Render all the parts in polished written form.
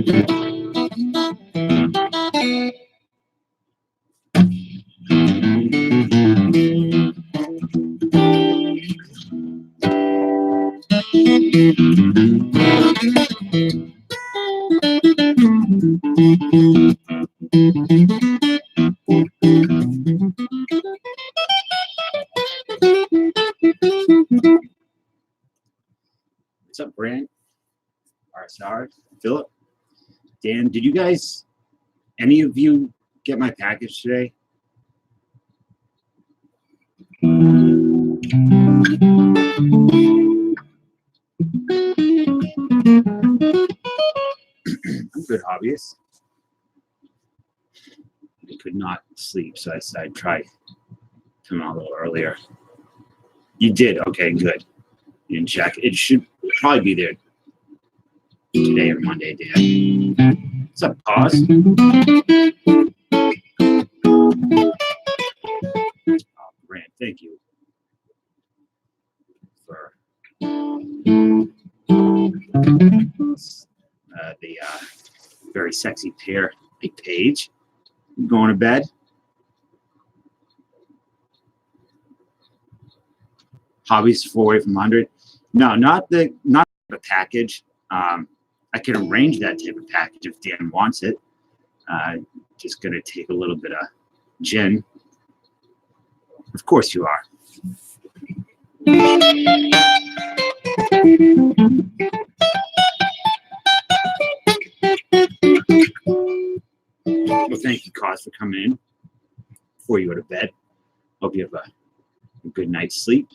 What's up, Brand? RSR, Philip, Dan, did you guys, any of you get my package today? I'm good, hobbyist. I could not sleep, so I decided to try coming on a little earlier. You did? Okay, good. You didn't check. It should probably be there today or Monday, Dan. What's up, Pause? Oh, Grant, thank you for the very sexy pair, big page. Going to bed? Hobbies 4 away from 100. No, not the package. I can arrange that type of package if Dan wants it. Just gonna take a little bit of gin. Of course you are. Well, thank you, Cos, for coming in before you go to bed. Hope you have a good night's sleep.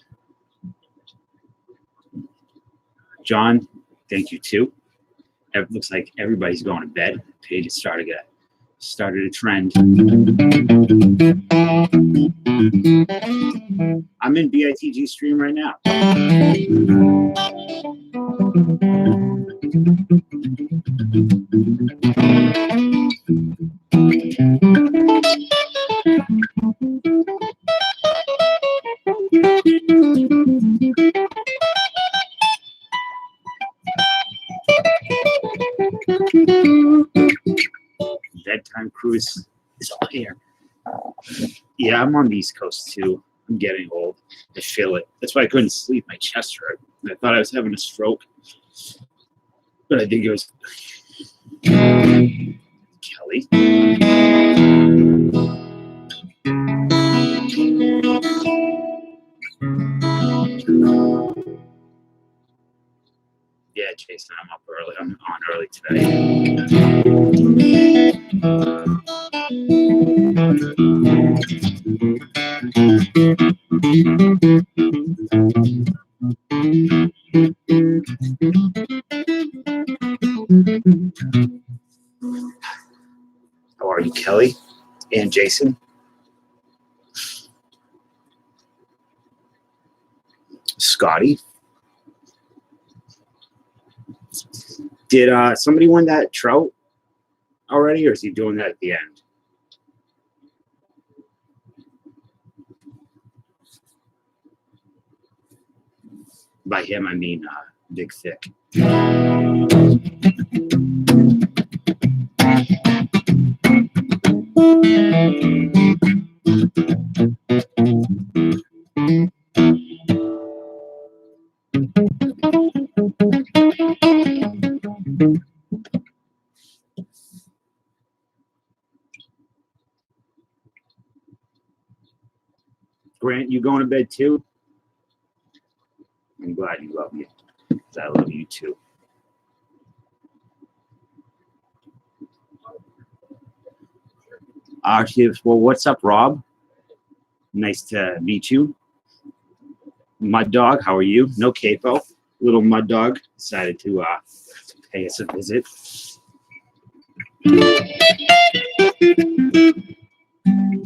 John, thank you too. It looks like everybody's going to bed. The page has started a trend. I'm in BITG stream right now. Bedtime cruise is all here. Yeah, I'm on the East Coast too. I'm getting old. I feel it. That's why I couldn't sleep. My chest hurt. I thought I was having a stroke, but I think it was Kelly. Yeah, Jason, I'm up early. I'm on early today. How are you, Kelly and Jason? Scotty? Did somebody win that trout already, or is he doing that at the end? By him, I mean Big Thick. Grant, you going to bed too? I'm glad you love me, because I love you too. Well, what's up, Rob? Nice to meet you. Mud Dog, how are you? No capo. Little Mud Dog decided to pay us a visit.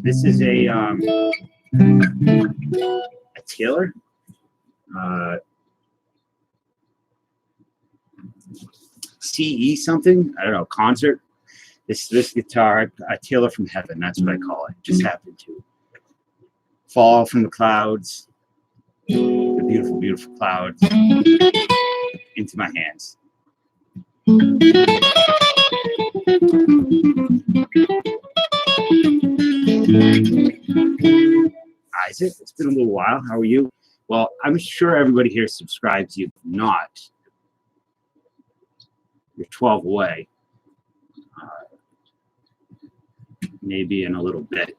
This is a Taylor. CE something, I don't know, concert. This guitar, a Taylor from heaven, that's what I call it. Just happened to fall from the clouds, the beautiful, beautiful clouds, into my hands. Isaac, it's been a little while. How are you? Well, I'm sure everybody here subscribes. You've not. You're 12 away. Maybe in a little bit,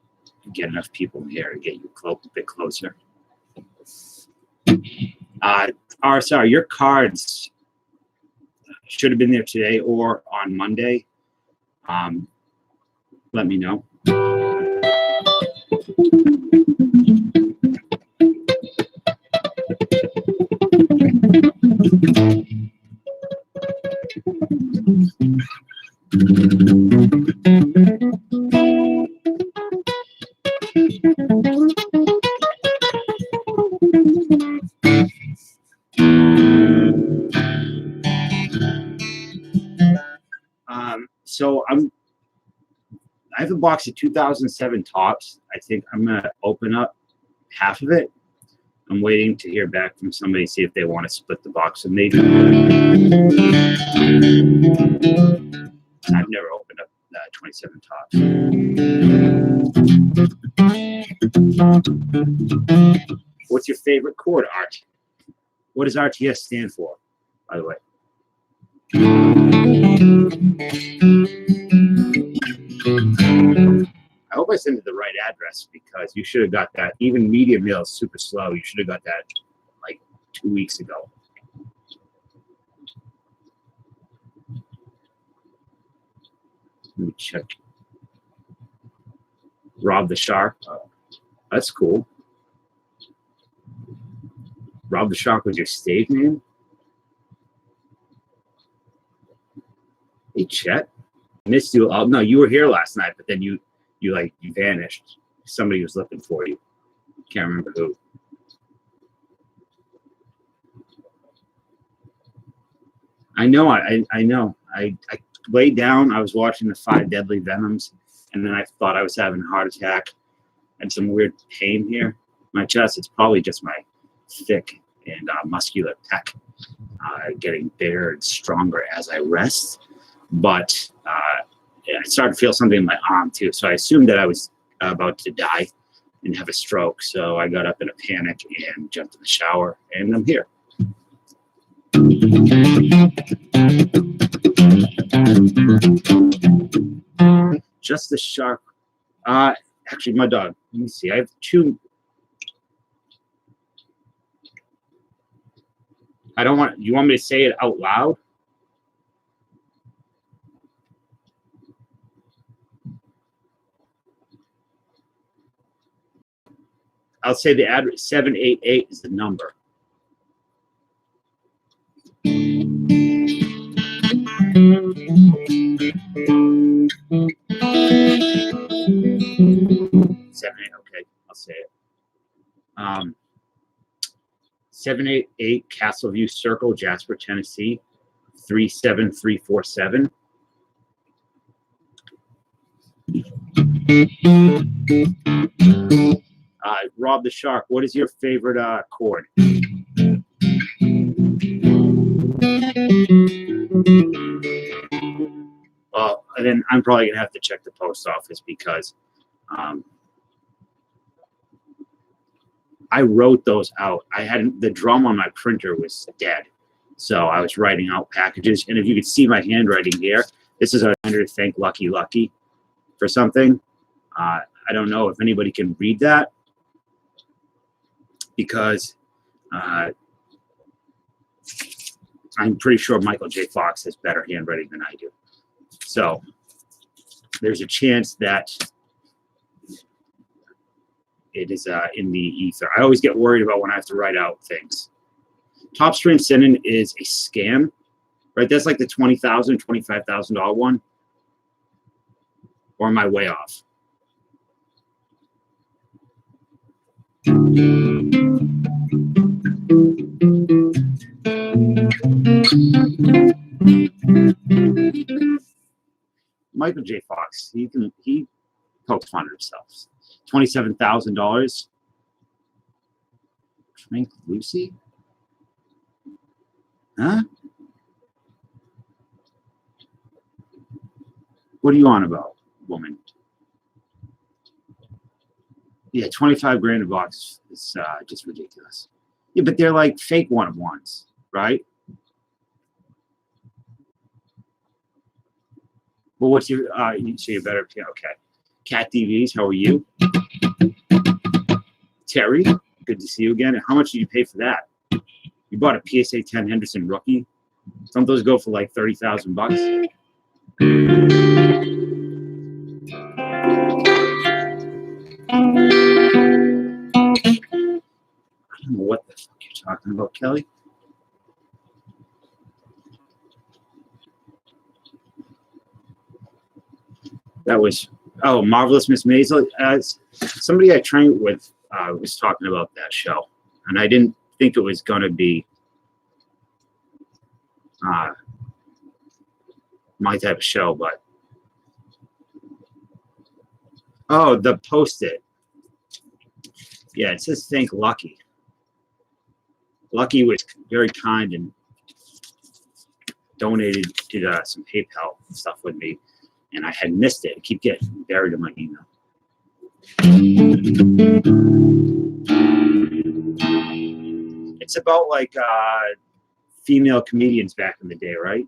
get enough people here to get you a bit closer. Sorry, your cards should have been there today or on Monday. Let me know. So I have a box of 2007 tops. I think I'm gonna open up half of it. I'm waiting to hear back from somebody, see if they want to split the box with me. I've never opened up 27 tops. What's your favorite chord, Art? What does RTS stand for, by the way? I hope I sent it the right address, because you should have got that. Even media mail is super slow. You should have got that like 2 weeks ago. Let me check. Rob the Shark. That's cool. Rob the Shark was your stage name? Hey, Chet. Missed you. Oh, no, you were here last night, but then you vanished. Somebody was looking for you. Can't remember who. I know. I know. I laid down. I was watching the 5 Deadly Venoms, and then I thought I was having a heart attack and some weird pain here. My chest. It's probably just my thick and muscular pec getting bigger and stronger as I rest. But I started to feel something in my arm too. So I assumed that I was about to die and have a stroke. So I got up in a panic and jumped in the shower, and I'm here. Just the Shark. Actually, my dog. Let me see. I have 2. I don't want. You want me to say it out loud? I'll say the address. 788 is the number. Okay, I'll say it. 788 Castleview Circle, Jasper, Tennessee, 37347. Rob the Shark, what is your favorite chord? Well, and then I'm probably gonna have to check the post office, because I wrote those out. I had the drum on my printer was dead, so I was writing out packages. And if you could see my handwriting here, this is a reminder to thank Lucky Lucky for something. I don't know if anybody can read that, because I'm pretty sure Michael J. Fox has better handwriting than I do. So there's a chance that it is in the ether. I always get worried about when I have to write out things. Top Stream Sending is a scam, right? That's like the $20,000, $25,000 one. Or am I way off? Michael J. Fox, he pokes fun at himself. $27,000. Frank Lucy? Huh? What are you on about, woman? Yeah, 25 grand a box is just ridiculous. Yeah, but they're like fake one-of-ones, right? Well, what's your, so you better, okay. Cat DVs, how are you? Terry, good to see you again. How much did you pay for that? You bought a PSA 10 Henderson rookie. Some of those go for like 30,000 bucks. I don't know what the fuck you're talking about, Kelly. That was, oh, Marvelous Miss Maisel. Somebody I trained with was talking about that show, and I didn't think it was going to be my type of show, but oh, the Post-it. Yeah, it says thank Lucky. Lucky was very kind and donated to some PayPal stuff with me, and I had missed it. I keep getting buried in my email. It's about like female comedians back in the day, right?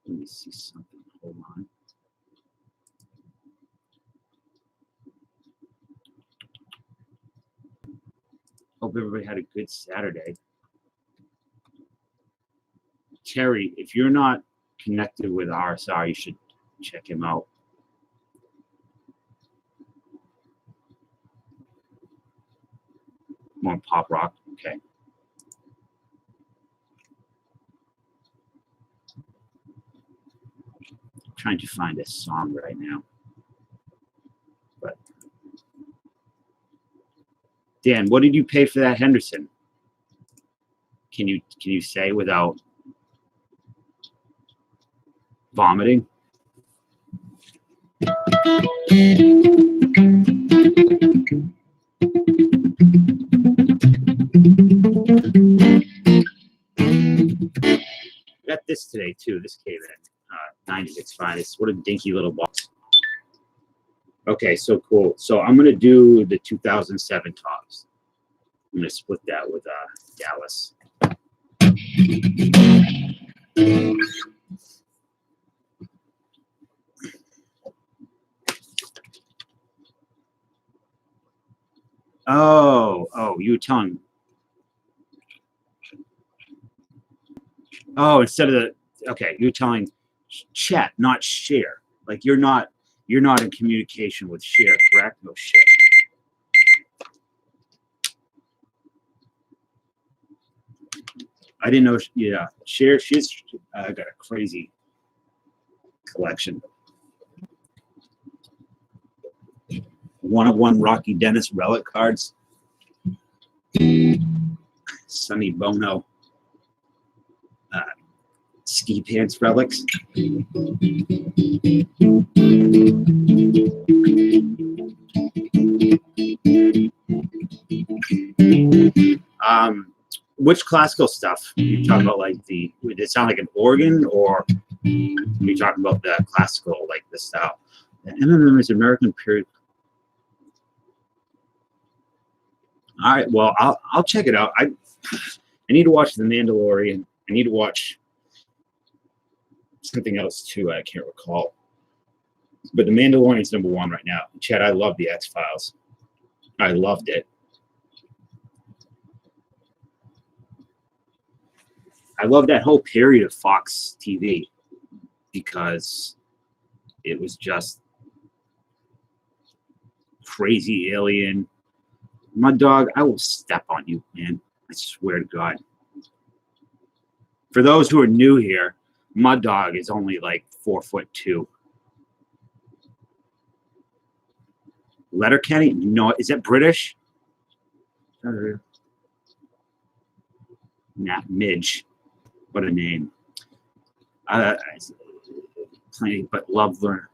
Let me see something. Hold on. Hope everybody had a good Saturday. Terry, if you're not connected with RSR, you should check him out. More pop rock. Okay. I'm trying to find a song right now. But Dan, what did you pay for that Henderson? Can you say without vomiting? Got this today too. This came in 96 Finest. What a dinky little box. Okay, so cool. So I'm gonna do the 2007 tops. I'm gonna split that with Dallas. Oh, you were telling. Oh, instead of the, okay, you're telling chat, not share. Like you're not in communication with share, correct? No shit. I didn't know. Yeah, share. She's got a crazy collection. One-of-one Rocky Dennis relic cards. Sonny Bono ski pants relics. Which classical stuff? You talking about like did it sound like an organ, or you talking about the classical, like the style? The MMM is American period. All right, well, I'll check it out. I need to watch The Mandalorian. I need to watch something else too. I can't recall. But The Mandalorian is #1 right now. Chad, I love the X-Files. I loved it. I love that whole period of Fox TV because it was just crazy alien. Mud Dog, I will step on you, man. I swear to God. For those who are new here, Mud Dog is only like 4'2". Letterkenny? No, is that British? Nat Midge. What a name. Plenty, but love learn.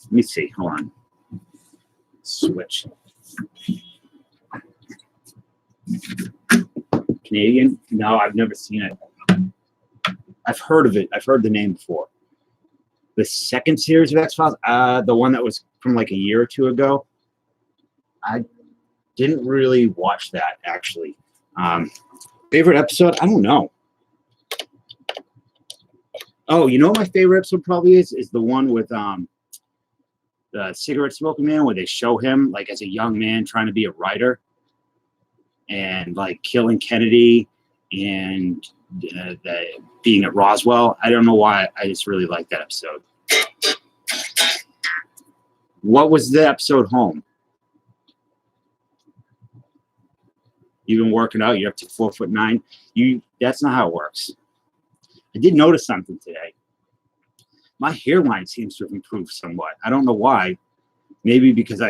Let me see. Hold on. Switch. Canadian? No, I've never seen it. I've heard of it. I've heard the name before. The second series of X-Files, the one that was from like a year or two ago, I didn't really watch that, actually. Favorite episode? I don't know. Oh, you know what my favorite episode probably is? Is the one with the cigarette smoking man, where they show him like as a young man trying to be a writer and like killing Kennedy and being at Roswell. I don't know why. I just really like that episode. What was the episode home? You've been working out. You're up to 4'9". That's not how it works. I did notice something today. My hairline seems to have improved somewhat. I don't know why. Maybe because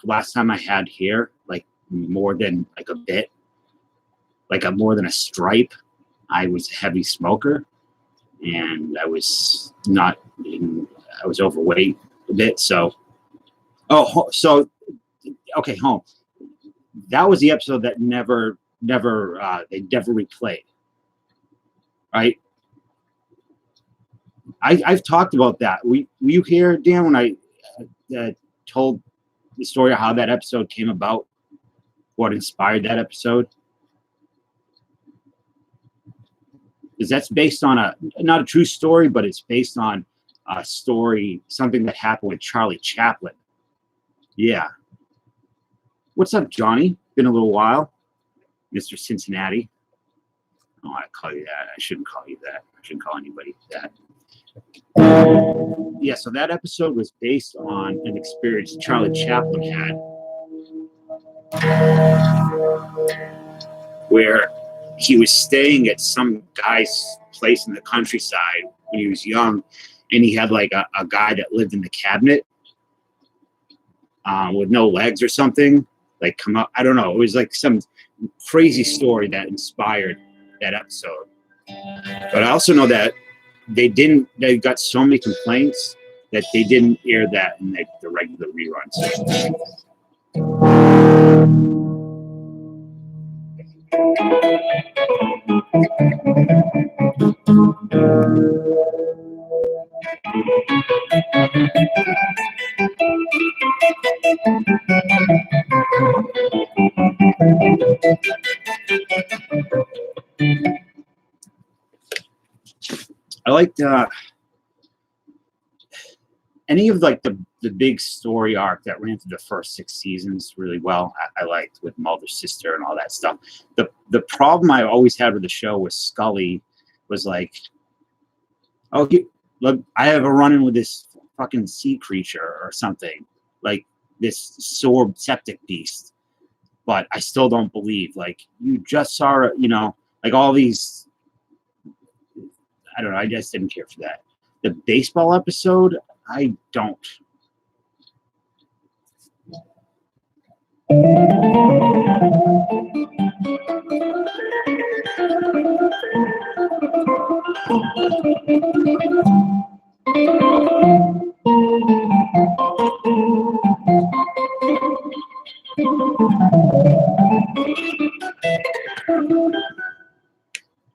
last time I had hair, like more than like a bit, more than a stripe. I was a heavy smoker, and I was overweight a bit. So, okay, home. That was the episode that never they never replayed. Right? I've talked about that. Were you here, Dan, when I told the story of how that episode came about? What inspired that episode? Because that's based on not a true story, but it's based on a story, something that happened with Charlie Chaplin. Yeah. What's up, Johnny? Been a little while. Mr. Cincinnati. Oh, I call you that. I shouldn't call you that. I shouldn't call anybody that. Yeah, so that episode was based on an experience Charlie Chaplin had where he was staying at some guy's place in the countryside when he was young, and he had like a guy that lived in the cabinet with no legs or something, like come up. I don't know. It was like some crazy story that inspired that episode. But I also know that they got so many complaints that they didn't air that in the regular reruns. I liked any of like the big story arc that ran through the first 6 seasons really well. I liked with Mulder's sister and all that stuff. The problem I always had with the show was Scully was like, oh, look, I have a run-in with this fucking sea creature or something, like this sword septic beast, but I still don't believe. Like, you just saw it, like all these. I don't know. I just didn't care for that. The baseball episode, I don't.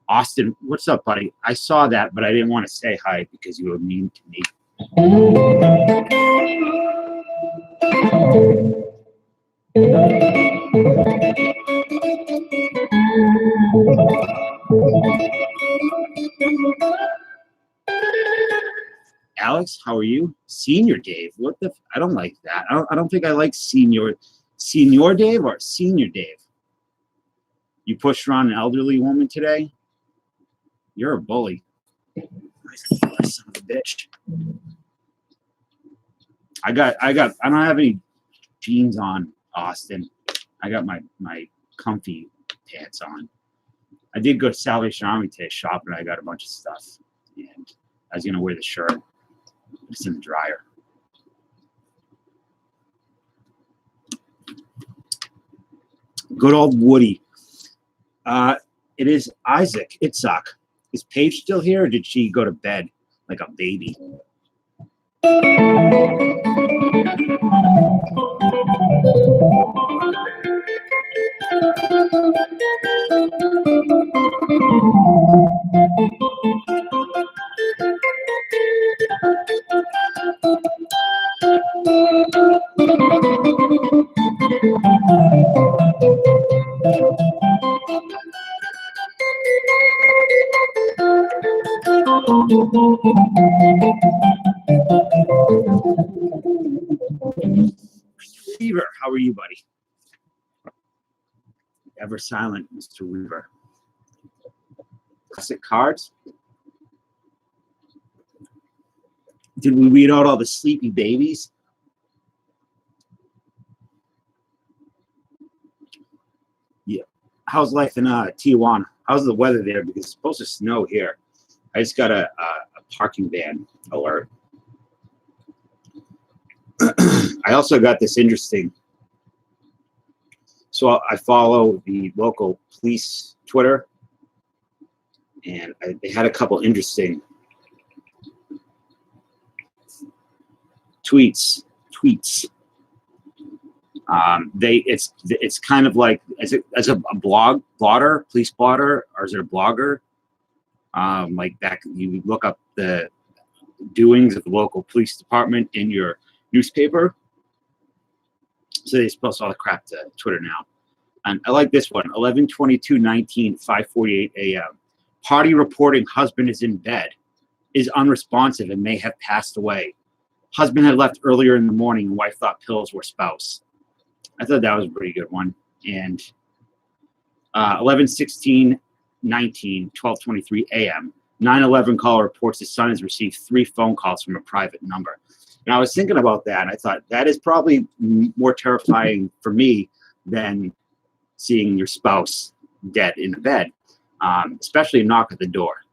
Austin, what's up, buddy? I saw that, but I didn't want to say hi because you were mean to me. Alex, how are you? Senior Dave. What the? I don't like that. I don't think I like Senior Dave or Senior Dave. You pushed around an elderly woman today? You're a bully. Son of a bitch. I don't have any jeans on, Austin. I got my comfy pants on. I did go to Salvation Army today shopping. I got a bunch of stuff, and I was gonna wear the shirt. It's in the dryer. Good old Woody. It is Isaac Itzhak. Is Paige still here, or did she go to bed like a baby? Weaver, how are you, buddy? Ever silent, Mr. Weaver. Classic cards. Did we weed out all the sleepy babies? Yeah. How's life in Tijuana? How's the weather there? Because it's supposed to snow here. I just got a parking ban alert. I also got this interesting. So I follow the local police Twitter, and they had a couple interesting tweets. It's kind of like as a blotter, police blotter, or is it a blogger? Like that, you look up the doings of the local police department in your newspaper. So they post all the crap to Twitter now. And I like this one, 11/22/19, 5:48 a.m. Party reporting husband is in bed, is unresponsive and may have passed away. Husband had left earlier in the morning and wife thought pills were spouse. I thought that was a pretty good one. And 11/16/19, 12:23 a.m. 9/11 caller reports his son has received 3 phone calls from a private number. And I was thinking about that, and I thought that is probably more terrifying for me than seeing your spouse dead in the bed, especially a knock at the door.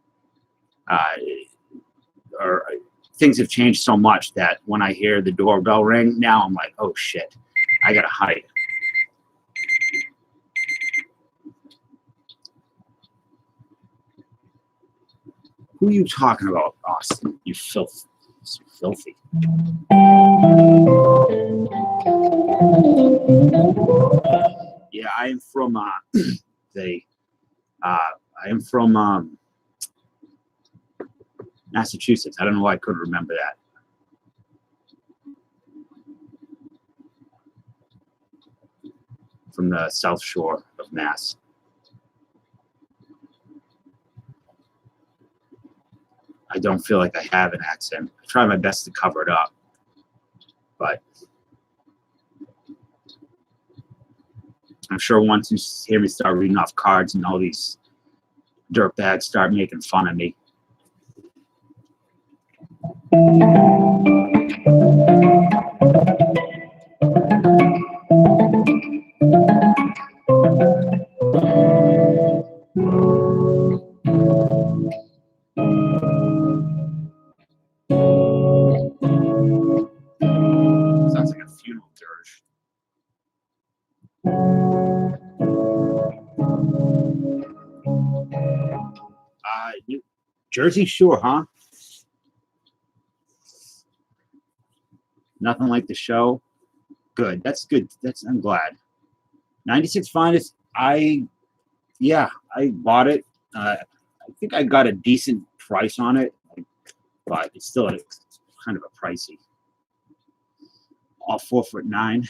Or things have changed so much that when I hear the doorbell ring, now I'm like, oh shit, I gotta hide. Who are you talking about, Austin? You filth, so filthy. Yeah, I am from Massachusetts. I don't know why I couldn't remember that. From the South Shore of Mass. I don't feel like I have an accent. I try my best to cover it up, but I'm sure once you hear me start reading off cards and all these dirtbags start making fun of me. Sounds like a funeral dirge. Jersey Shore, huh? Nothing like the show. Good. That's good. I'm glad. 96 Finest. I bought it. I think I got a decent price on it, but it's still kind of a pricey. All 4'9".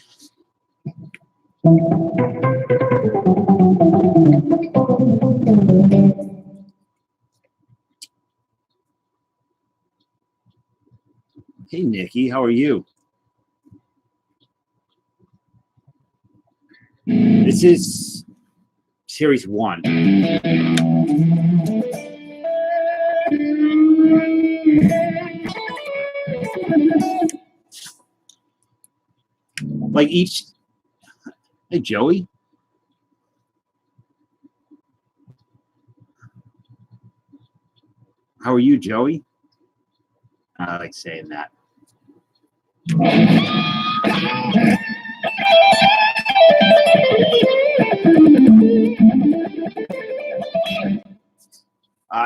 Hey, Nikki, how are you? This is Series 1. Like each... Hey, Joey. How are you, Joey? I like saying that.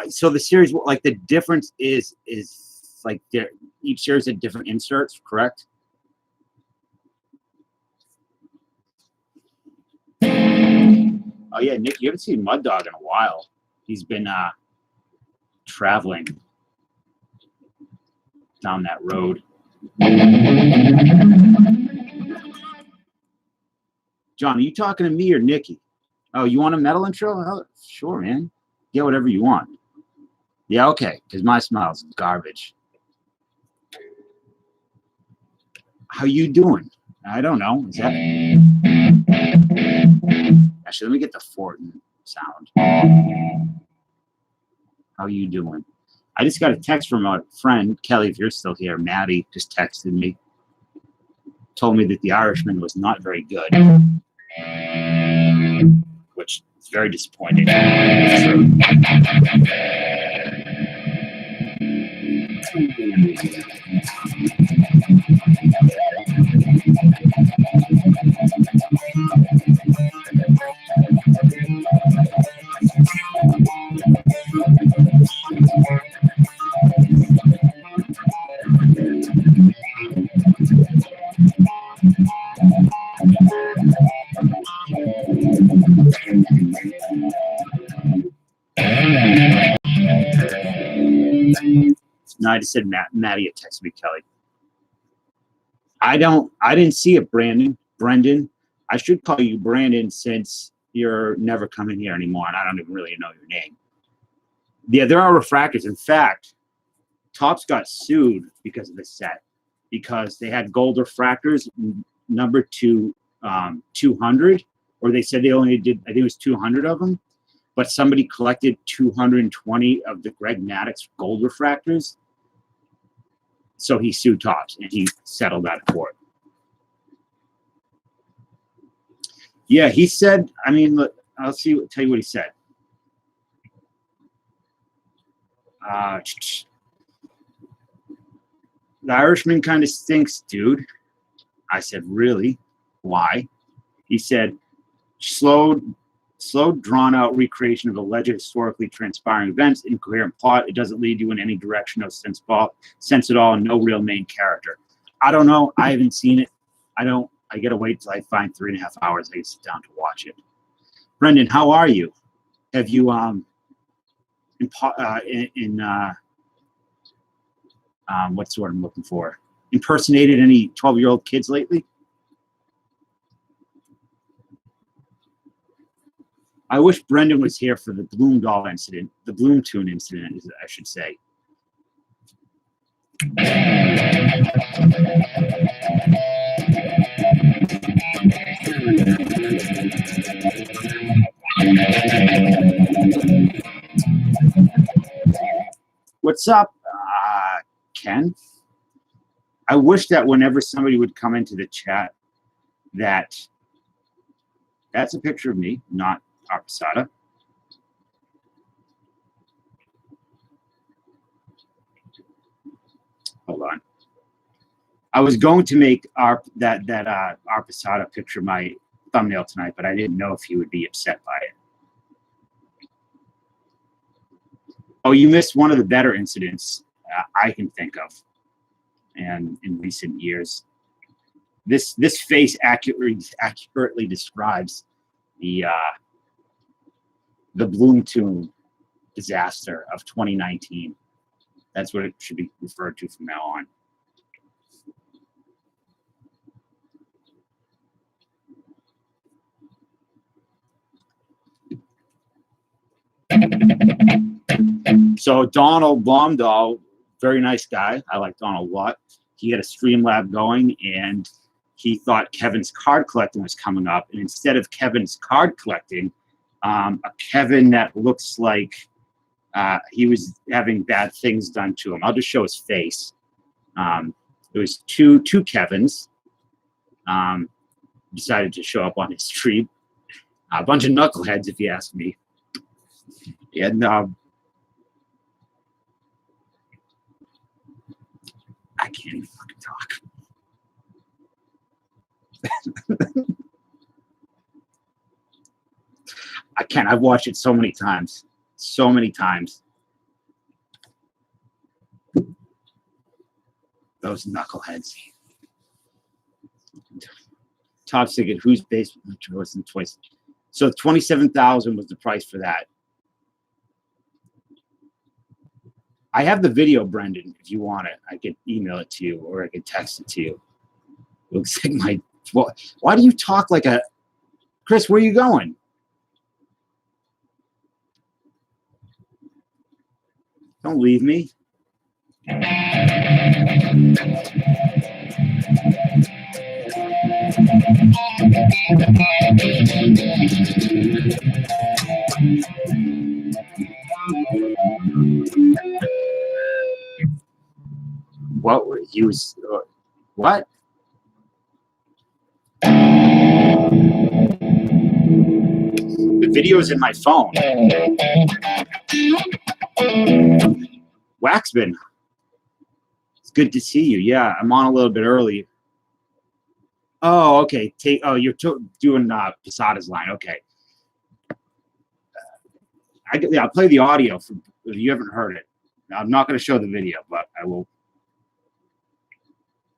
So the series, like the difference is like each series had different inserts, correct? Oh yeah, Nick, you haven't seen Mud Dog in a while. He's been traveling down that road. John, are you talking to me or Nikki? Oh, you want a metal intro? Oh, sure, man. Get whatever you want. Yeah, okay, because my smile's garbage. How you doing? I don't know. Is that? Actually, let me get the Fortin sound. How you doing? I just got a text from a friend, Kelly, if you're still here. Maddie just texted me. Told me that The Irishman was not very good. Which is very disappointing. It's true. No, I just said Maddie had texted me, Kelly. I didn't see it, Brendan. I should call you Brandon since you're never coming here anymore, and I don't even really know your name. Yeah, there are refractors. In fact, Topps got sued because of this set, because they had gold refractors numbered to 200, or they said they only did, I think it was 200 of them, but somebody collected 220 of the Greg Maddux gold refractors. So he sued Topps, and he settled out of court. Yeah, he said, I mean, look, I'll tell you what he said. The Irishman kind of stinks, dude. I said, really? Why? He said, slow, drawn-out recreation of alleged historically transpiring events, incoherent plot. It doesn't lead you in any direction, no sense at all, and no real main character. I don't know. I haven't seen it. I gotta wait till I find 3.5 hours. I can sit down to watch it. Brendan, how are you? Have you what's the word I'm looking for? Impersonated any 12-year-old kids lately? I wish Brendan was here for the Bloom doll incident, the Bloom Tune incident, I should say. What's up, Ken? I wish that whenever somebody would come into the chat, that's a picture of me, not Arpasada. Hold on. I was going to make that Arpasada picture my thumbnail tonight, but I didn't know if he would be upset by it. Oh, you missed one of the better incidents I can think of, and in recent years. This face accurately describes the Bloom Tune disaster of 2019. That's what it should be referred to from now on. So Donald Blomdahl, very nice guy. I like Donald a lot. He had a Streamlab going, and he thought Kevin's card collecting was coming up. And instead of Kevin's card collecting, a Kevin that looks like he was having bad things done to him. I'll just show his face. It was two Kevins decided to show up on his stream. A bunch of knuckleheads, if you ask me. And I can't even fucking talk. I can't. I've watched it so many times. So many times. Those knuckleheads. Top ticket. Whose basement was in twice? So 27,000 was the price for that. I have the video, Brendan. If you want it, I could email it to you, or I could text it to you. It looks like my. Why do you talk like a? Chris, where are you going? Don't leave me. What he was? What? The video's in my phone. Waxman, it's good to see you. Yeah, I'm on a little bit early. Oh, okay. You're doing Posada's line. Okay. I'll play the audio if you haven't heard it. Now, I'm not going to show the video, but I will.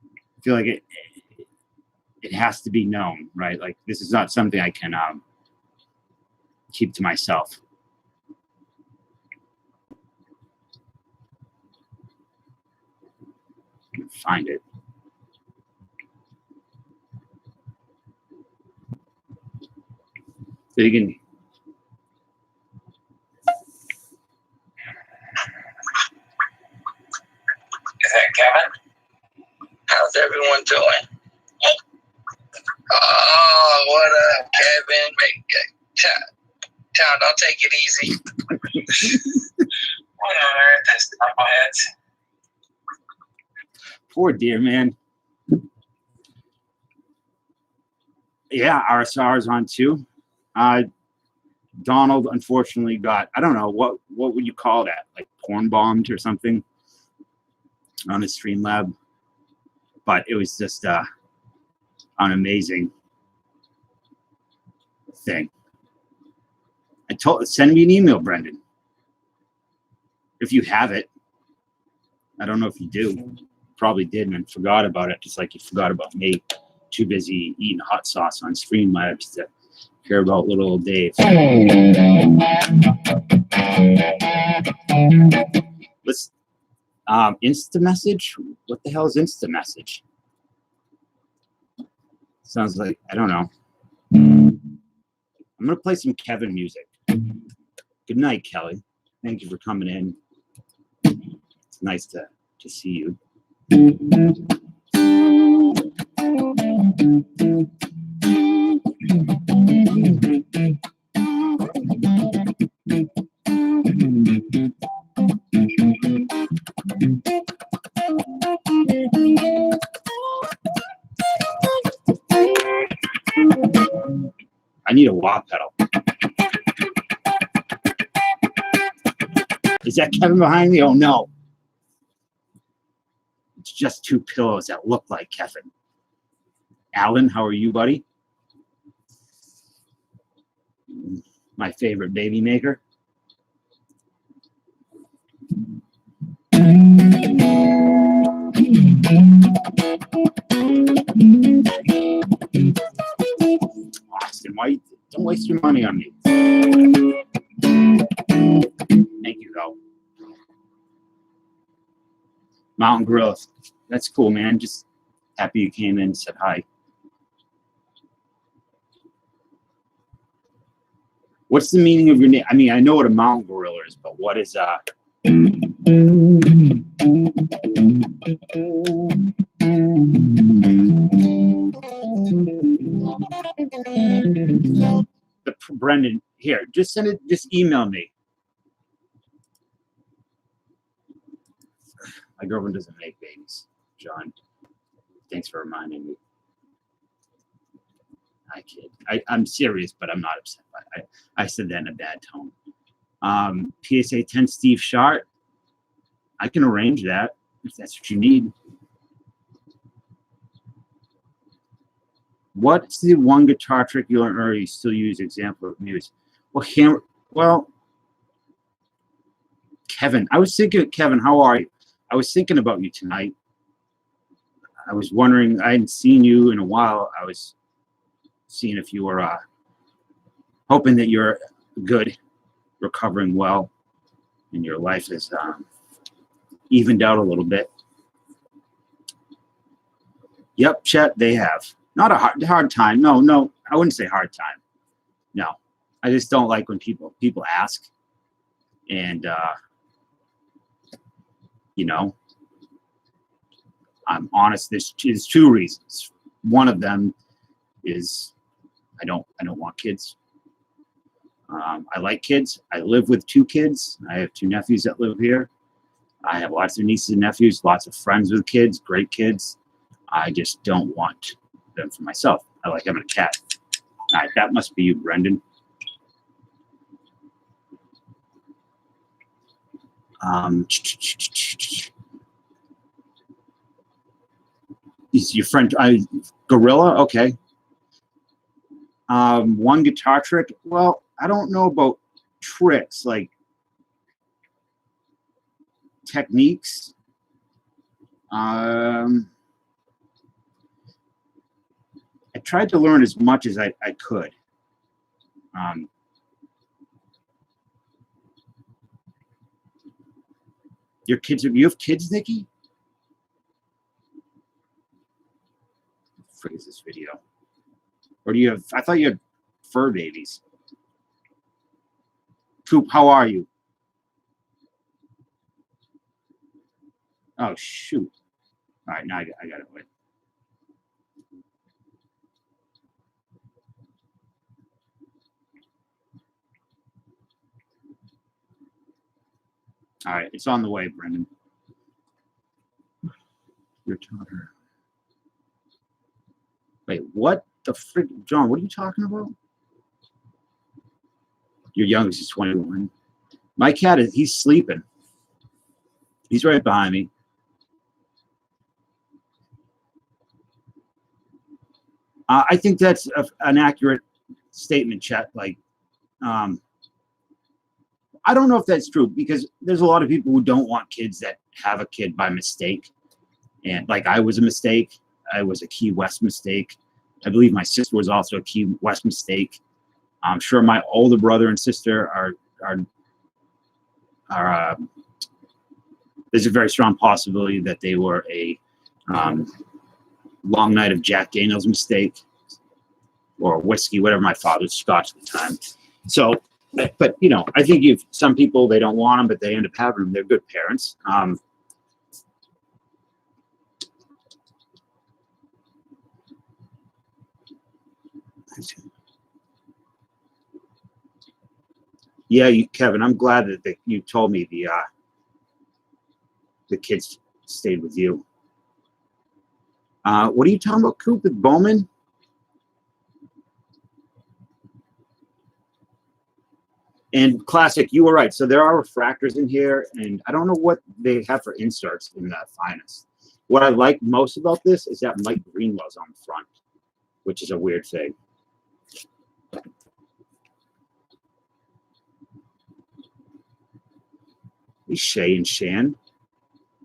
I feel like it has to be known, right? Like this is not something I can keep to myself. Find it. So you can. Is that Kevin? How's everyone doing? Oh, what up, Kevin? Town, don't take it easy. What on earth? That's not my head. Poor dear man. Yeah, RSR is on too. Donald unfortunately got, I don't know, what would you call that? Like porn bombed or something on his Streamlab. But it was just an amazing thing. Send me an email, Brendan. If you have it. I don't know if you do. Probably did and forgot about it, just like you forgot about me. Too busy eating hot sauce on Streamlabs to care about little old Dave. Let's Insta-message? What the hell is Insta-message? Sounds like, I don't know. I'm going to play some Kevin music. Good night, Kelly. Thank you for coming in. It's nice to see you. I need a wah pedal. Is that Kevin behind me? Oh no. It's just two pillows that look like Kevin. Alan, how are you, buddy? My favorite baby maker. Austin, why don't waste your money on me? Thank you, though. Mountain Growth. That's cool, man. Just happy you came in and said hi. What's the meaning of your name? I mean, I know what a mountain gorilla is, but what is Brendan, here, just send it, just email me. My girlfriend doesn't make babies, John. Thanks for reminding me. I kid. I'm serious, but I'm not upset. I said that in a bad tone. PSA 10 Steve Shart. I can arrange that if that's what you need. What's the one guitar trick you learned or you still use? Example of music. Well, Kevin. I was thinking, Kevin, how are you? I was thinking about you tonight. I was wondering, I hadn't seen you in a while. I was seeing if you were hoping that you're good, recovering well, and your life is evened out a little bit. Yep, Chet, they have. Not a hard time. No, I wouldn't say hard time. No, I just don't like when people ask, and I'm honest. There's two reasons. One of them is I don't want kids. I like kids. I live with 2 kids. I have 2 nephews that live here. I have lots of nieces and nephews, lots of friends with kids, great kids. I just don't want them for myself. I like having a cat. All right, that must be you, Brendan. Is your friend Gorilla? Okay. One guitar trick. Well, I don't know about tricks, like techniques. I tried to learn as much as I could. Your kids, you have kids, Nikki? What is this video? Or do you have, I thought you had fur babies. Coop, how are you? Oh, shoot. All right, now I got it. Wait. All right, it's on the way, Brendan. Your daughter. Wait, what the frick? John, what are you talking about? Your youngest is 21. My cat he's sleeping. He's right behind me. I think that's an accurate statement, Chet. Like, I don't know if that's true because there's a lot of people who don't want kids that have a kid by mistake. And like I was a mistake. I was a Key West mistake. I believe my sister was also a Key West mistake. I'm sure my older brother and sister are there's a very strong possibility that they were a long night of Jack Daniels mistake or whiskey, whatever my father's Scotch at the time. So, but you know, I think some people, they don't want them, but they end up having them. They're good parents. Yeah, Kevin, I'm glad that you told me the kids stayed with you. What are you talking about, Coop, with Bowman? And Classic, you were right. So there are refractors in here, and I don't know what they have for inserts in that Finest. What I like most about this is that Mike Greenwell's on the front, which is a weird thing. Shay and Shan,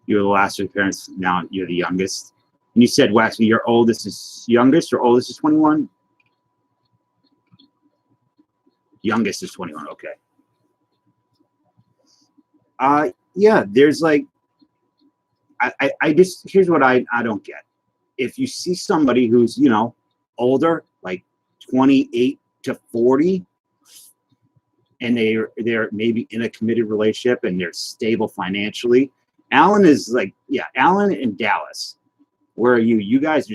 you were the last of your parents. Now you're the youngest. And you said, Waxy, your oldest is youngest. Your oldest is 21. Youngest is 21. Okay. Yeah. There's like, I just here's what I don't get. If you see somebody who's older, like 28 to 40, and they're maybe in a committed relationship and they're stable financially. Alan is like, yeah, Alan and Dallas. Where are you? You guys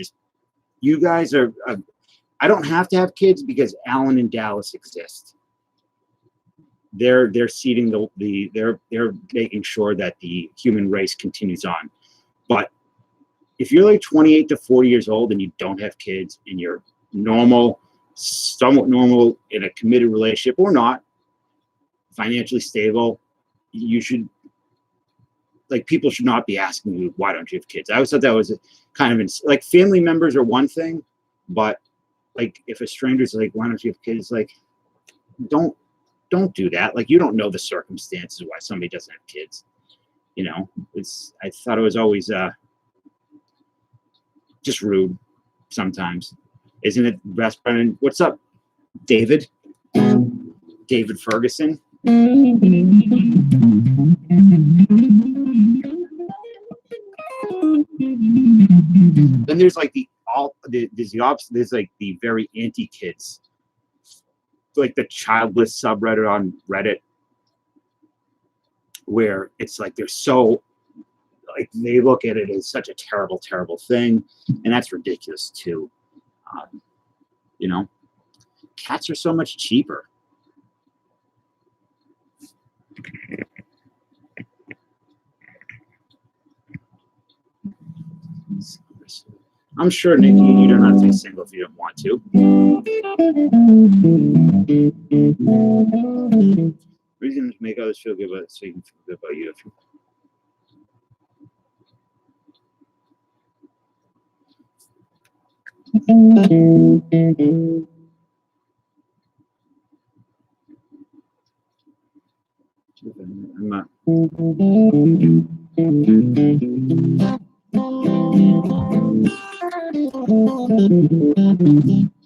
are. I don't have to have kids because Alan and Dallas exist. They're seeding they're making sure that the human race continues on. But if you're like 28 to 40 years old and you don't have kids and you're normal, somewhat normal in a committed relationship or not, financially stable, you should, like, people should not be asking you, why don't you have kids? I always thought that was kind of like, family members are one thing, but like if a stranger's like, why don't you have kids? Like, don't do that. Like, you don't know the circumstances why somebody doesn't have kids. I thought it was always just rude sometimes. Isn't it best, Brennan? What's up, David? David Ferguson. Then there's like there's the opposite. There's like the very anti kids, like the childless subreddit on Reddit, where it's like they're so, like, they look at it as such a terrible, terrible thing, and that's ridiculous too. You know, cats are so much cheaper. I'm sure, Nikki, you don't have to be single if you don't want to. Reason to make others feel good about it so you can feel good about you. I'm not.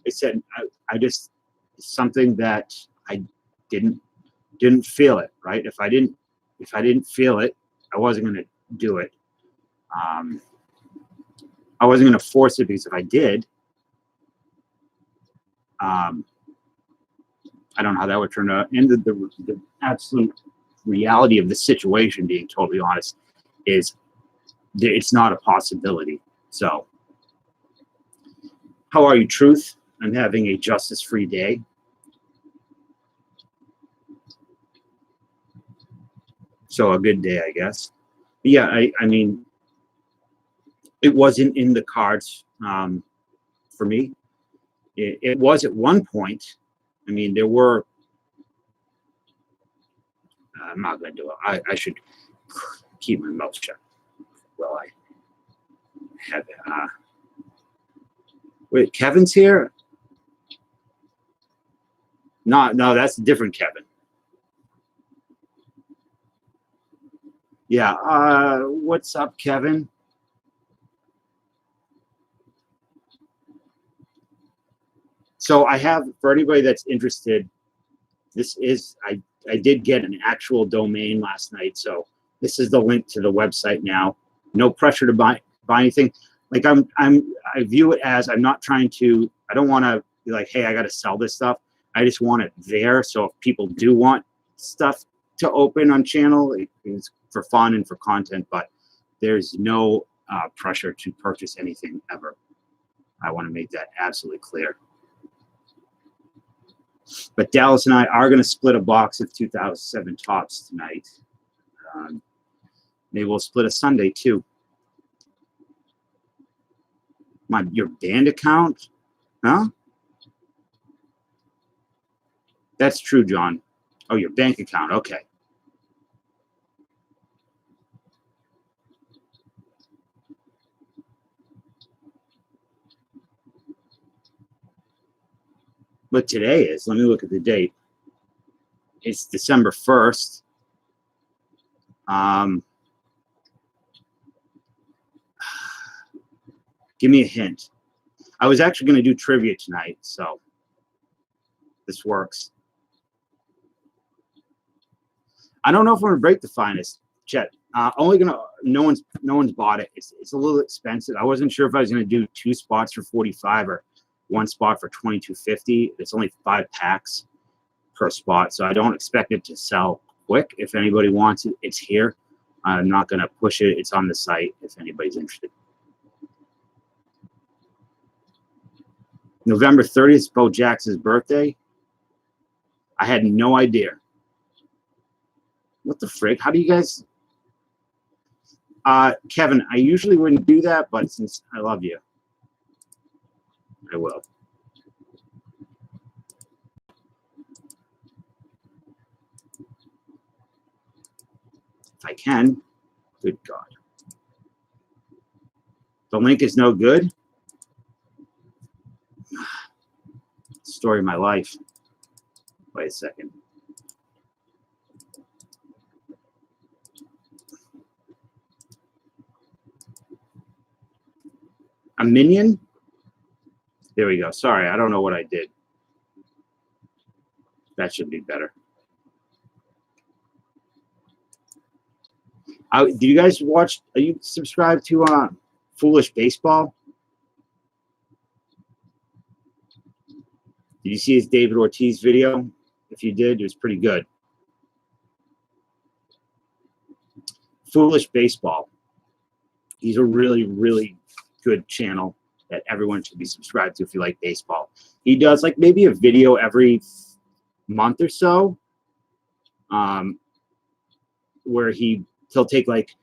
I said I just something that I didn't feel it, right? If I didn't feel it, I wasn't going to do it. I wasn't going to force it, because if I did, I don't know how that would turn out. And the absolute reality of the situation, being totally honest, is it's not a possibility. So, how are you, Truth? I'm having a justice-free day. So a good day, I guess. But yeah, I mean, it wasn't in the cards for me. It was at one point. I mean, there were. I'm not going to do it. I should keep my mouth shut. Well, I have it. Wait, Kevin's here? No, that's a different Kevin. Yeah. What's up, Kevin? So I have, for anybody that's interested, this is I did get an actual domain last night, so this is the link to the website now. No pressure to buy anything. Like I view it as, I'm not trying to. I don't want to be like, hey, I got to sell this stuff. I just want it there, so if people do want stuff to open on channel, it's for fun and for content, but there's no pressure to purchase anything ever. I want to make that absolutely clear. But Dallas and I are going to split a box of 2007 Tops tonight. Maybe we'll split a Sunday too. Your band account? Huh? That's true, John. Oh, your bank account. Okay. But today is, let me look at the date. It's December 1st. Give me a hint. I was actually going to do trivia tonight, so this works. I don't know if I'm going to break the finest, Chet. Only gonna. No one's bought it. It's a little expensive. I wasn't sure if I was going to do 2 spots for 45 or 1 spot for 22.50. It's only 5 packs per spot, so I don't expect it to sell quick. If anybody wants it, it's here. I'm not going to push it. It's on the site if anybody's interested. November 30th is Bo Jackson's birthday. I had no idea. What the frick? How do you guys? Kevin, I usually wouldn't do that, but since I love you, I will. If I can. Good God. The link is no good. Story of my life. Wait a second. A minion? There we go. Sorry, I don't know what I did. That should be better. Do you guys watch? Are you subscribed to Foolish Baseball? Did you see his David Ortiz video? If you did, it was pretty good. Foolish Baseball. He's a really, really good channel that everyone should be subscribed to if you like baseball. He does like maybe a video every month or so, where he'll take, like,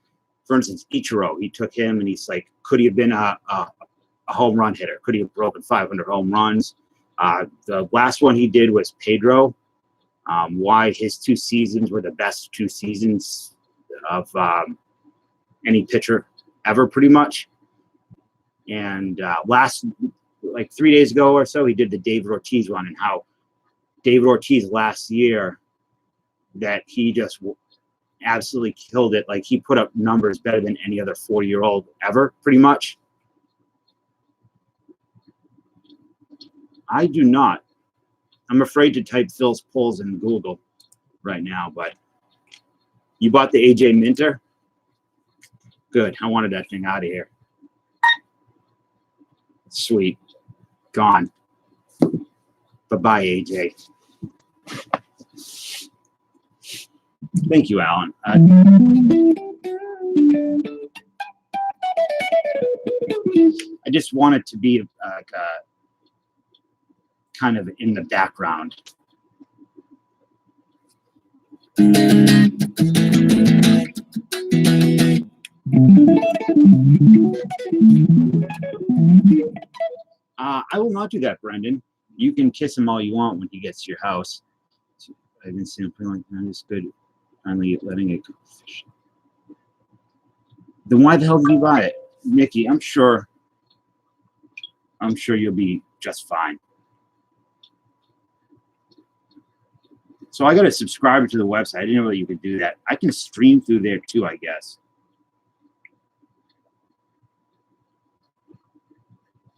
for instance, Ichiro. He took him and he's like, could he have been a home run hitter? Could he have broken 500 home runs? The last one he did was Pedro. Why his 2 seasons were the best 2 seasons of any pitcher ever, pretty much. And like 3 days ago or so, he did the David Ortiz run, and how David Ortiz last year, that he just absolutely killed it. Like, he put up numbers better than any other 40-year-old ever, pretty much. I do not. I'm afraid to type Phil's polls in Google right now, but you bought the AJ Minter? Good. I wanted that thing out of here. Sweet. Gone. Bye-bye, AJ. Thank you, Alan. I just want it to be kind of in the background. I will not do that, Brendan. You can kiss him all you want when he gets to your house. I didn't see him feeling like that is good. Finally letting it go. Then why the hell did you buy it? Nikki, I'm sure you'll be just fine. So I got a subscriber to the website. I didn't know that you could do that. I can stream through there too, I guess.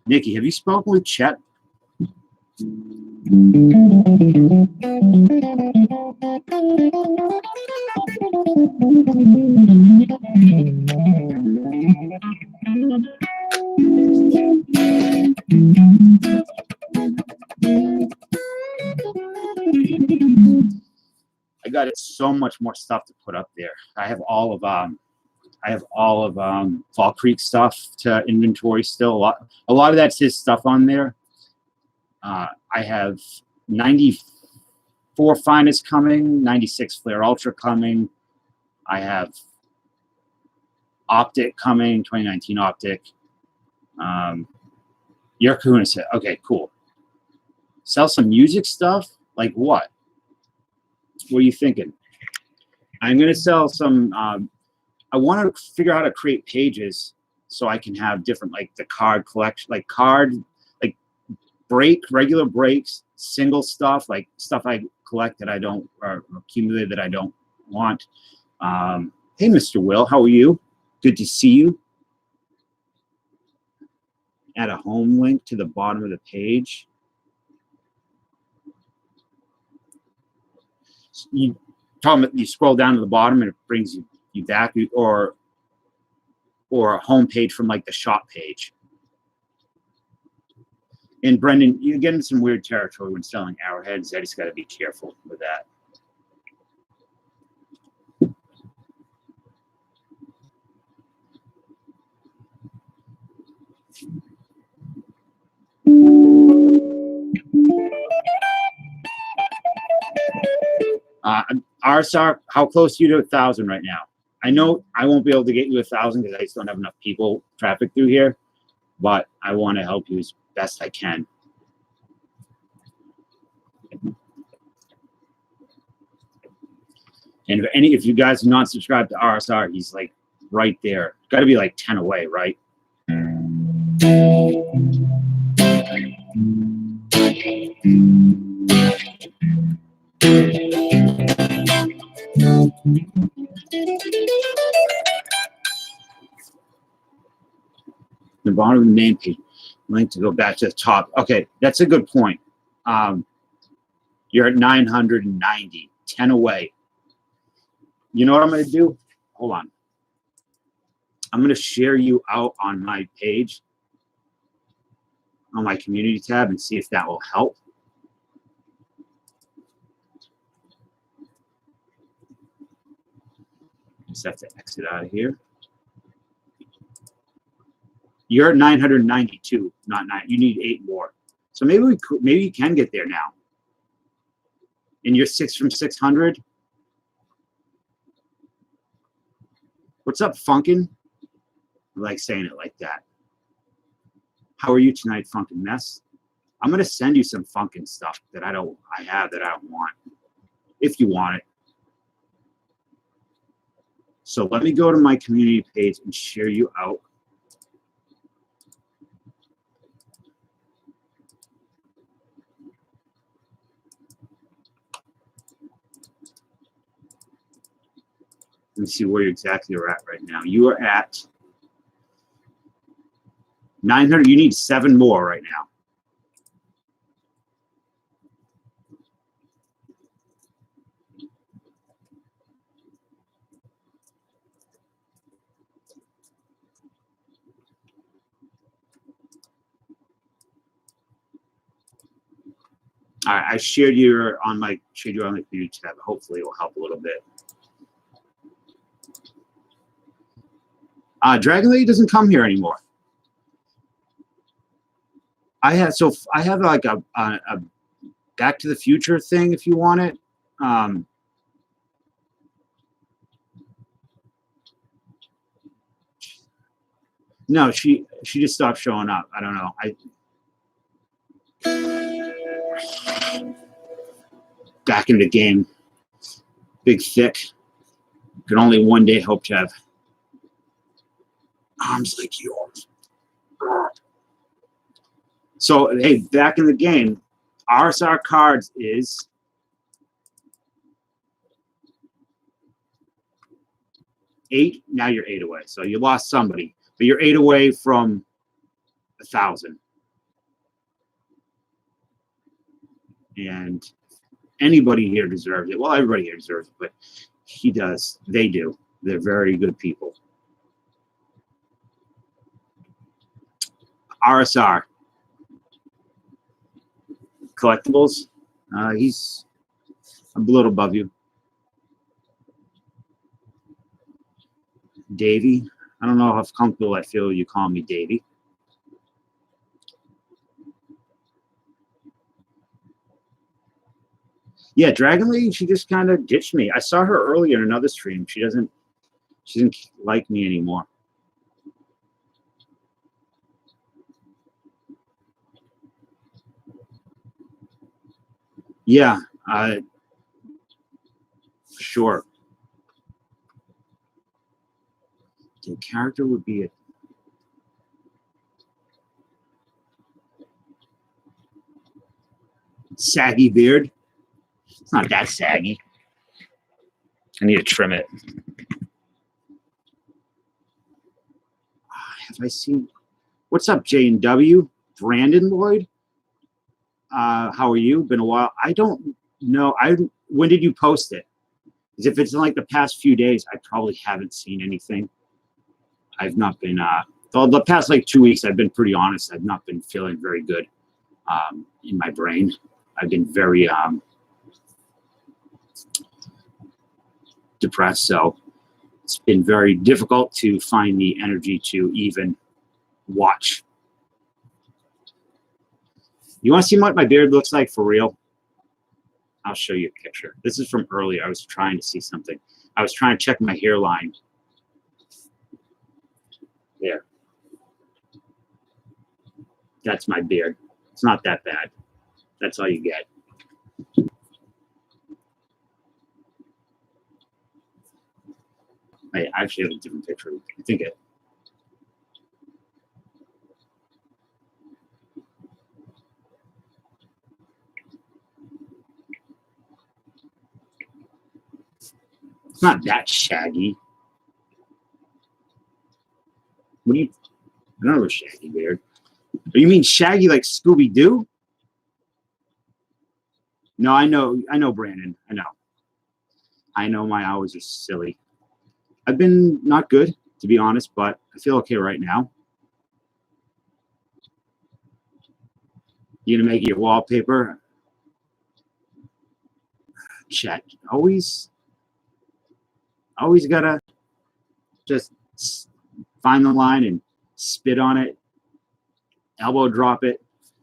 Nikki, have you spoken with Chet? I got so much more stuff to put up there. I have all of Fall Creek stuff to inventory still. A lot of that's his stuff on there. I have 94 Finest coming, 96 Flare Ultra coming. I have Optic coming, 2019 Optic. Your Kahuna said, okay, cool. Sell some music stuff? Like what? What are you thinking? I'm going to sell some, I want to figure out how to create pages so I can have different, like the card collection, like regular breaks, single stuff, like stuff I collect that I don't, or accumulate that I don't want. Hey, Mr. Will, how are you? Good to see you. Add a home link to the bottom of the page. You scroll down to the bottom and it brings you back, or a home page from like the shop page. And Brendan, you get into some weird territory when selling arrowheads. I just got to be careful with that. RSR, how close are you to 1,000 right now? I know I won't be able to get you 1,000 because I just don't have enough people traffic through here, but I want to help you as best I can. And if you guys are not subscribed to RSR, he's like right there. Got to be like 10 away, right? The bottom of the main page, link to go back to the top. Okay, that's a good point. You're at 990, 10 away. You know what I'm going to do? Hold on. I'm going to share you out on my page, on my community tab, and see if that will help. Just have to exit out of here. You're at 992, not 9. You need 8 more. So maybe you can get there now. And you're 6 from 600. What's up, Funkin'? I like saying it like that. How are you tonight, Funkin' Mess? I'm gonna send you some Funkin' stuff that I have that I don't want. If you want it. So let me go to my community page and share you out. Let me see where exactly you're at right now. You are at 900. You need 7 more right now. All right, I shared you on my community tab. Hopefully, it will help a little bit. Dragon Lady doesn't come here anymore. I have like a Back to the Future thing if you want it. No, she just stopped showing up. I don't know. Back in the game. Big thick. Could only one day hope to have arms like yours. So hey, back in the game, RSR cards is 8. Now you're 8 away. So you lost somebody, but you're 8 away from 1,000. And anybody here deserves it. Well, everybody here deserves it, but he does. They do. They're very good people. RSR. Collectibles. He's a little above you. Davey. I don't know how comfortable I feel you call me Davey. Yeah, Dragon Lady, she just kind of ditched me. I saw her earlier in another stream. She doesn't like me anymore. Yeah, sure. The character would be a saggy beard. It's not that saggy. I need to trim it. Have I seen? What's up, J&W? Brandon Lloyd? How are you? Been a while. I don't know. When did you post it? Because if it's in like the past few days, I probably haven't seen anything. I've not been. The past like 2 weeks, I've been pretty honest. I've not been feeling very good in my brain. I've been very depressed, so it's been very difficult to find the energy to even watch. You want to see what my beard looks like for real? I'll show you a picture. This is from earlier. I was trying to see something. I was trying to check my hairline. There. That's my beard. It's not that bad. That's all you get. I actually have a different picture. I think it. It's not that shaggy. What do you? I don't know a shaggy beard. Oh, you mean shaggy like Scooby Doo? No, I know, Brandon. I know my hours are silly. I've been not good, to be honest, but I feel okay right now. You gonna make it your wallpaper? Chat. Always gotta just find the line and spit on it, elbow drop it.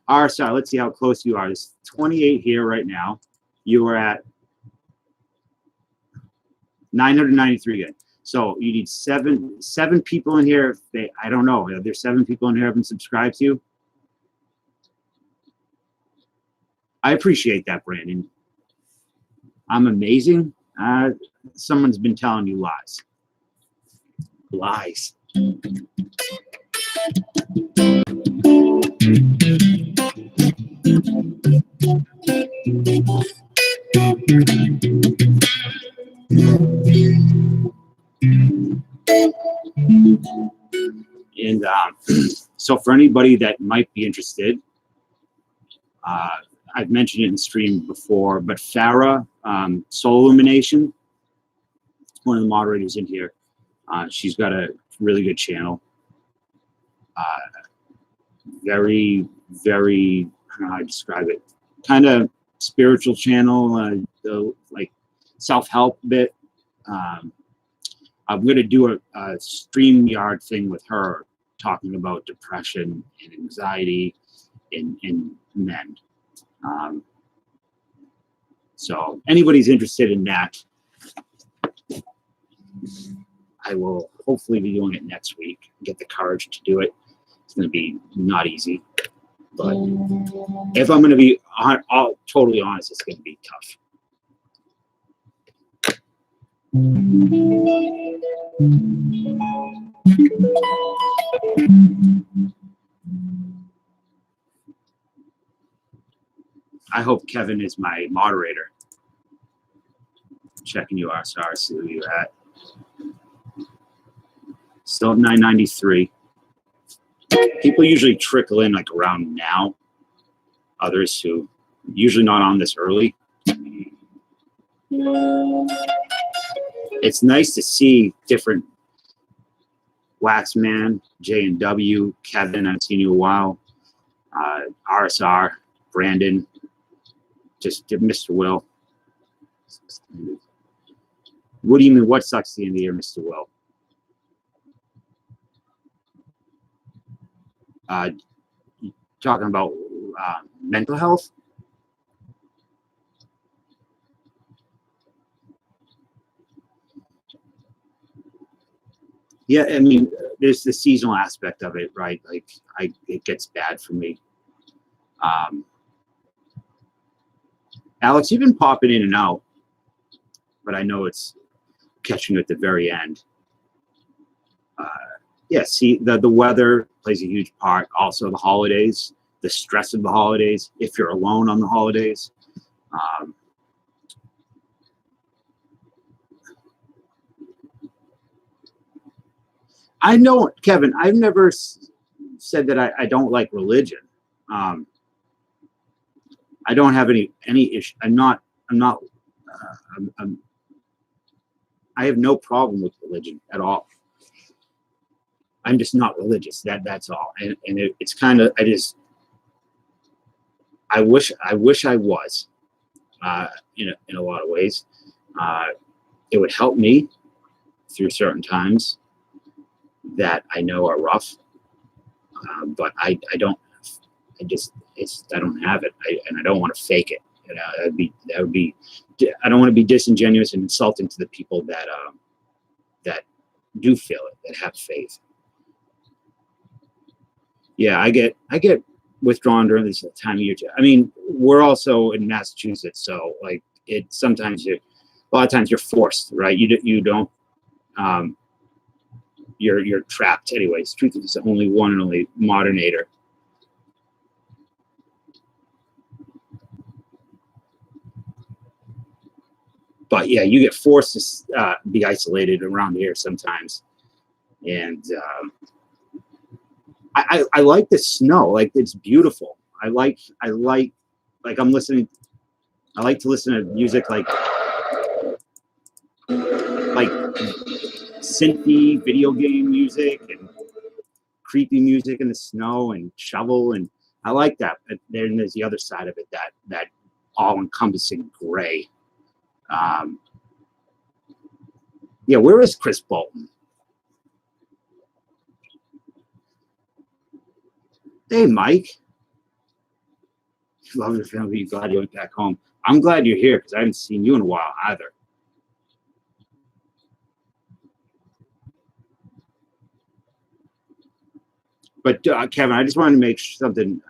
RSI, let's see how close you are. There's 28 here right now. You are at 993 good. So you need seven people in here. I don't know. There's 7 people in here who haven't subscribed to you. I appreciate that, Brandon. I'm amazing. Someone's been telling you lies. Lies. And so for anybody that might be interested, I've mentioned it in the stream before, but Farah, Soul Illumination, one of the moderators in here, she's got a really good channel. Very, very, I don't know how to describe it, kind of spiritual channel, like self-help bit. I'm going to do a StreamYard thing with her, talking about depression and anxiety in men. So anybody's interested in that, I will hopefully be doing it next week. Get the courage to do it. It's going to be not easy, but if I'm going to be totally honest, it's going to be tough. I hope Kevin is my moderator. Checking you out, sorry, see where you're at. Still at 993. People usually trickle in like around now. Others who usually not on this early. It's nice to see different Waxman, J&W, Kevin, I've seen you a while, RSR, Brandon, just Mr. Will. What do you mean, what sucks the end of the year, Mr. Will? Talking about mental health? Yeah, I mean, there's the seasonal aspect of it, right? Like, it gets bad for me. Alex, you've been popping in and out, but I know it's catching you at the very end. Yeah, see, the weather plays a huge part. Also, the holidays, the stress of the holidays, if you're alone on the holidays. I know, Kevin, I've never said that I don't like religion. I don't have any issue. I have no problem with religion at all. I'm just not religious. That's all. And it's kind of, I wish I was, in a lot of ways. It would help me through certain times that I know are rough, but I don't have it, and I don't want to fake it. That would be. I don't want to be disingenuous and insulting to the people that do feel it, that have faith. Yeah, I get withdrawn during this time of year too. I mean, we're also in Massachusetts, so like a lot of times you're forced, right? You don't. You're trapped anyways. Truth is only one and only modernator. But yeah, you get forced to be isolated around here sometimes, and I like the snow. Like, it's beautiful. I like I'm listening. I like to listen to music like synthy video game music and creepy music in the snow and shovel, and I like that. But then there's the other side of it, that all-encompassing gray. Yeah, where is Chris Bolton? Hey, Mike. Love your family. Glad you went back home. I'm glad you're here because I haven't seen you in a while either. But Kevin, I just wanted to make something.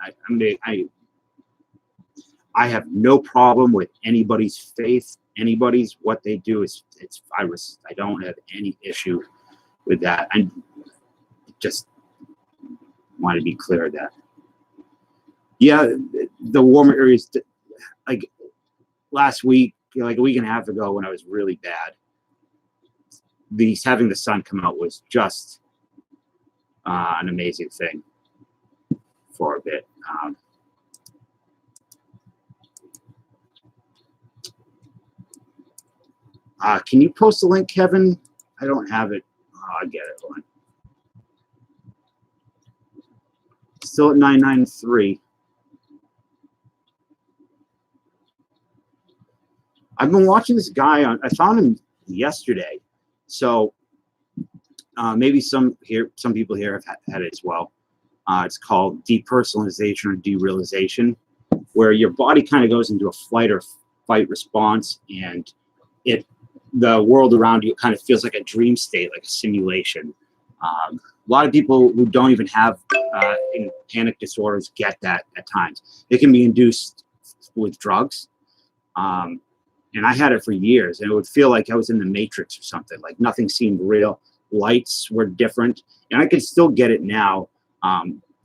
I have no problem with anybody's faith, anybody's what they do. I don't have any issue with that. I just want to be clear of that. Yeah, the warmer areas, like last week, like a week and a half ago when I was really bad, having the sun come out was just an amazing thing for a bit. Can you post the link, Kevin? I don't have it. I'll get it. Hold on. Still at 993. I've been watching this guy I found him yesterday. So maybe some people here have had it as well. It's called depersonalization or derealization, where your body kind of goes into a flight or fight response, and the world around you kind of feels like a dream state, like a simulation. A lot of people who don't even have panic disorders get that at times. It can be induced with drugs. And I had it for years, and it would feel like I was in the Matrix or something, like nothing seemed real. Lights were different, and I could still get it now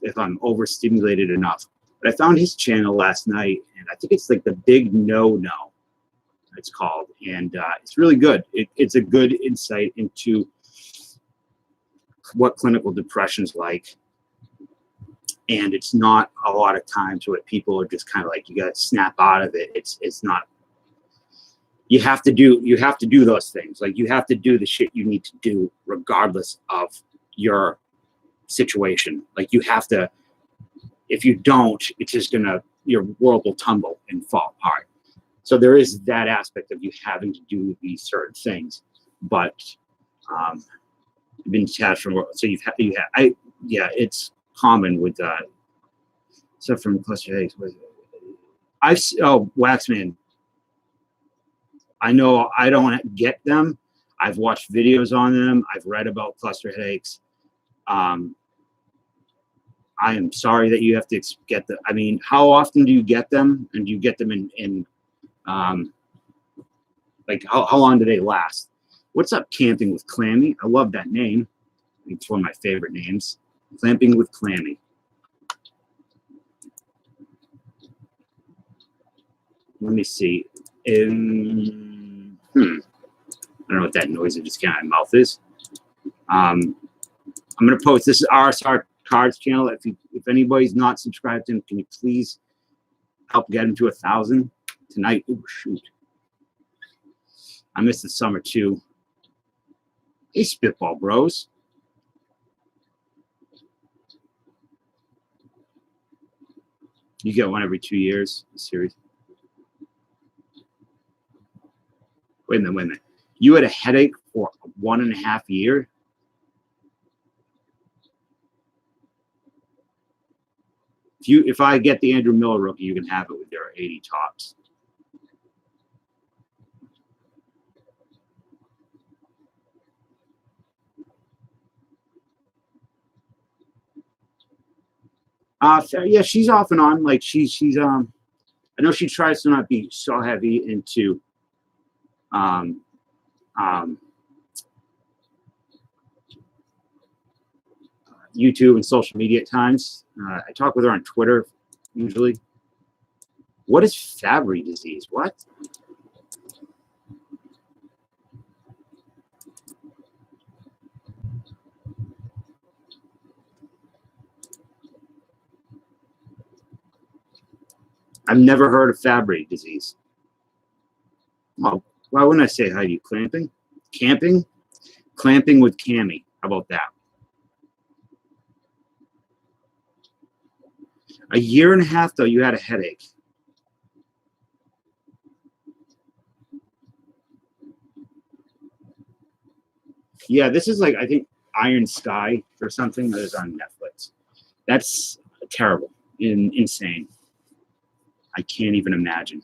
if I'm overstimulated enough. But I found his channel last night, and I think it's like the Big No, it's called, and it's really good. It's a good insight into what clinical depression's like, and it's not a lot of times where people are just kind of like, you got to snap out of it. It's not. You have to do those things. Like you have to do the shit you need to do regardless of your situation. Like you have to, if you don't, it's just your world will tumble and fall apart. So there is that aspect of you having to do these certain things, but you've been detached from, so it's common with stuff from cluster headaches. Waxman. I know I don't get them. I've watched videos on them. I've read about cluster headaches. I am sorry that you have to get them. I mean, how often do you get them? And do you get them in like how long do they last? What's up, Camping with Clammy? I love that name. It's one of my favorite names. Camping with Clammy. Let me see. I don't know what that noise that just came out of my mouth is. I'm going to post, this is RSR Cards channel. If anybody's not subscribed to him, can you please help get him to 1,000 tonight? Oh, shoot. I missed the summer too. Hey, Spitball Bros. You get one every 2 years, the series. Wait a minute. You had a headache for 1.5 years? If I get the Andrew Miller rookie, you can have it with their 80 tops. Yeah, she's off and on. Like she's I know she tries to not be so heavy into YouTube and social media at times. I talk with her on Twitter usually. What is Fabry disease? What? I've never heard of Fabry disease. Well, why wouldn't I say hi to you? Clamping? Camping? Clamping with Cammy. How about that? 1.5 years, though, you had a headache. Yeah, this is like, I think, Iron Sky or something that is on Netflix. That's terrible. Insane. I can't even imagine.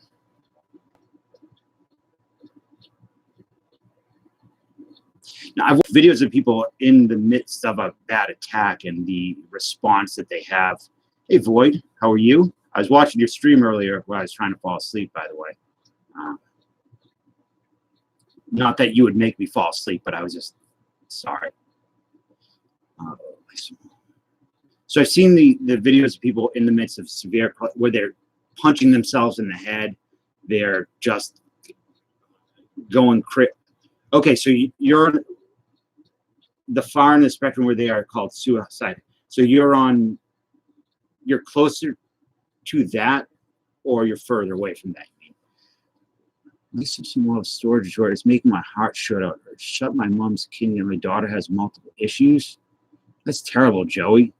Now, I've watched videos of people in the midst of a bad attack and the response that they have. Hey, Void, how are you? I was watching your stream earlier when I was trying to fall asleep, by the way. Not that you would make me fall asleep, but I was just sorry. So I've seen the videos of people in the midst of severe, where they're punching themselves in the head. They're just going crit. Okay, so you're on the far end of the spectrum where they are called suicide. So you're closer to that, or you're further away from that. This is some more storage drawer. It's making my heart shut my mom's kidney, and my daughter has multiple issues. That's terrible, Joey.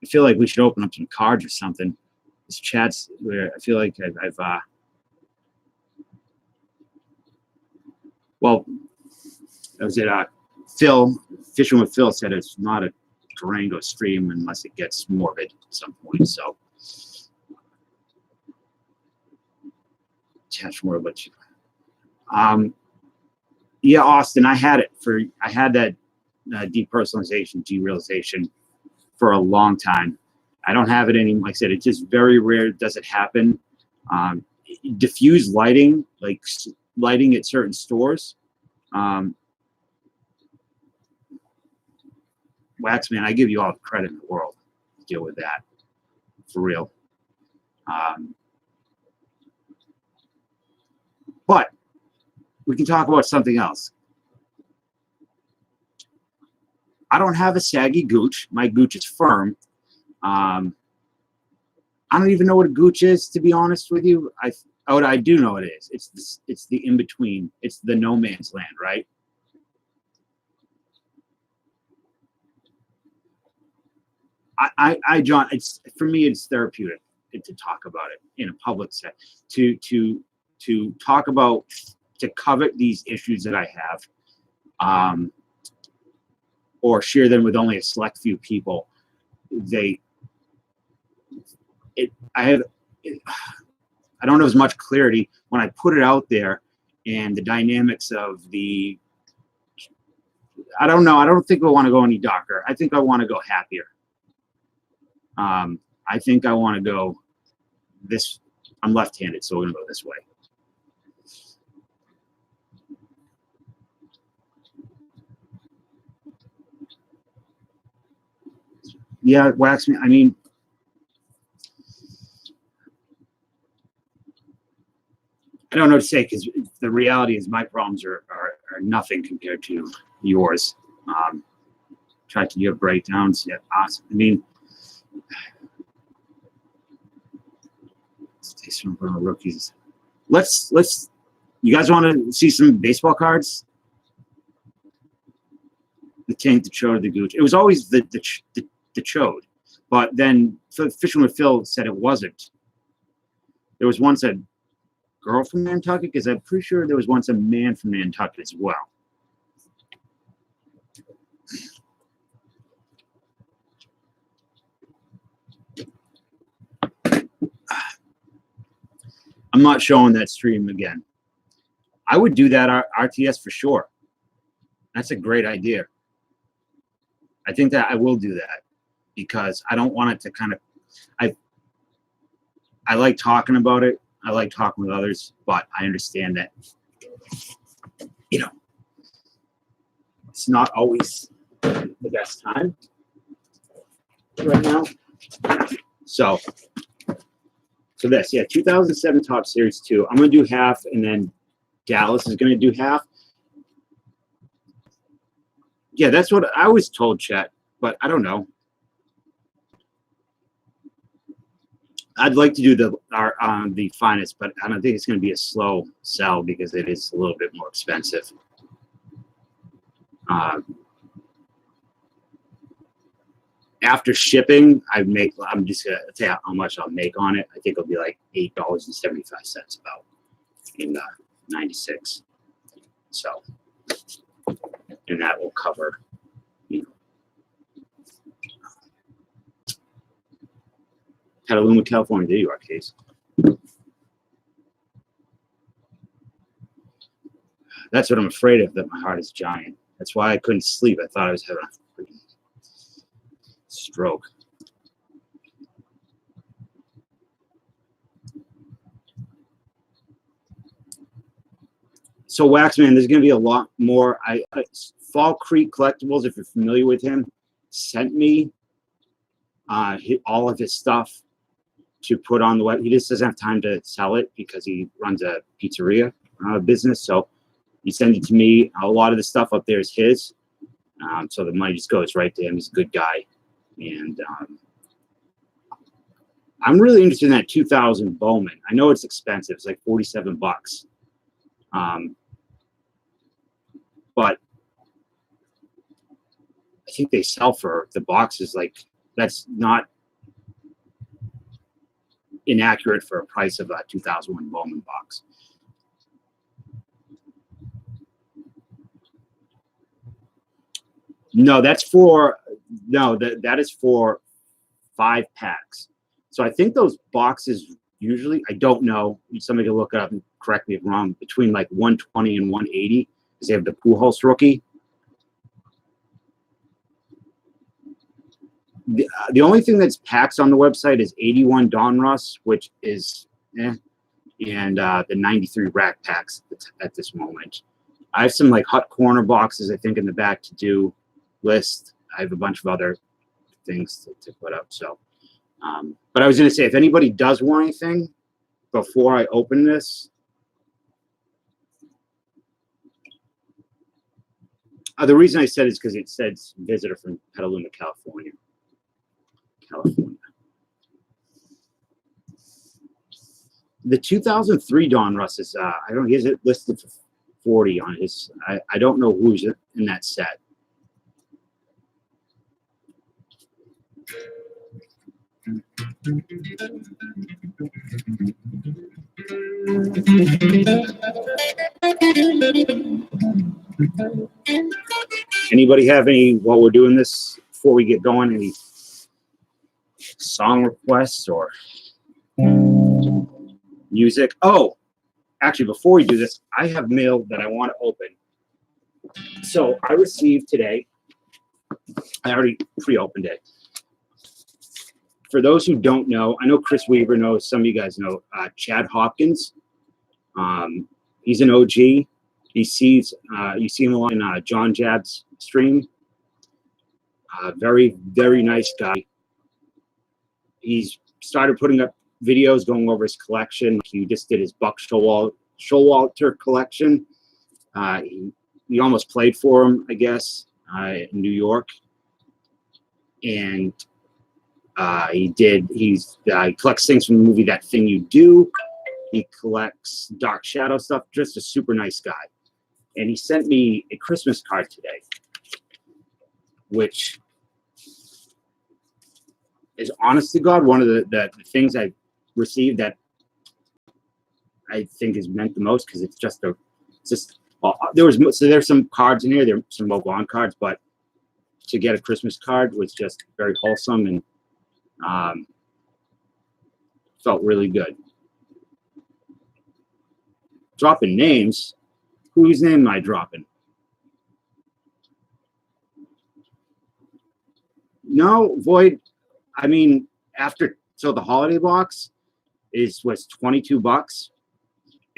I feel like we should open up some cards or something. This chat's where I feel like I've well, that was it. Phil, Fishing with Phil, said it's not a Durango stream unless it gets morbid at some point. So, chat more about you. Yeah, Austin, I had that depersonalization, derealization for a long time. I don't have it anymore. Like I said, it's just very rare. Does it happen? Diffuse lighting, like lighting at certain stores. Waxman, I give you all the credit in the world to deal with that, for real. But we can talk about something else. I don't have a saggy gooch. My gooch is firm. I don't even know what a gooch is, to be honest with you. I do know what it is. It's the in between. It's the no man's land, right? John, for me, it's therapeutic to talk about it in a public set, to talk about, to covet these issues that I have, or share them with only a select few people. I don't have as much clarity when I put it out there, and the dynamics of the, I don't know. I don't think I want to go any darker. I think I want to go happier. I think I want to go this. I'm left-handed, so we're gonna go this way. Yeah, wax me. I mean, I don't know what to say, because the reality is my problems are nothing compared to yours. Try to give breakdowns. Yeah, awesome. I mean, let's take some rookies. Let's. You guys want to see some baseball cards? The tank, the chode, the gooch. It was always the chode, but then Fishing with Phil said it wasn't. There was once a girl from Nantucket, because I'm pretty sure there was once a man from Nantucket as well. I'm not showing that stream again. I would do that RTS for sure. That's a great idea. I think that I will do that, because I don't want it to kind of, I like talking about it. I like talking with others, but I understand that, you know, it's not always the best time right now. So this, yeah, 2007 Top Series 2. I'm going to do half, and then Dallas is going to do half. Yeah, that's what I was told, Chet, but I don't know. I'd like to do the finest, but I don't think it's going to be a slow sell, because it is a little bit more expensive. After shipping, I'm just gonna tell you how much I'll make on it. I think it'll be like $8.75 about in '96. So, and that will cover, you know, Petaluma, California. There you are, Case. That's what I'm afraid of, that my heart is giant. That's why I couldn't sleep. I thought I was having a freaking stroke. So Waxman, there's going to be a lot more. Fall Creek Collectibles, if you're familiar with him, sent me all of his stuff to put on the web. He just doesn't have time to sell it because he runs a pizzeria business. So he sends it to me. A lot of the stuff up there is his. So the money just goes right to him. He's a good guy. And I'm really interested in that 2000 Bowman. I know it's expensive. It's like $47. But I think they sell for the boxes like, that's not inaccurate for a price of a 2001 Bowman box. No, that is for 5 packs. So I think those boxes usually, I don't know, somebody can look it up and correct me if I'm wrong, between like 120 and 180, because they have the Pujols rookie. The only thing that's packs on the website is 81 Donruss, which is and the 93 rack packs at this moment. I have some like hut corner boxes, I think, in the back to do list. I have a bunch of other things to put up. So, but I was going to say, if anybody does want anything before I open this, the reason I said is because it says visitor from Petaluma, California. The 2003 Donruss is I don't, he has it listed for 40 on his. I don't know who's in that set. Anybody have any, while we're doing this, before we get going, any song requests or music? Oh, actually, before we do this, I have mail that I want to open. So I received today, I already pre-opened it. For those who don't know, I know Chris Weaver knows, some of you guys know, Chad Hopkins. He's an OG. You see him along in John Jab's stream. Very, very nice guy. He's started putting up videos going over his collection. He just did his Buck Showalter collection. He almost played for him, I guess, in New York. And he collects things from the movie That Thing You Do. He collects Dark Shadow stuff. Just a super nice guy. And he sent me a Christmas card today, which is, honest to God, one of the things I received that I think is meant the most, because it's just there's some cards in here. There are some Mogon cards, but to get a Christmas card was just very wholesome and felt really good. Dropping names. Whose name am I dropping? No, Void. I mean, so the holiday box was $22,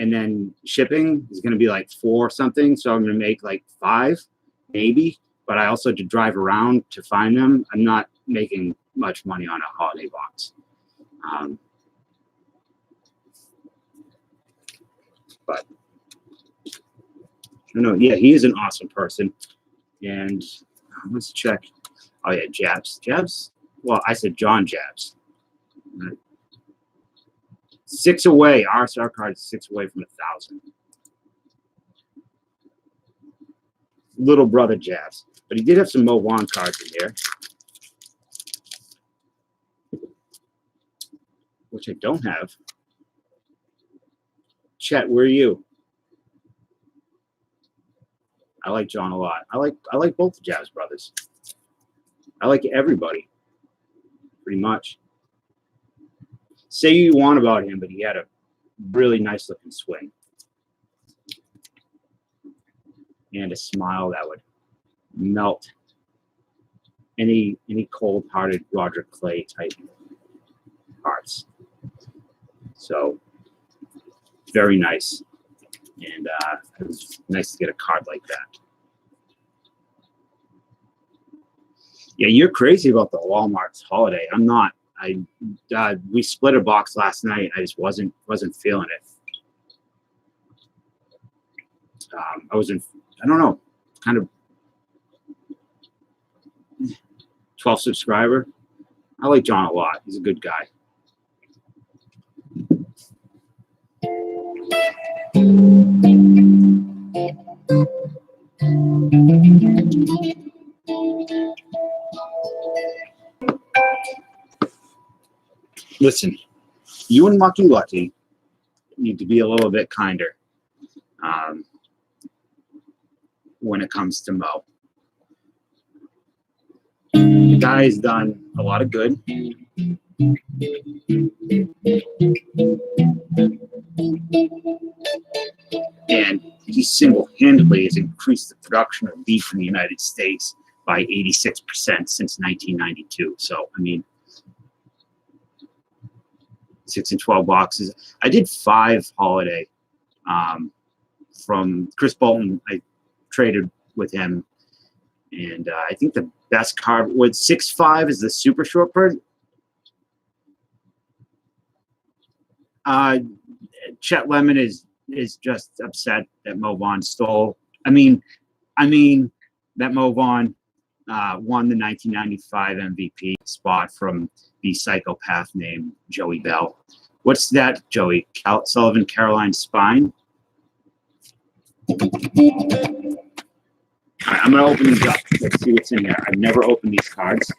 and then shipping is going to be like $4 something. So I'm going to make like $5, maybe. But I also had to drive around to find them. I'm not making much money on a holiday box. But no, yeah, he is an awesome person. And let's check. Oh yeah, Jabs. Well, I said John Jabs. 6 away. Our card is 6 away from 1,000. Little brother Jabs, but he did have some Mo Vaughn cards in there, which I don't have. Chet, where are you? I like John a lot. I like both the Jabs brothers. I like everybody, pretty much. say you want about him, but he had a really nice looking swing and a smile that would melt any cold-hearted Roger Clay type hearts. So very nice, and it was nice to get a card like that. Yeah, you're crazy about the Walmart's holiday. I'm not. We split a box last night. I just wasn't feeling it. I don't know, kind of 12 subscriber. I like John a lot. He's a good guy. Listen, you and Mucky Lucky need to be a little bit kinder when it comes to Mo. The guy has done a lot of good. And he single-handedly has increased the production of beef in the United States by 86% since 1992. So, I mean, 6 and 12 boxes. I did 5 holiday from Chris Bolton. I traded with him, and I think the best card with 6.5 is the super short print. Chet Lemon is just upset that Mo Vaughn stole. I mean that Mo Vaughn won the 1995 MVP spot from the psychopath named Joey Bell. What's that, Joey? Sullivan Caroline Spine? All right, I'm going to open these up. Let's see what's in here. I've never opened these cards.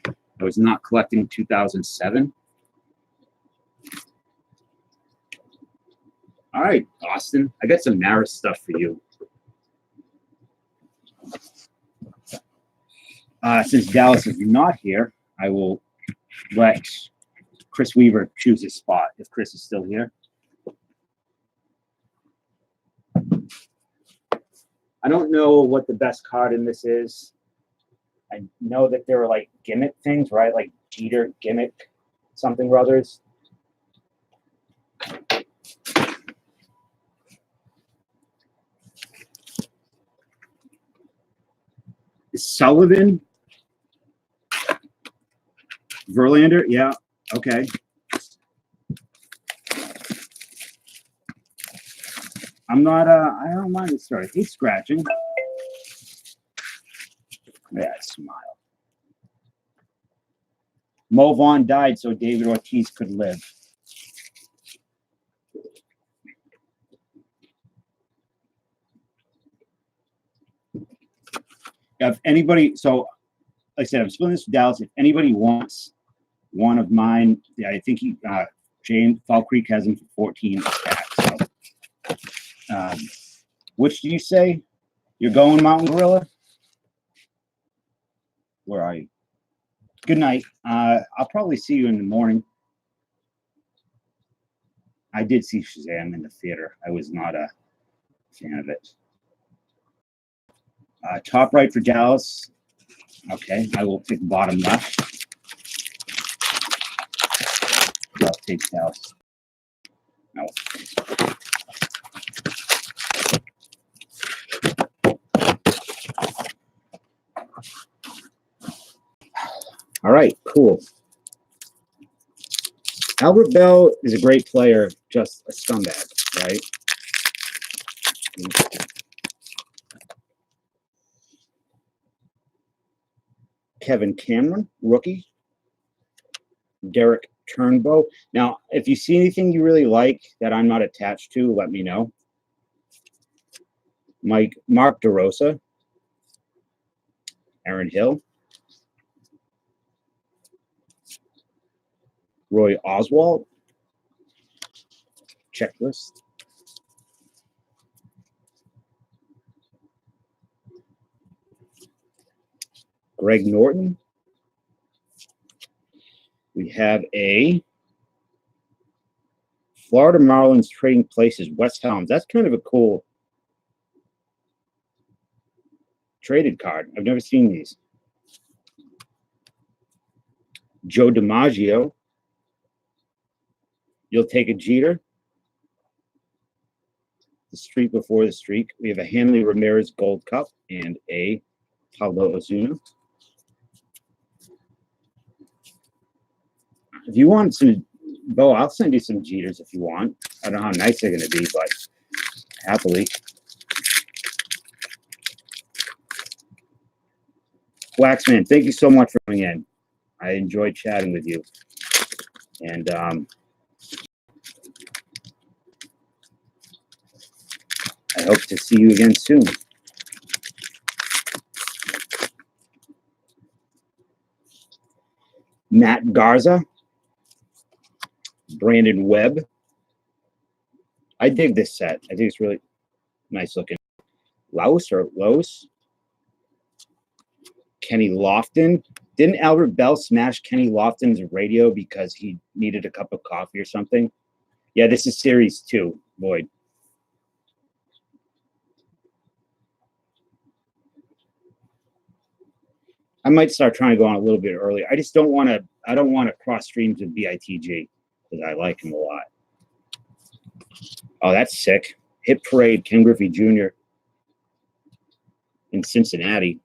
I was not collecting 2007. All right, Austin. I got some Maris stuff for you. Since Dallas is not here, I will let Chris Weaver choose his spot, if Chris is still here. I don't know what the best card in this is. I know that there are like gimmick things, right? Like Jeter gimmick something or others. Sullivan? Verlander? Yeah, okay. I'm not, I don't mind this story. He's scratching. Yeah, smile. Mo Vaughn died so David Ortiz could live. If anybody, so like I said, I'm splitting this with Dallas. If anybody wants one of mine, yeah, I think James Fall Creek has them for 14 packs. So, which do you say? You're going, Mountain Gorilla? Where are you? Good night. I'll probably see you in the morning. I did see Shazam in the theater. I was not a fan of it. Top right for Dallas. Okay, I will pick bottom left. I'll take Dallas. No. All right, cool. Albert Bell is a great player, just a scumbag, right? Kevin Cameron, rookie. Derek Turnbow. Now, if you see anything you really like that I'm not attached to, let me know. Mark DeRosa. Aaron Hill. Roy Oswalt. Checklist. Greg Norton. We have a Florida Marlins Trading Places, West Helms. That's kind of a cool traded card. I've never seen these. Joe DiMaggio. You'll take a Jeter. The streak before the streak. We have a Hanley Ramirez Gold Cup and a Pablo Ozuna. If you want some, Bo, I'll send you some Jeters if you want. I don't know how nice they're going to be, but happily. Waxman, thank you so much for coming in. I enjoyed chatting with you. And I hope to see you again soon. Matt Garza. Brandon Webb. I dig this set. I think it's really nice looking. Lois. Kenny Lofton. Didn't Albert Bell smash Kenny Lofton's radio because he needed a cup of coffee or something? Yeah, this is series 2, Lloyd. I might start trying to go on a little bit earlier. I just don't want to. I don't want to cross streams with BITG because I like him a lot. Oh, that's sick. Hit Parade, Ken Griffey Jr. in Cincinnati.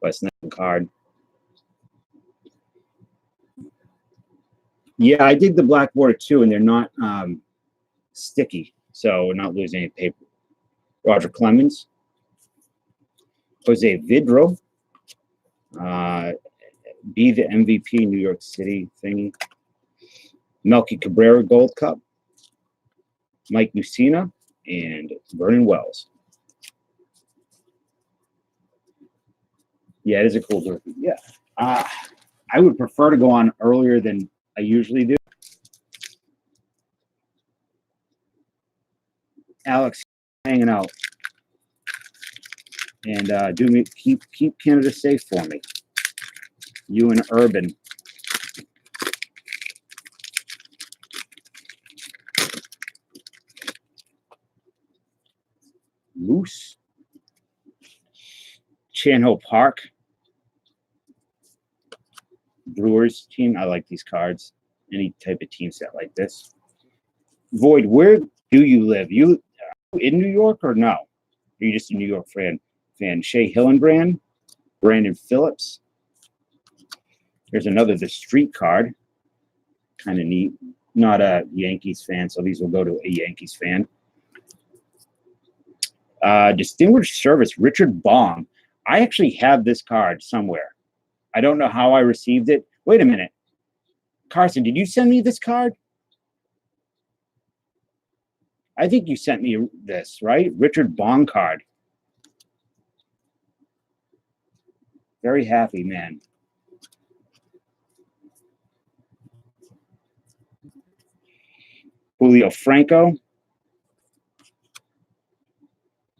West Nile card. Yeah, I dig the black border too, and they're not sticky, so we're not losing any paper. Roger Clemens. Jose Vidro. Be the MVP New York City thingy. Melky Cabrera Gold Cup. Mike Mussina and Vernon Wells. Yeah, it is a cool jersey. Yeah. I would prefer to go on earlier than I usually do. Alex hanging out. And keep Canada safe for me. You and Urban. Moose. Chan-Ho Park. Brewers team. I like these cards. Any type of team set like this. Void, where do you live? You in New York or no? Are you just a New York fan? Shea Hillenbrand. Brandon Phillips. There's another The Street card. Kind of neat. Not a Yankees fan, so these will go to a Yankees fan. Distinguished Service, Richard Baum. I actually have this card somewhere. I don't know how I received it. Wait a minute. Carson, did you send me this card? I think you sent me this, right? Richard Baum card. Very happy, man. Julio Franco.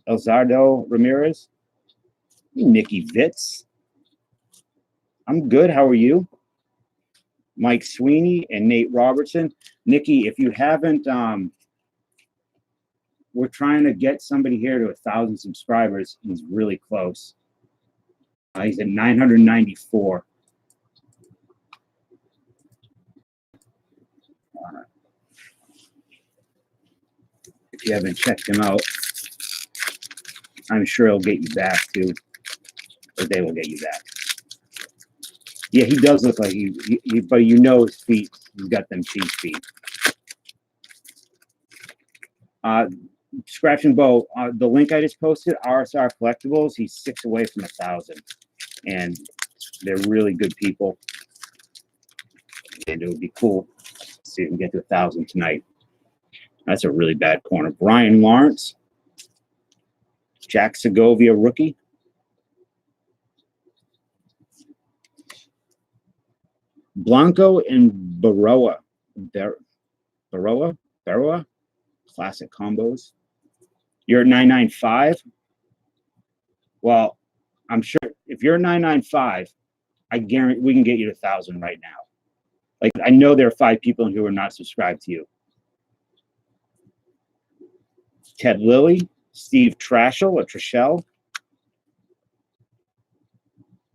Elzardo Ramirez. Nicky Vitz. I'm good. How are you? Mike Sweeney and Nate Robertson. Nikki, if you haven't, we're trying to get somebody here to 1,000 subscribers. He's really close. He's at 994. If you haven't checked him out, I'm sure he'll get you back too, or they will get you back. Yeah, he does look like he but you know his feet. He's got them cheese feet. Scratch and Bow, the link I just posted, RSR Collectibles, he's 6 away from 1,000. And they're really good people. And it would be cool to see if we can get to 1,000 tonight. That's a really bad corner. Brian Lawrence. Jack Segovia, rookie. Blanco and Baroa. Baroa. Classic combos. You're at 995. Well, I'm sure if you're at 995, I guarantee we can get you to 1,000 right now. Like, I know there are 5 people who are not subscribed to you. Ted Lilly, Steve Trashel or Trashell.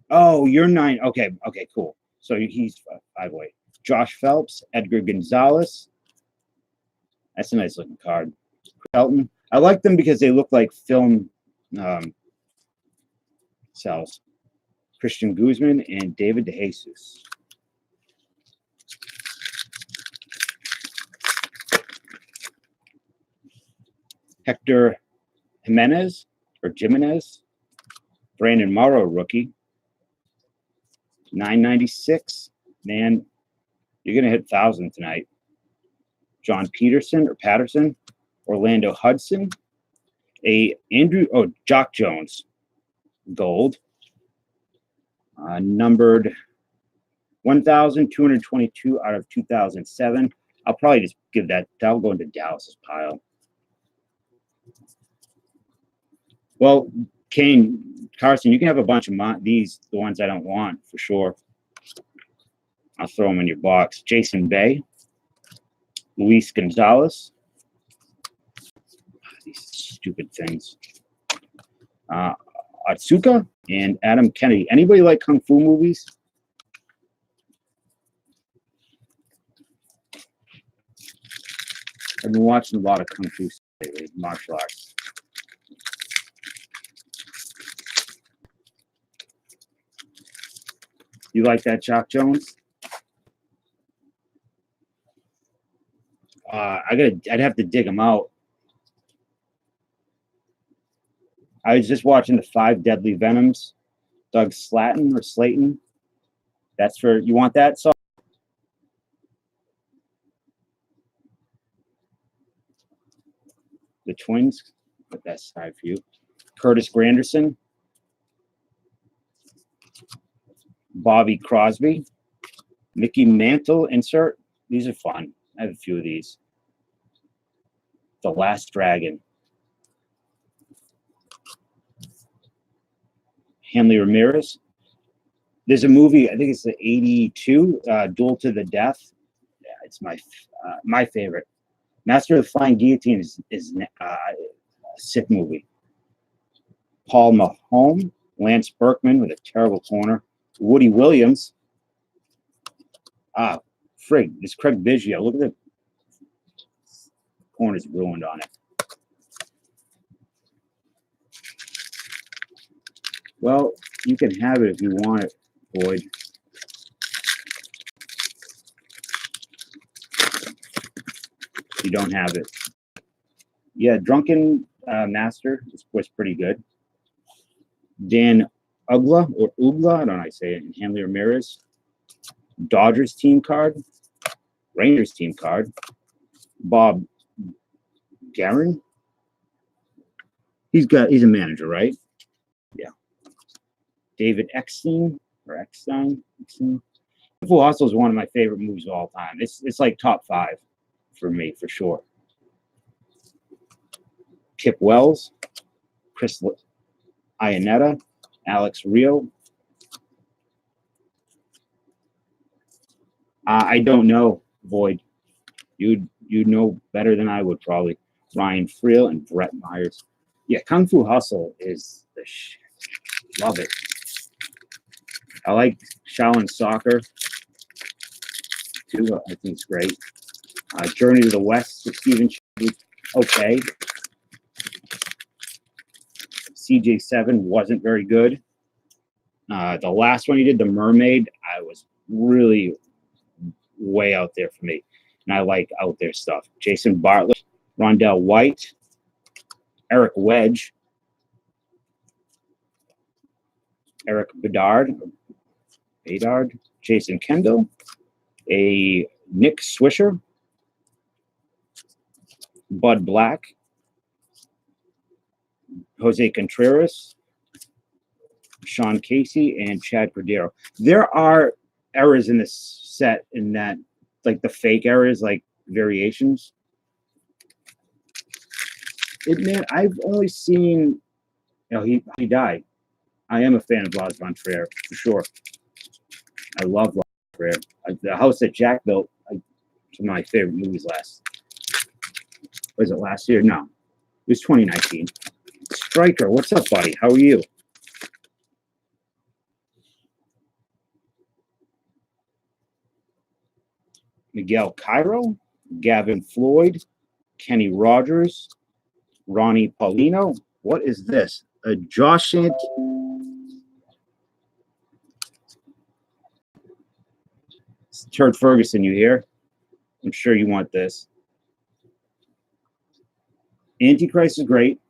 Oh, you're 9. Okay, cool. So he's 5 away. Josh Phelps, Edgar Gonzalez. That's a nice looking card. Elton. I like them because they look like film cells. Christian Guzman and David DeJesus. Hector Jimenez or Jimenez. Brandon Morrow, rookie. 996. Man, you're going to hit 1,000 tonight. John Peterson or Patterson. Orlando Hudson. Jock Jones. Gold. Numbered 1,222 out of 2007. I'll probably just give that. That'll go into Dallas's pile. Well, Carson, you can have a bunch of the ones I don't want for sure. I'll throw them in your box. Jason Bay, Luis Gonzalez. These stupid things. Atsuka and Adam Kennedy. Anybody like Kung Fu movies? I've been watching a lot of Kung Fu lately, martial arts. You like that, Jock Jones? I'd have to dig them out. I was just watching the 5 Deadly Venoms. Doug Slayton. That's for, you want that? So the Twins, but that's side for you. Curtis Granderson. Bobby Crosby. Mickey Mantle insert. These are fun. I have a few of these. The Last Dragon. Hanley Ramirez. There's a movie, I think it's the 82, Duel to the Death. Yeah, it's my favorite. Master of the Flying Guillotine is a sick movie. Paul Mahone, Lance Berkman with a terrible corner. Woody Williams. This Craig Biggio. Look at the corner's ruined on it. Well, you can have it if you want it, Boyd. You don't have it. Yeah, Drunken Master was pretty good. Dan Ugla or Ugla, I don't know how I say it. And Hanley Ramirez. Dodgers team card. Rangers team card. Bob Guerin. He's a manager, right? Yeah. David Eckstein or Eckstein. Full Hustle is one of my favorite movies of all time. It's like top 5 for me for sure. Kip Wells, Chris Iannetta, Alex Rio. I don't know, Void. You'd know better than I would probably. Ryan Friel and Brett Myers. Yeah, Kung Fu Hustle is the shit. Love it. I like Shaolin Soccer too. I think it's great. Journey to the West with Stephen Chadwick. Okay. CJ7 wasn't very good. The last one he did, The Mermaid, I was really way out there for me. And I like out there stuff. Jason Bartlett, Rondell White, Eric Wedge, Eric Bedard, Jason Kendall, a Nick Swisher, Bud Black, Jose Contreras, Sean Casey, and Chad Cordero. There are errors in this set in that, like the fake errors, like variations. Man, I've only seen, he died. I am a fan of Lars von Trier, for sure. I love Lars. career. The house that Jack built, one of my favorite movies was it last year? No, it was 2019. Striker, what's up, buddy? How are you? Miguel Cairo, Gavin Floyd, Kenny Rogers, Ronnie Paulino. What is this? A Josh Shant. Turd Ferguson, you hear? I'm sure you want this. Antichrist is great.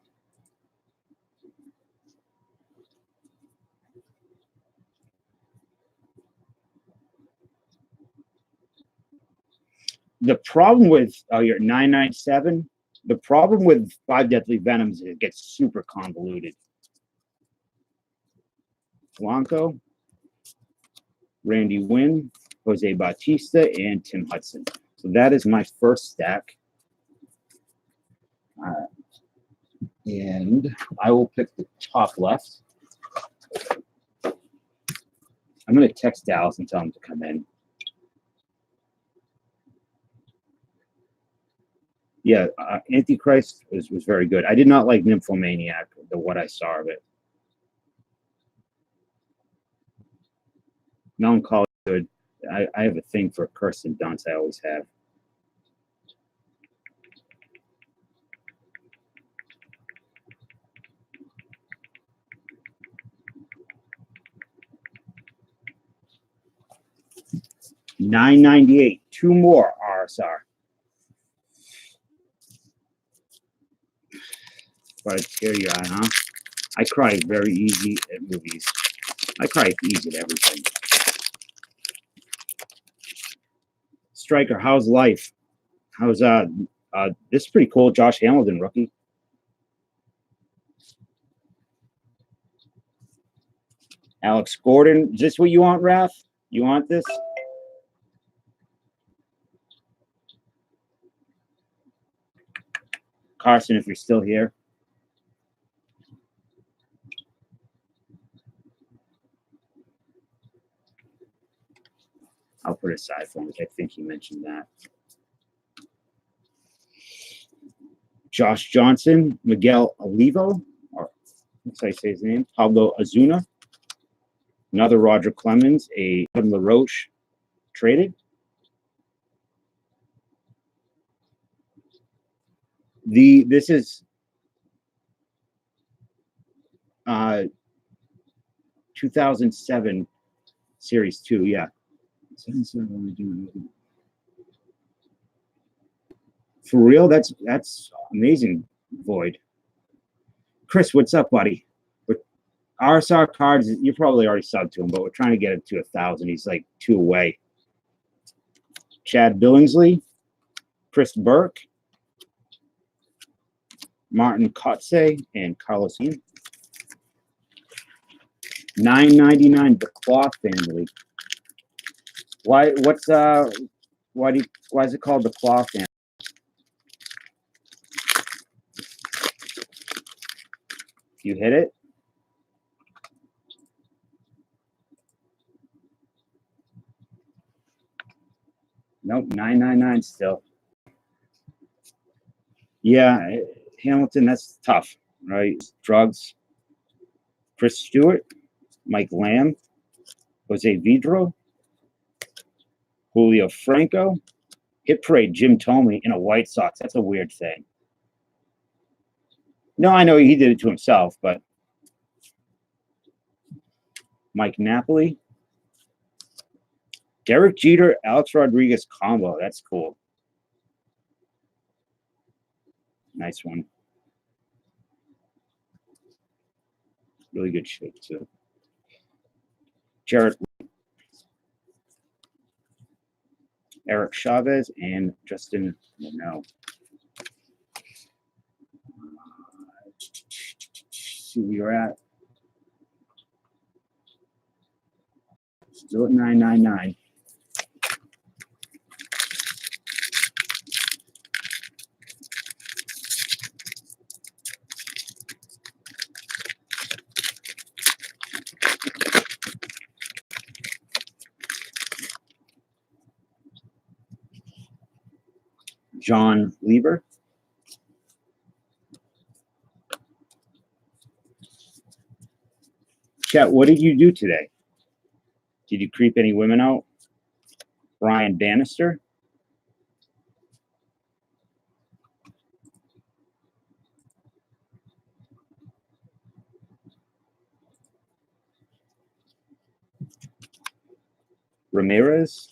The problem with your 997, the problem with Five Deadly Venoms is it gets super convoluted. Blanco, Randy Wynn, Jose Bautista, and Tim Hudson. So that is my first stack. And I will pick the top left. I'm going to text Dallas and tell him to come in. Yeah, Antichrist was very good. I did not like Nymphomaniac, what I saw of it. Melancholy good. I have a thing for Kirsten Dunst. I always have. $9.98. Two more RSR. But here you are, huh? I cry very easy at movies. I cry easy at everything. Striker, how's life? How's this is pretty cool. Josh Hamilton, rookie. Alex Gordon. Is this what you want, Raph? You want this? Carson, if you're still here. I'll put it aside for him. I think he mentioned that. Josh Johnson, Miguel Olivo, or what's I say his name? Pablo Azuna. Another Roger Clemens, a Kevin LaRoche traded. This is 2007 Series 2, yeah. For real, that's amazing, Void. Chris, what's up, buddy? But RSR cards, you're probably already subbed to him, but we're trying to get it to 1,000. He's like 2 away. Chad Billingsley, Chris Burke, Martin Kotze, and Carlos Ian. $9.99, the Claw family. Why is it called the Claw family? You hit it? Nope, $9.99 still. Yeah, Hamilton, that's tough, right? Drugs. Chris Stewart, Mike Lamb, Jose Vidro, Julio Franco, Hit Parade, Jim Thome in a White Sox. That's a weird thing. No, I know he did it to himself, but Mike Napoli, Derek Jeter, Alex Rodriguez combo. That's cool. Nice one. Really good shape, too. Jarrett, Eric Chavez, and Justin Monell. See where you're at. Still at $9.99. John Lieber. Chat, what did you do today? Did you creep any women out? Brian Bannister. Ramirez.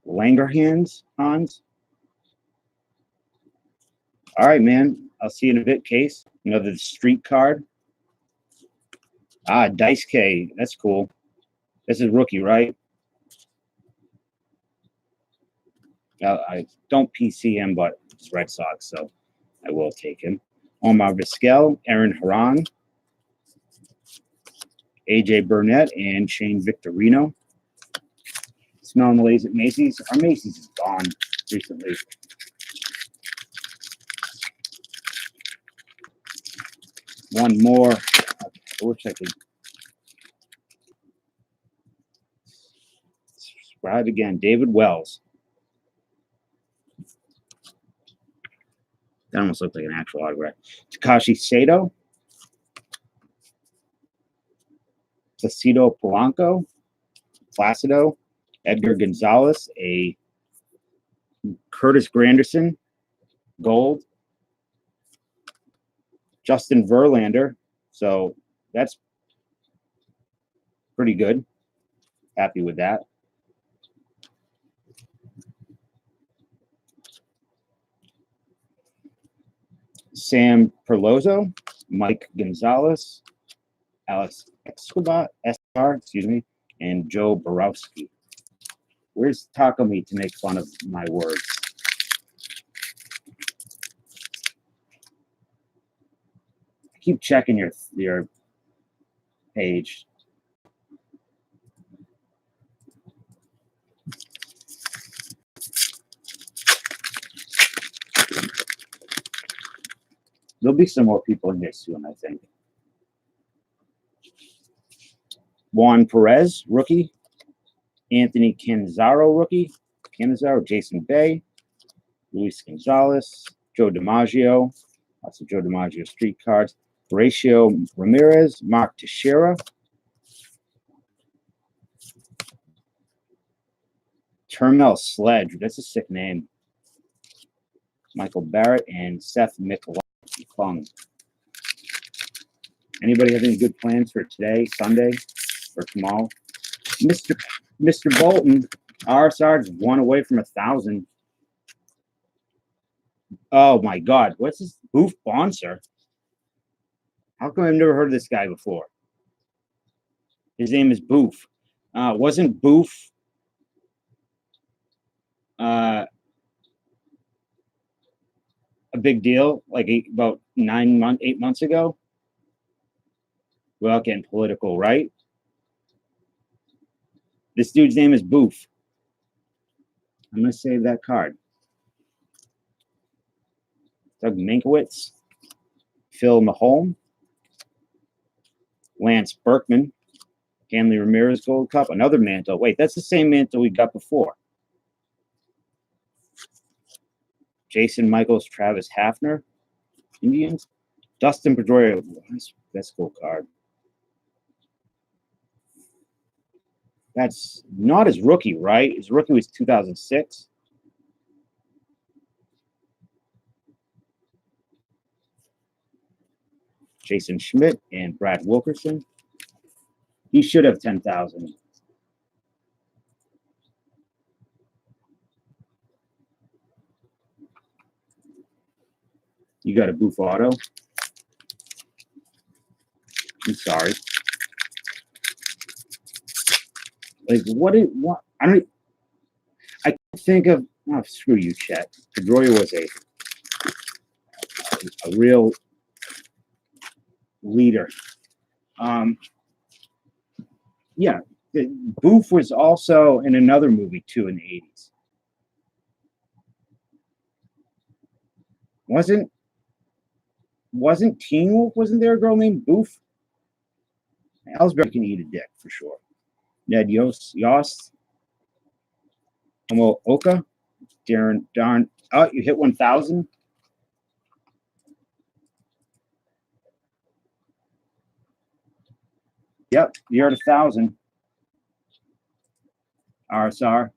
Langerhans, Hans. All right, man. I'll see you in a bit, Case. Another street card. Ah, Dice K. That's cool. This is rookie, right? I don't PC him, but it's Red Sox, so I will take him. Omar Vizquel, Aaron Haran, AJ Burnett, and Shane Victorino. Smelling the lays at Macy's. Our Macy's is gone recently. One more. I wish I could subscribe again. David Wells. That almost looked like an actual autograph. Takashi Sato. Placido Polanco. Placido. Edgar Gonzalez. A Curtis Granderson. Gold. Justin Verlander. So that's pretty good. Happy with that. Sam Perlozzo, Mike Gonzalez, Alex Escobar, and Joe Borowski. Where's Taco Meat to make fun of my words? Keep checking your page. There'll be some more people in here soon, I think. Juan Perez, rookie. Anthony Canzaro, rookie. Canzaro, Jason Bay, Luis Gonzalez, Joe DiMaggio. Lots of Joe DiMaggio street cards. Horacio Ramirez, Mark Teixeira. Termel Sledge, that's a sick name. Michael Barrett and Seth McClung. Anybody have any good plans for today, Sunday, or tomorrow? Mr. Bolton, RSR is one away from 1,000. Oh my God, what's this? Boof Bonser? How come I've never heard of this guy before? His name is Boof. Wasn't Boof a big deal like about 8 months ago? Without getting political, right? This dude's name is Boof. I'm going to save that card. Doug Minkiewicz, Phil Mahone, Lance Berkman, Hanley Ramirez Gold Cup, another mantle. Wait, that's the same mantle we got before. Jason Michaels, Travis Hafner, Indians. Dustin Pedroia, that's a cool card. That's not his rookie, right? His rookie was 2006. Jason Schmidt and Brad Wilkerson. He should have 10,000. You got a Boof auto. I'm sorry. Like what? I can't think of. Oh, screw you, Chet. Pedroia was a real leader. Yeah, Boof was also in another movie too in the 80s. Wasn't Teen Wolf? Wasn't there a girl named Boof? Ellsbury can eat a dick for sure. Ned Yost, Homo Oka, Darren Oh, you hit 1,000. Yep, you're at 1,000. RSR.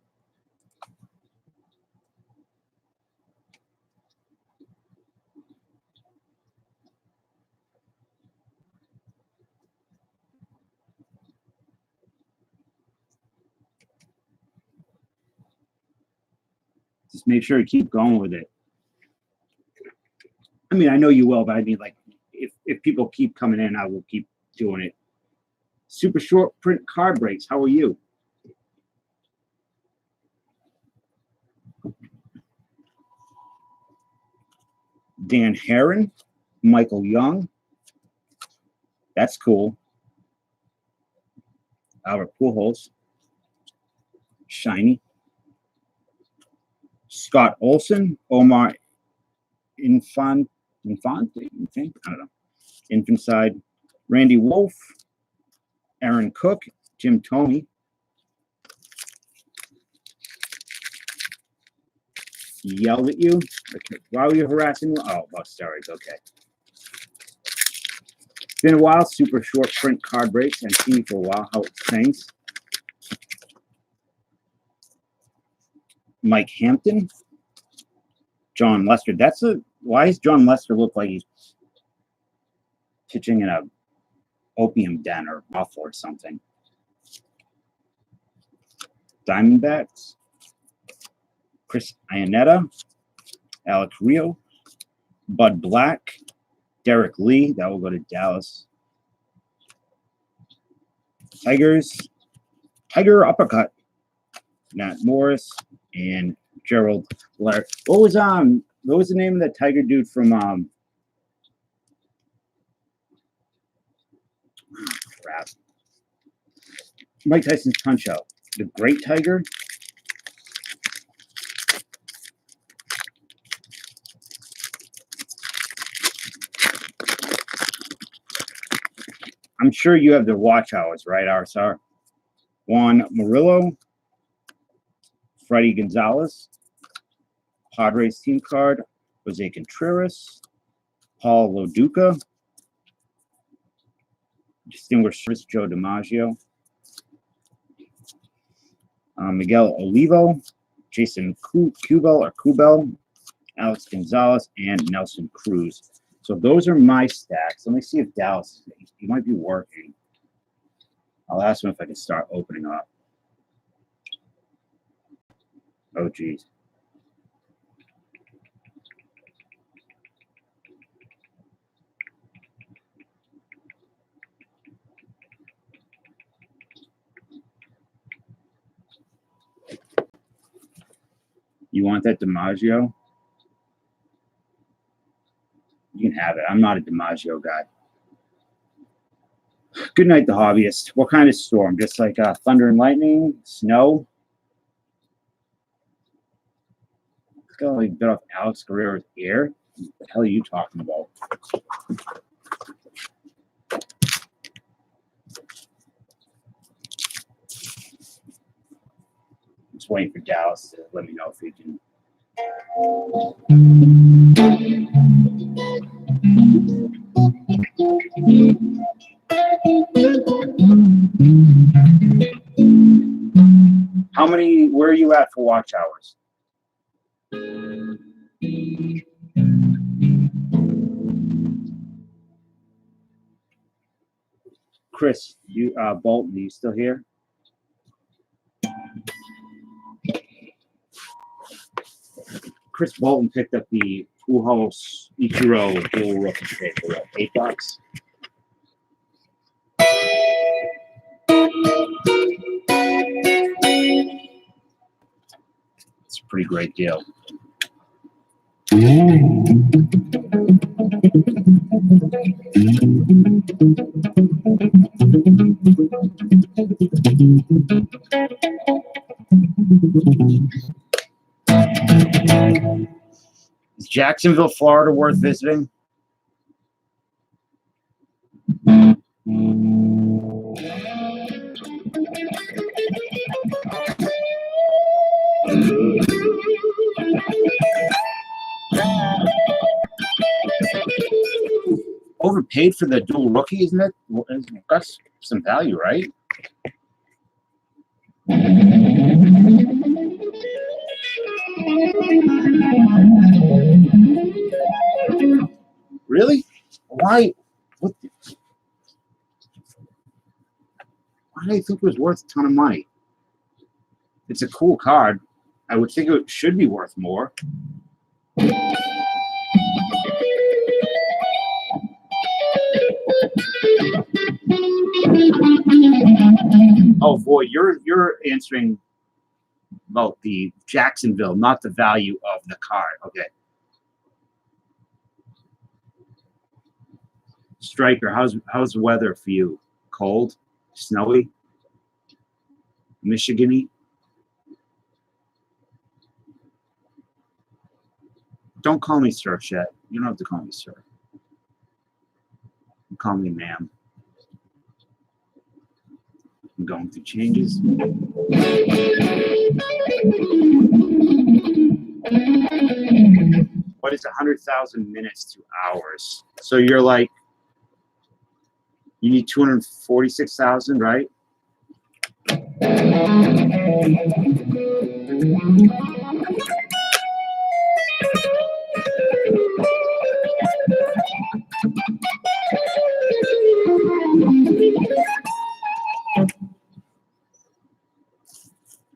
Just make sure to keep going with it. I mean, I know you will, but I mean, like, if people keep coming in, I will keep doing it. Super short print card breaks. How are you? Dan Heron, Michael Young. That's cool. Albert Pujols. Shiny. Scott Olson, Omar Infante, I don't know. Infantside. Randy Wolf, Aaron Cook, Jim Toney. He yelled at you. Okay. Why were you harassing me? Oh, about steroids. Okay. It's been a while. Super short print card breaks and see for a while how it sings. Mike Hampton, John Lester. Why does John Lester look like he's pitching in a opium den or muffle or something? Diamondbacks, Chris Iannetta, Alex Rio, Bud Black, Derek Lee. That will go to Dallas. Tigers, Tiger Uppercut, Matt Morris, and Gerald Blair. What was the name of that Tiger dude from crap. Mike Tyson's Punch Out. The Great Tiger. I'm sure you have the watch hours, right, RSR? Juan Murillo, Freddie Gonzalez, Padres team card, Jose Contreras, Paul Loduca, Distinguished Service Joe DiMaggio, Miguel Olivo, Jason Kubel, Alex Gonzalez, and Nelson Cruz. So those are my stacks. Let me see if Dallas, he might be working. I'll ask him if I can start opening up. Oh, geez. You want that DiMaggio? You can have it. I'm not a DiMaggio guy. Good night, the hobbyist. What kind of storm? Just like thunder and lightning? Snow? It's got like a bit off Alex Guerrero's ear. What the hell are you talking about? Just waiting for Dallas to let me know if he can. Where are you at for watch hours? Chris, Bolton, are you still here? Chris Bolton picked up the Pujols Ichiro dual rookie tape for $8. It's a pretty great deal. Is Jacksonville, Florida worth visiting? overpaid for the dual rookie, isn't it? Well, that's some value, right? Really? Why? What? Why do you think it was worth a ton of money? It's a cool card. I would think it should be worth more. Oh boy, you're answering about the Jacksonville, not the value of the card. Okay. Striker, how's the weather for you? Cold? Snowy? Michigan-y? Don't call me sir, Chet. You don't have to call me sir. You call me ma'am. I'm going through changes. What is 100,000 minutes to hours? So you're like, you need 246,000, right?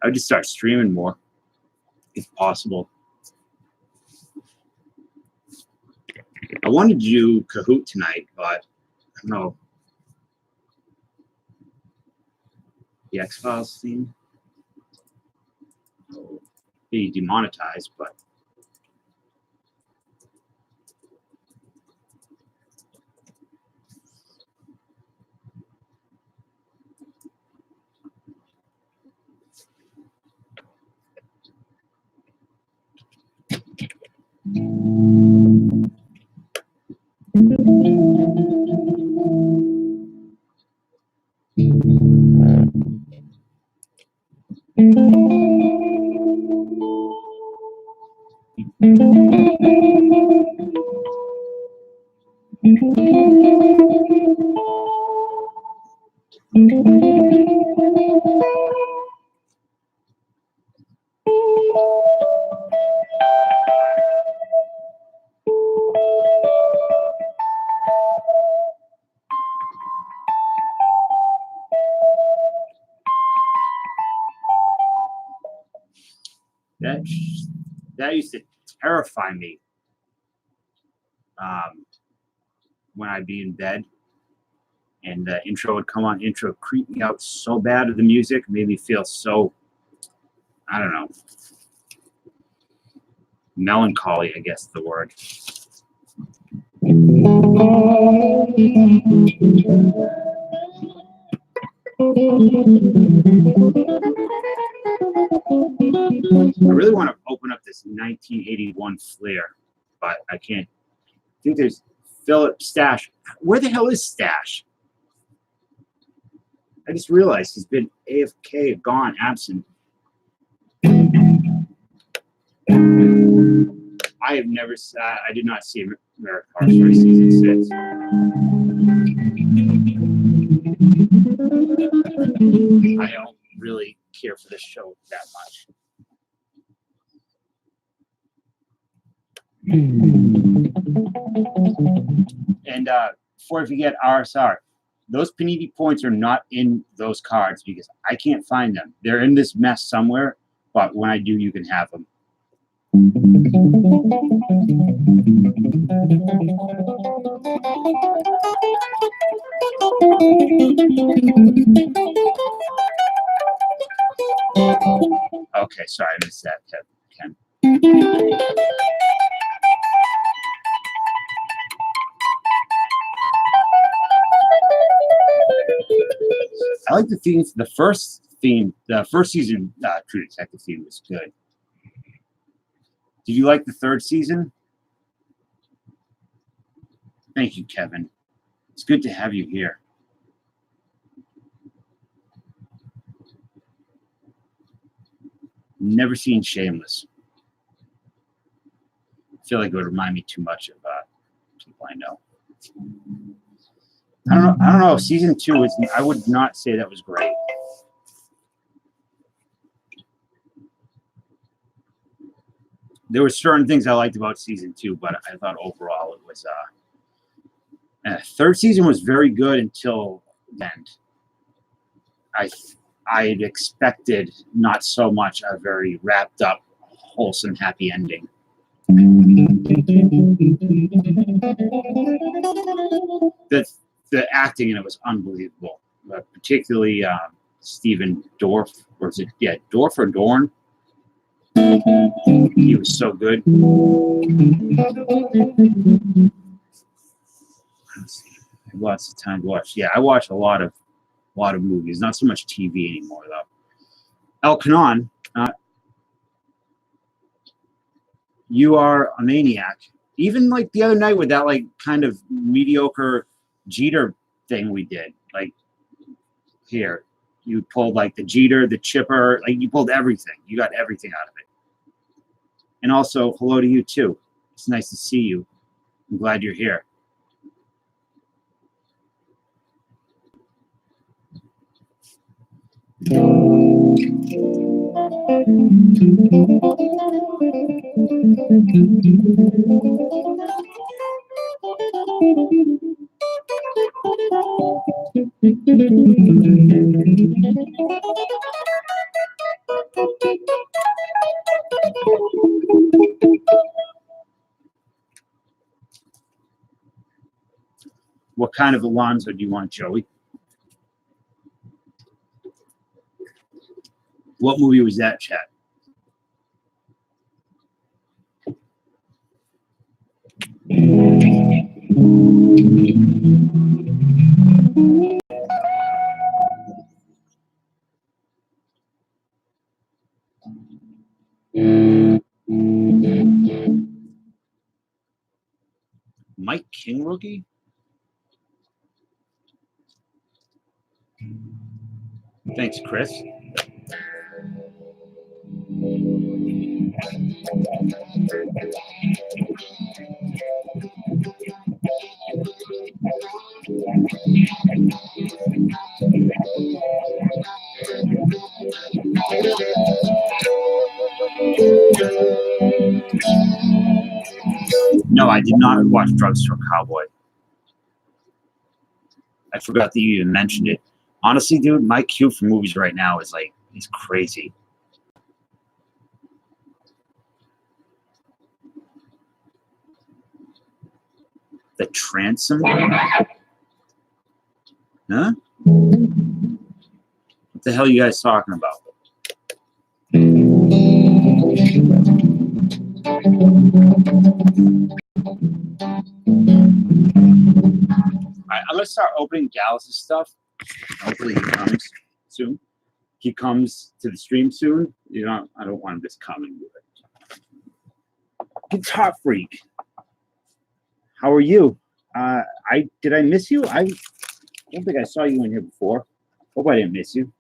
I would just start streaming more, if possible. I wanted to do Kahoot tonight, but I don't know. The X-Files theme. Be demonetized, but that used to terrify me when I'd be in bed and the intro would come on. Intro creep me out so bad of the music, made me feel so, I don't know, melancholy, I guess the word. I really want to open up this 1981 Flair, but I can't. I think there's Philip Stash. Where the hell is Stash? I just realized he's been AFK, gone, absent. I have never. I did not see American Horror Story season 6. I don't really care for this show that much. And before I forget, RSR, those Panini points are not in those cards because I can't find them. They're in this mess somewhere, but when I do, you can have them. Okay, sorry, I missed that, Ken. I like the themes. The first season, True Detective theme was good. Did you like the third season? Thank you, Kevin. It's good to have you here. Never seen Shameless. I feel like it would remind me too much of people I know. I don't know. I don't know. Season 2 is. I would not say that was great. There were certain things I liked about season 2, but I thought overall it was. Third season was very good until the end. I had expected not so much a very wrapped up, wholesome, happy ending. The acting in it was unbelievable, particularly Stephen Dorff, or is it Dorff or Dorn? He was so good. Lots of time to watch. Yeah, I watch a lot of movies, not so much TV anymore though. Elkanon, you are a maniac. Even like the other night with that like kind of mediocre Jeter thing we did. Like here, you pulled like the Jeter, the Chipper, like you pulled everything. You got everything out of it. And also, hello to you too. It's nice to see you. I'm glad you're here. What kind of Alonzo do you want, Joey? What movie was that, chat? Mike King rookie? Thanks, Chris. No, I did not watch Drugstore Cowboy. I forgot that you even mentioned it. Honestly, dude, my queue for movies right now is like, it's crazy. The Transom? Huh? What the hell are you guys talking about? I'm going to start opening Dallas's stuff. Hopefully he comes soon. He comes to the stream soon. You know, I don't want him just coming with it. Guitar Freak. How are you? Did I miss you? I don't think I saw you in here before. Hope I didn't miss you.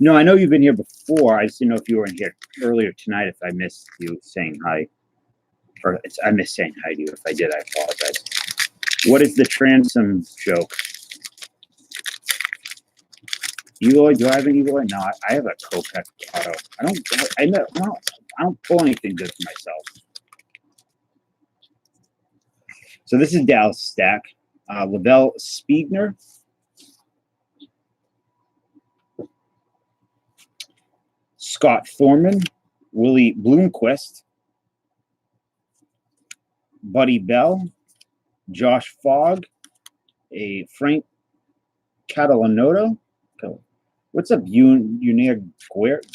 No, I know you've been here before. I just didn't know if you were in here earlier tonight. If I missed you saying hi, or I missed saying hi to you. If I did, I apologize. What is the transom joke? Eloy? Do I have an Eloy? No, I have a Kopek Auto. I don't pull anything good for myself. So this is Dallas stack. Lavelle Spiegner. Scott Thorman, Willie Bloomquist, Buddy Bell, Josh Fogg, a Frank Catalanoto. What's up, Unir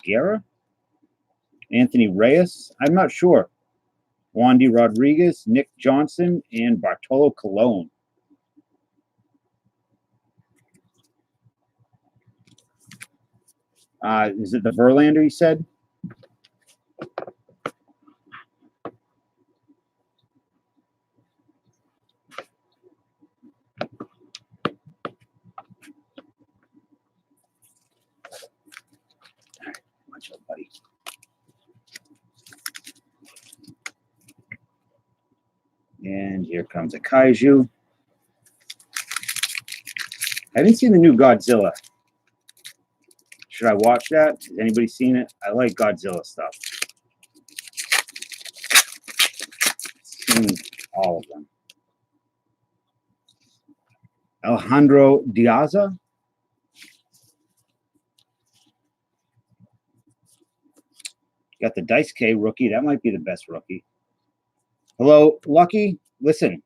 Guerra? Anthony Reyes? I'm not sure. Wandy Rodriguez, Nick Johnson, and Bartolo Colon. Is it the Verlander you said? And here comes a kaiju. I haven't seen the new Godzilla. Should I watch that? Has anybody seen it? I like Godzilla stuff. Seen all of them. Alejandro Diaza. Got the Dice K rookie. That might be the best rookie. Hello, Lucky. Listen.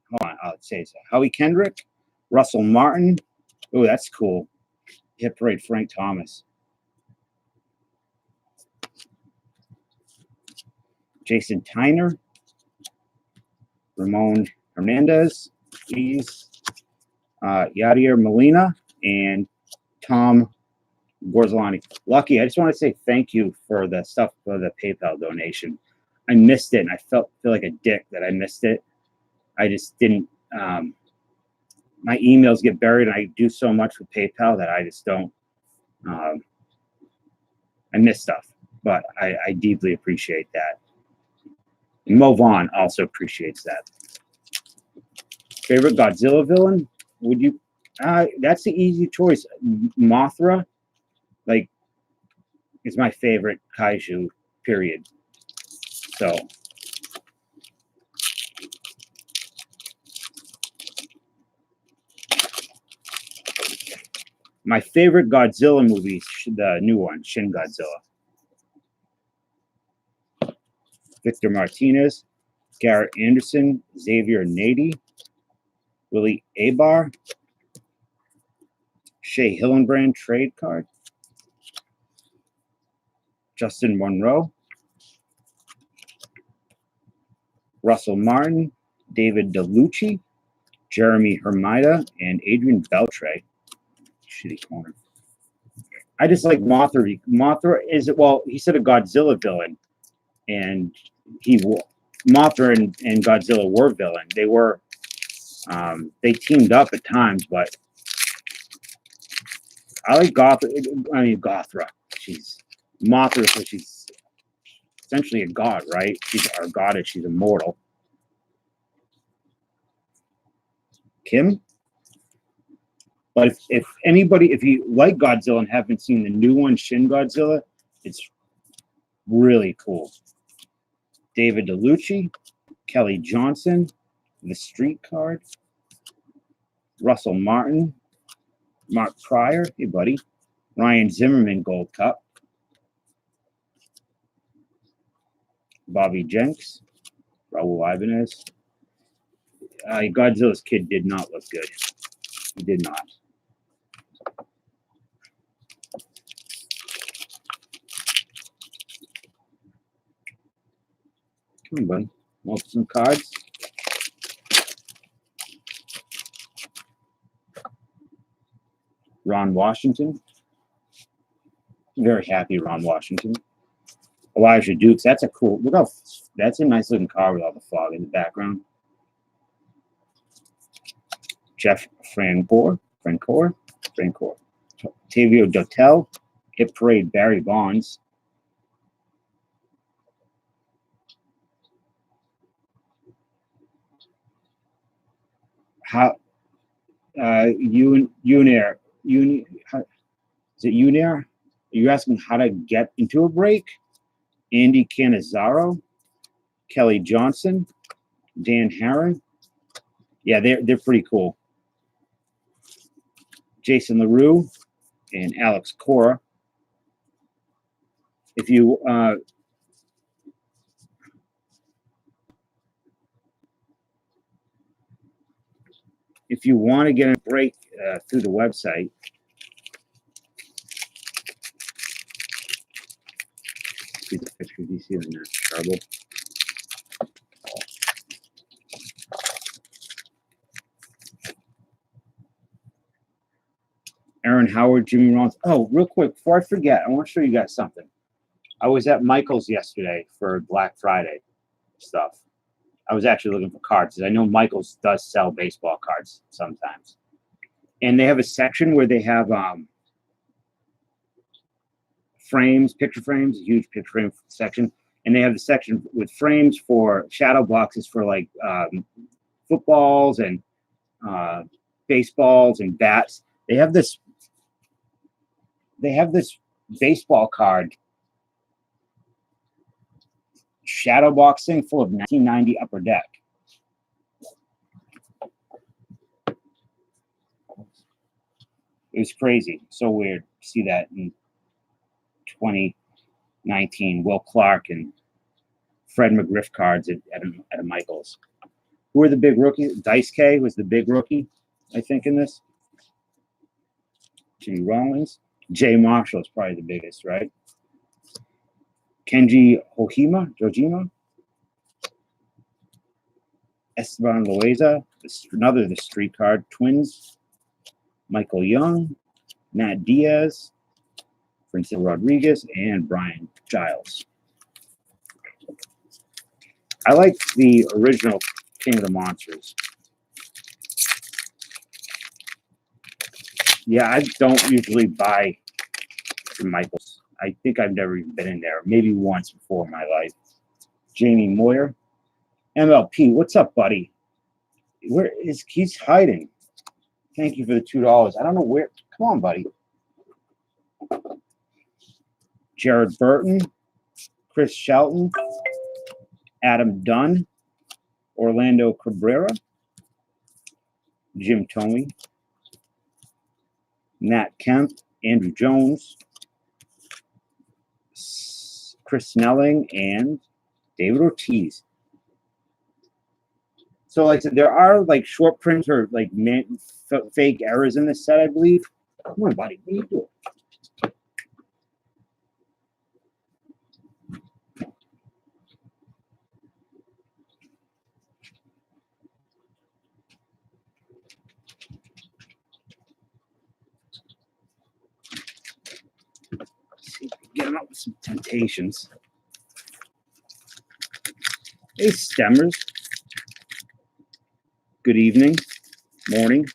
Hold on. I'll say so. Howie Kendrick. Russell Martin. Oh, that's cool. Hit parade Frank Thomas. Jason Tyner. Ramon Hernandez. Please. Yadier Molina. And Tom Gorzolani. Lucky, I just want to say thank you for the stuff for the PayPal donation. I missed it, and I feel like a dick that I missed it. I just didn't. My emails get buried, and I do so much with PayPal that I just don't. I miss stuff, but I deeply appreciate that. And Mo Vaughn also appreciates that. Favorite Godzilla villain? Would you? That's the easy choice. Mothra. Like, is my favorite kaiju, period. So, my favorite Godzilla movie, the new one, Shin Godzilla. Victor Martinez, Garrett Anderson, Xavier Nady, Willie Abar, Shea Hillenbrand trade card, Justin Monroe, Russell Martin, David DeLucci, Jeremy Hermida, and Adrian Beltre. Shitty corner. I just like Mothra. Mothra is, well, he said a Godzilla villain, and Mothra and Godzilla were villain. They were, they teamed up at times, but I like Gothra. She's Mothra, so she's essentially a god, right? She's our goddess. She's immortal. Kim? But if you like Godzilla and haven't seen the new one, Shin Godzilla, it's really cool. David DeLucci, Kelly Johnson, the Street Card, Russell Martin, Mark Pryor, hey buddy, Ryan Zimmerman Gold Cup, Bobby Jenks, Raul Ibanez. Godzilla's kid did not look good. He did not. Come on, buddy. Want some cards? Ron Washington. Very happy, Ron Washington. Elijah Dukes. That's a cool. Look how that's a nice looking card with all the fog in the background. Jeff Francoeur. Tavio Dotel. Hit Parade Barry Bonds. How Unair. Is it Unair? Are you asking how to get into a break? Andy Canizzaro, Kelly Johnson, Dan Herron. Yeah, they're pretty cool. Jason LaRue and Alex Cora. If you want to get a break through the website, see the picture. Do you see the trouble? Aaron Howard, Jimmy Rollins. Oh, real quick, before I forget, I want to show you guys something. I was at Michael's yesterday for Black Friday stuff. I was actually looking for cards. I know Michael's does sell baseball cards sometimes. And they have a section where they have frames, picture frames, a huge picture frame section. And they have the section with frames for shadow boxes for like footballs and baseballs and bats. They have this baseball card shadow boxing full of 1990 Upper Deck. It was crazy. So weird to see that in 2019. Will Clark and Fred McGriff cards at a Michaels. Who were the big rookies? Dice K was the big rookie, I think, in this. Jimmy Rollins. Jay Marshall is probably the biggest, right? Kenji Jojima. Esteban Loaiza, another the street card. Twins. Michael Young, Matt Diaz, Francisco Rodriguez, and Brian Giles. I like the original King of the Monsters. Yeah, I don't usually buy from Michaels. I think I've never even been in there. Maybe once before in my life. Jamie Moyer. MLP, what's up, buddy? Where is he's hiding? Thank you for the $2. I don't know where. Come on, buddy. Jared Burton, Chris Shelton, Adam Dunn, Orlando Cabrera, Jim Thome, Matt Kemp, Andrew Jones, Chris Snelling, and David Ortiz. So, like I said, there are like short prints or like fake errors in this set, I believe. Come on, buddy. What are you doing? Get him up with some temptations. Hey, Stemmers. Good evening, morning.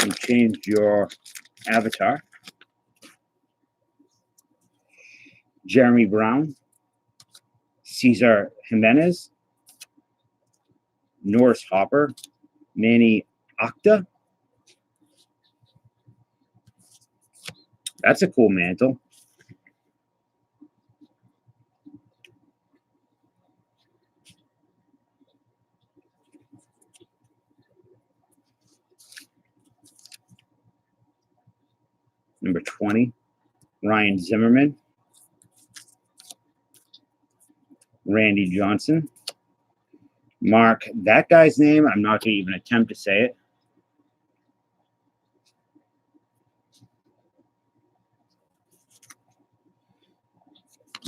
You changed your avatar. Jeremy Brown, Cesar Jimenez, Norris Hopper, Manny Octa. That's a cool mantle. Number 20, Ryan Zimmerman, Randy Johnson, Mark, that guy's name, I'm not going to even attempt to say it.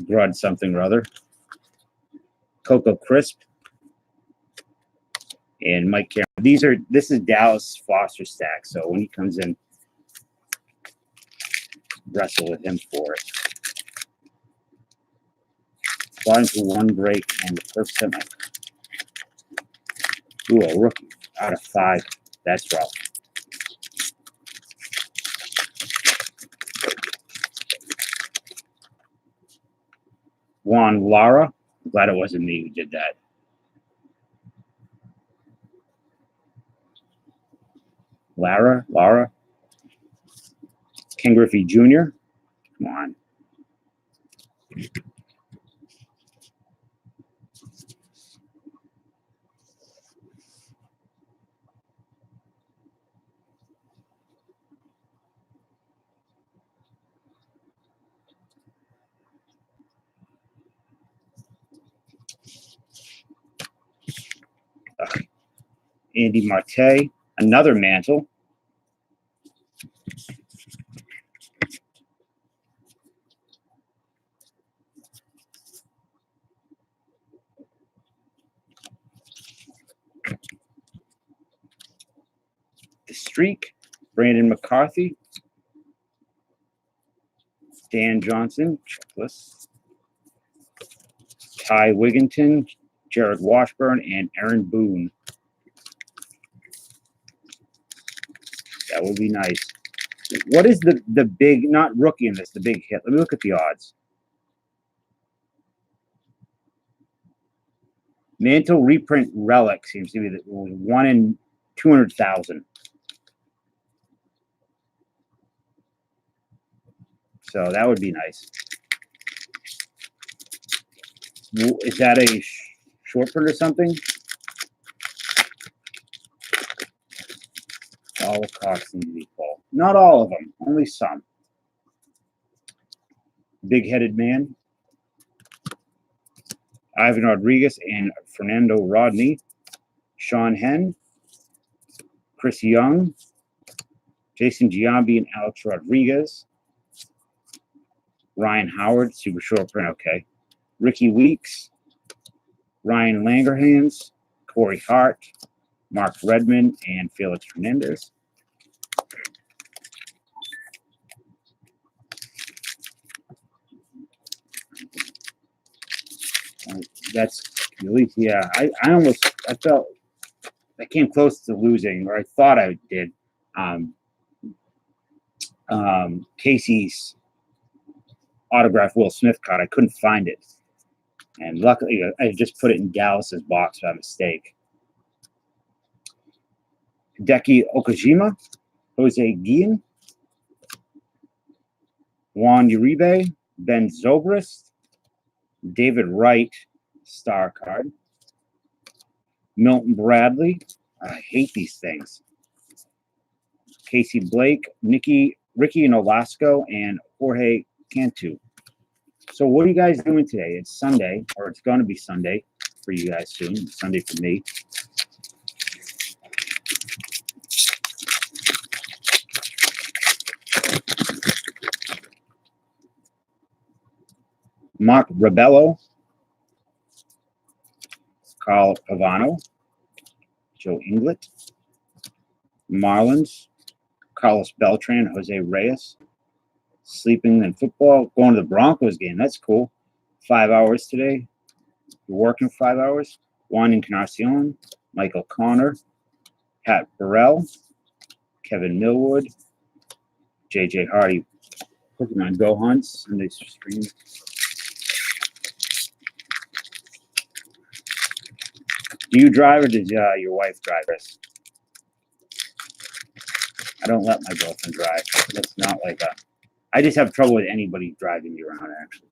Grud something or other. Coco Crisp and Mike Cameron. This is Dallas Foster stack, so when he comes in, wrestle with him for it. Flying to one break and the first semi. Ooh, a rookie out of 5. That's rough. Juan Lara. I'm glad it wasn't me who did that. Lara. Ken Griffey Jr. Come on. Andy Marte, another mantle. The Streak, Brandon McCarthy, Dan Johnson, checklist, Ty Wigginton, Jared Washburn, and Aaron Boone. That would be nice. What is the big, not rookie in this, the big hit? Let me look at the odds. Mantle reprint relic seems to be the 1 in 200,000. So that would be nice. Is that a short print or something? All cards need to be full. Not all of them, only some. Big-headed man. Ivan Rodriguez and Fernando Rodney. Sean Henn. Chris Young. Jason Giambi and Alex Rodriguez. Ryan Howard, super short print, okay. Ricky Weeks. Ryan Langerhans. Corey Hart. Mark Redmond and Felix Hernandez. That's at least, yeah. I felt I came close to losing, or I thought I did. Casey's autograph Will Smith card. I couldn't find it, and luckily I just put it in Dallas's box by mistake. Hideki Okajima, Jose Guillen, Juan Uribe, Ben Zobrist, David Wright, star card, Milton Bradley. I hate these things. Casey Blake, Ricky Nolasco, and Jorge Cantu. So what are you guys doing today? It's Sunday, or it's going to be Sunday for you guys soon. It's Sunday for me. Mark Rabello, Carl Pavano, Joe Inglet, Marlins, Carlos Beltran, Jose Reyes, sleeping in football, going to the Broncos game. That's cool. 5 hours today. You're working 5 hours. Juan Encarnacion, Michael Connor, Pat Burrell, Kevin Millwood, JJ Hardy, Pokemon Go Hunts, Sunday stream. Do you drive, or does your wife drive this? I don't let my girlfriend drive. That's not like a. I just have trouble with anybody driving me around, actually.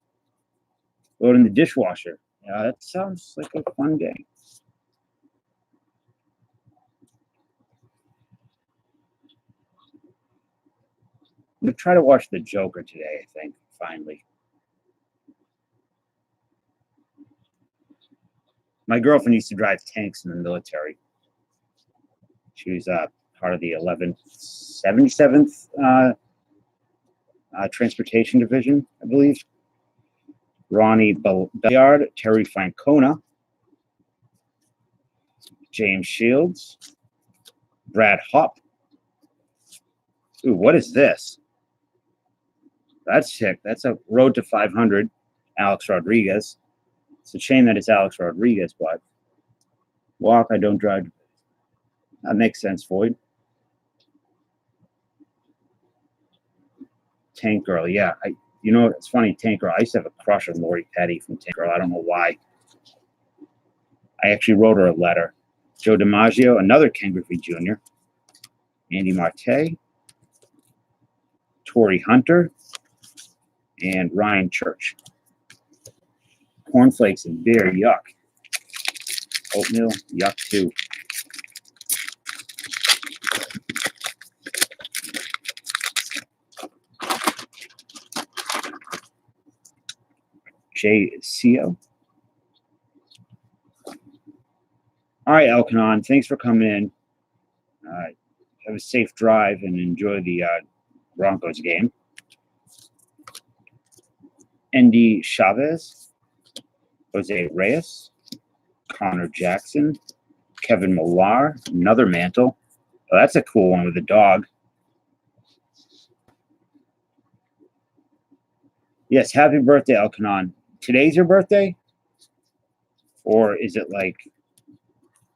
Loading the dishwasher. Yeah, that sounds like a fun day. I'm going to try to watch The Joker today, I think, finally. My girlfriend used to drive tanks in the military. She was part of the 1177th Transportation Division, I believe. Ronnie Belliard, Terry Francona, James Shields, Brad Hopp. Ooh, what is this? That's sick. That's a Road to 500, Alex Rodriguez. It's a shame that it's Alex Rodriguez, but walk, I don't drive. That makes sense, Floyd. Tank Girl, yeah. You know, it's funny, Tank Girl. I used to have a crush on Lori Petty from Tank Girl. I don't know why. I actually wrote her a letter. Joe DiMaggio, another Ken Griffey Jr. Andy Marte, Torrey Hunter, and Ryan Church. Cornflakes and beer, yuck. Oatmeal, yuck too. Jay Co. All right, Elkanon, thanks for coming in. Have a safe drive and enjoy the Broncos game. Andy Chavez, Jose Reyes, Connor Jackson, Kevin Millar, another mantle. Oh, that's a cool one with a dog. Yes, happy birthday, Elkanon. Today's your birthday? Or is it like,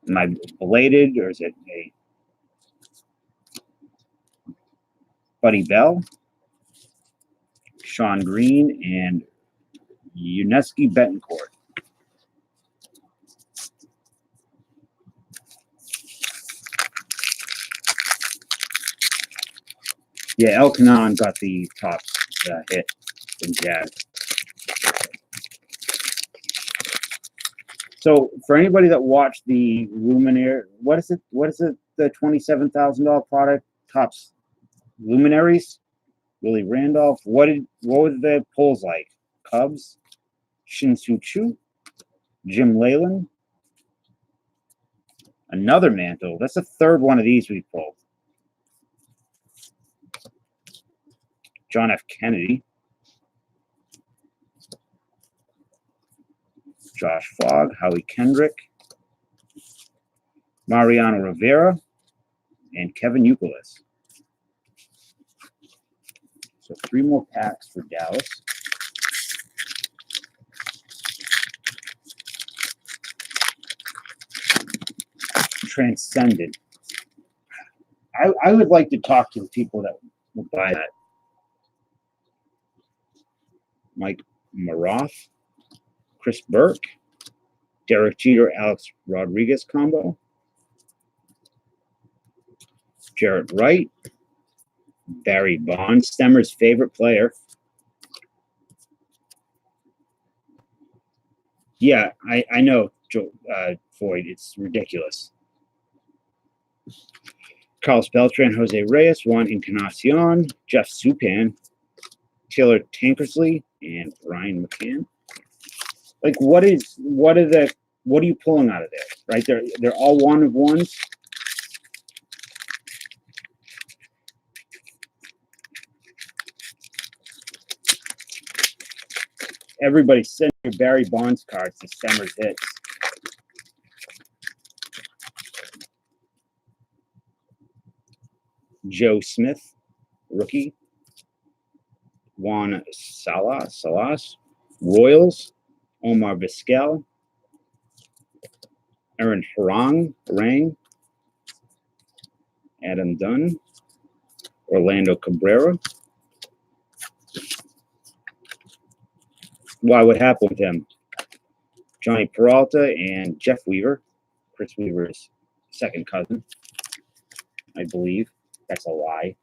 am I belated, or is it a Buddy Bell, Sean Green, and Uneski Betancourt? Yeah, Elkanon got the top hit from Jazz. So for anybody that watched the Luminaire, what is it? The $27,000 product? Tops Luminaries? Willie Randolph. What were the polls like? Cubs, Shin-Soo Choo, Jim Leyland, another Mantle. That's the third one of these we pulled. John F. Kennedy, Josh Fogg, Howie Kendrick, Mariano Rivera, and Kevin Youkilis. So 3 more packs for Dallas. Transcendent. I would like to talk to the people that will buy that. Mike Maroth, Chris Burke, Derek Jeter, Alex Rodriguez combo, Jarrett Wright, Barry Bonds, Stemmer's favorite player. Yeah, I know, Floyd. It's ridiculous. Carlos Beltran, Jose Reyes, Juan Encarnacion, Jeff Supan, Taylor Tankersley, and Ryan McCann. Like, what are you pulling out of there? Right? They're all 1 of 1s. Everybody send your Barry Bonds cards to Stemmer's hits. Joe Smith, rookie. Juan Salas, Royals. Omar Vizquel, Aaron Harang, Adam Dunn, Orlando Cabrera. Why? What happened with him? Johnny Peralta and Jeff Weaver. Chris Weaver's second cousin, I believe. That's a lie.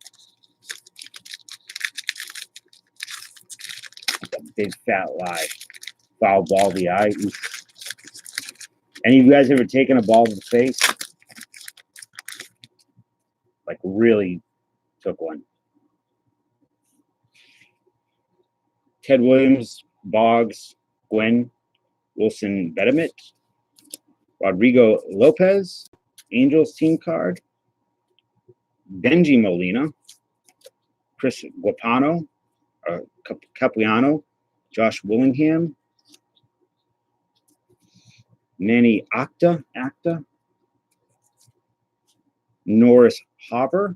That's a big fat lie. Foul ball to the eye. Oof. Any of you guys ever taken a ball to the face? Like, really took one. Ted Williams, Boggs, Gwen, Wilson Bettermit, Rodrigo Lopez, Angels team card, Benji Molina, Chris Capuano, Josh Willingham, Manny Acta, Norris Hopper,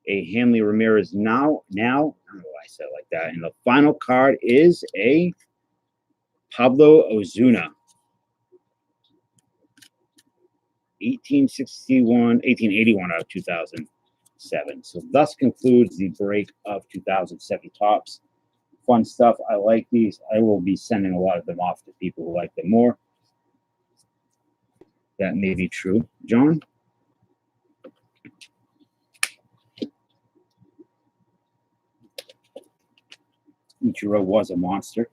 a Hanley Ramirez now, I don't know why I said it like that. And the final card is a Pablo Ozuna, 1881 out of 2007. So thus concludes the break of 2007 tops. Fun stuff. I like these. I will be sending a lot of them off to people who like them more. That may be true. John? Ichiro was a monster.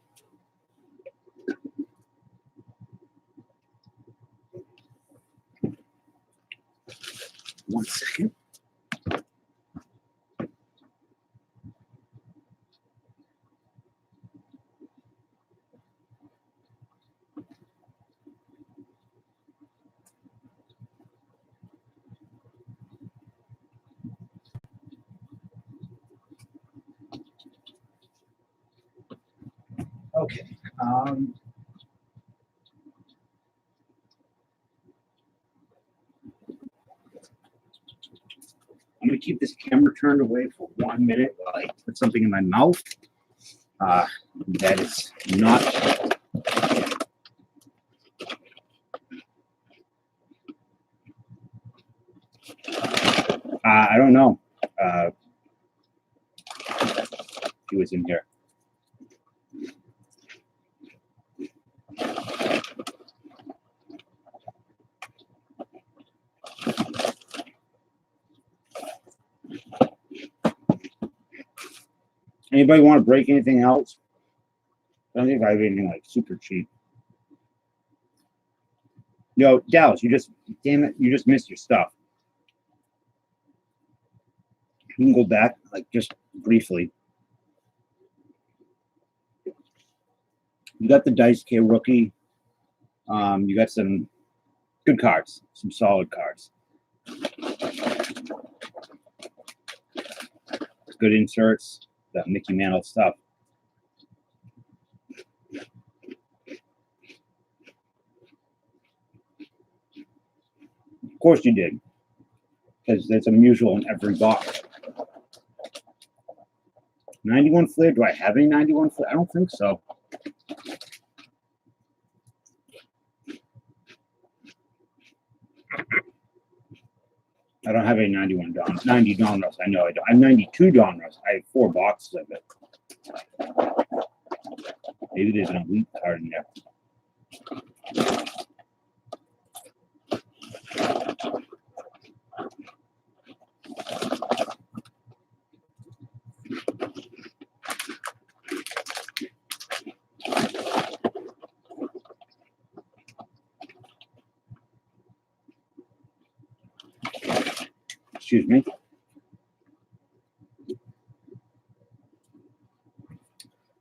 One second. Okay. I'm going to keep this camera turned away for 1 minute while I put something in my mouth. That is not. I don't know. He was in here. Anybody want to break anything else? I don't think I have anything like super cheap. Yo, Dallas, damn it, you just missed your stuff. You can go back, like, just briefly. You got the Dice K rookie. You got some good cards, some solid cards. Good inserts, that Mickey Mantle stuff. Of course you did, because that's unusual in every box. 91 Flair. Do I have any 91 Flair? I don't think so. I don't have any 90 Donruss. I know I don't. I have 92 Donruss. I have 4 boxes of it. Maybe there's an elite card in there. Excuse me.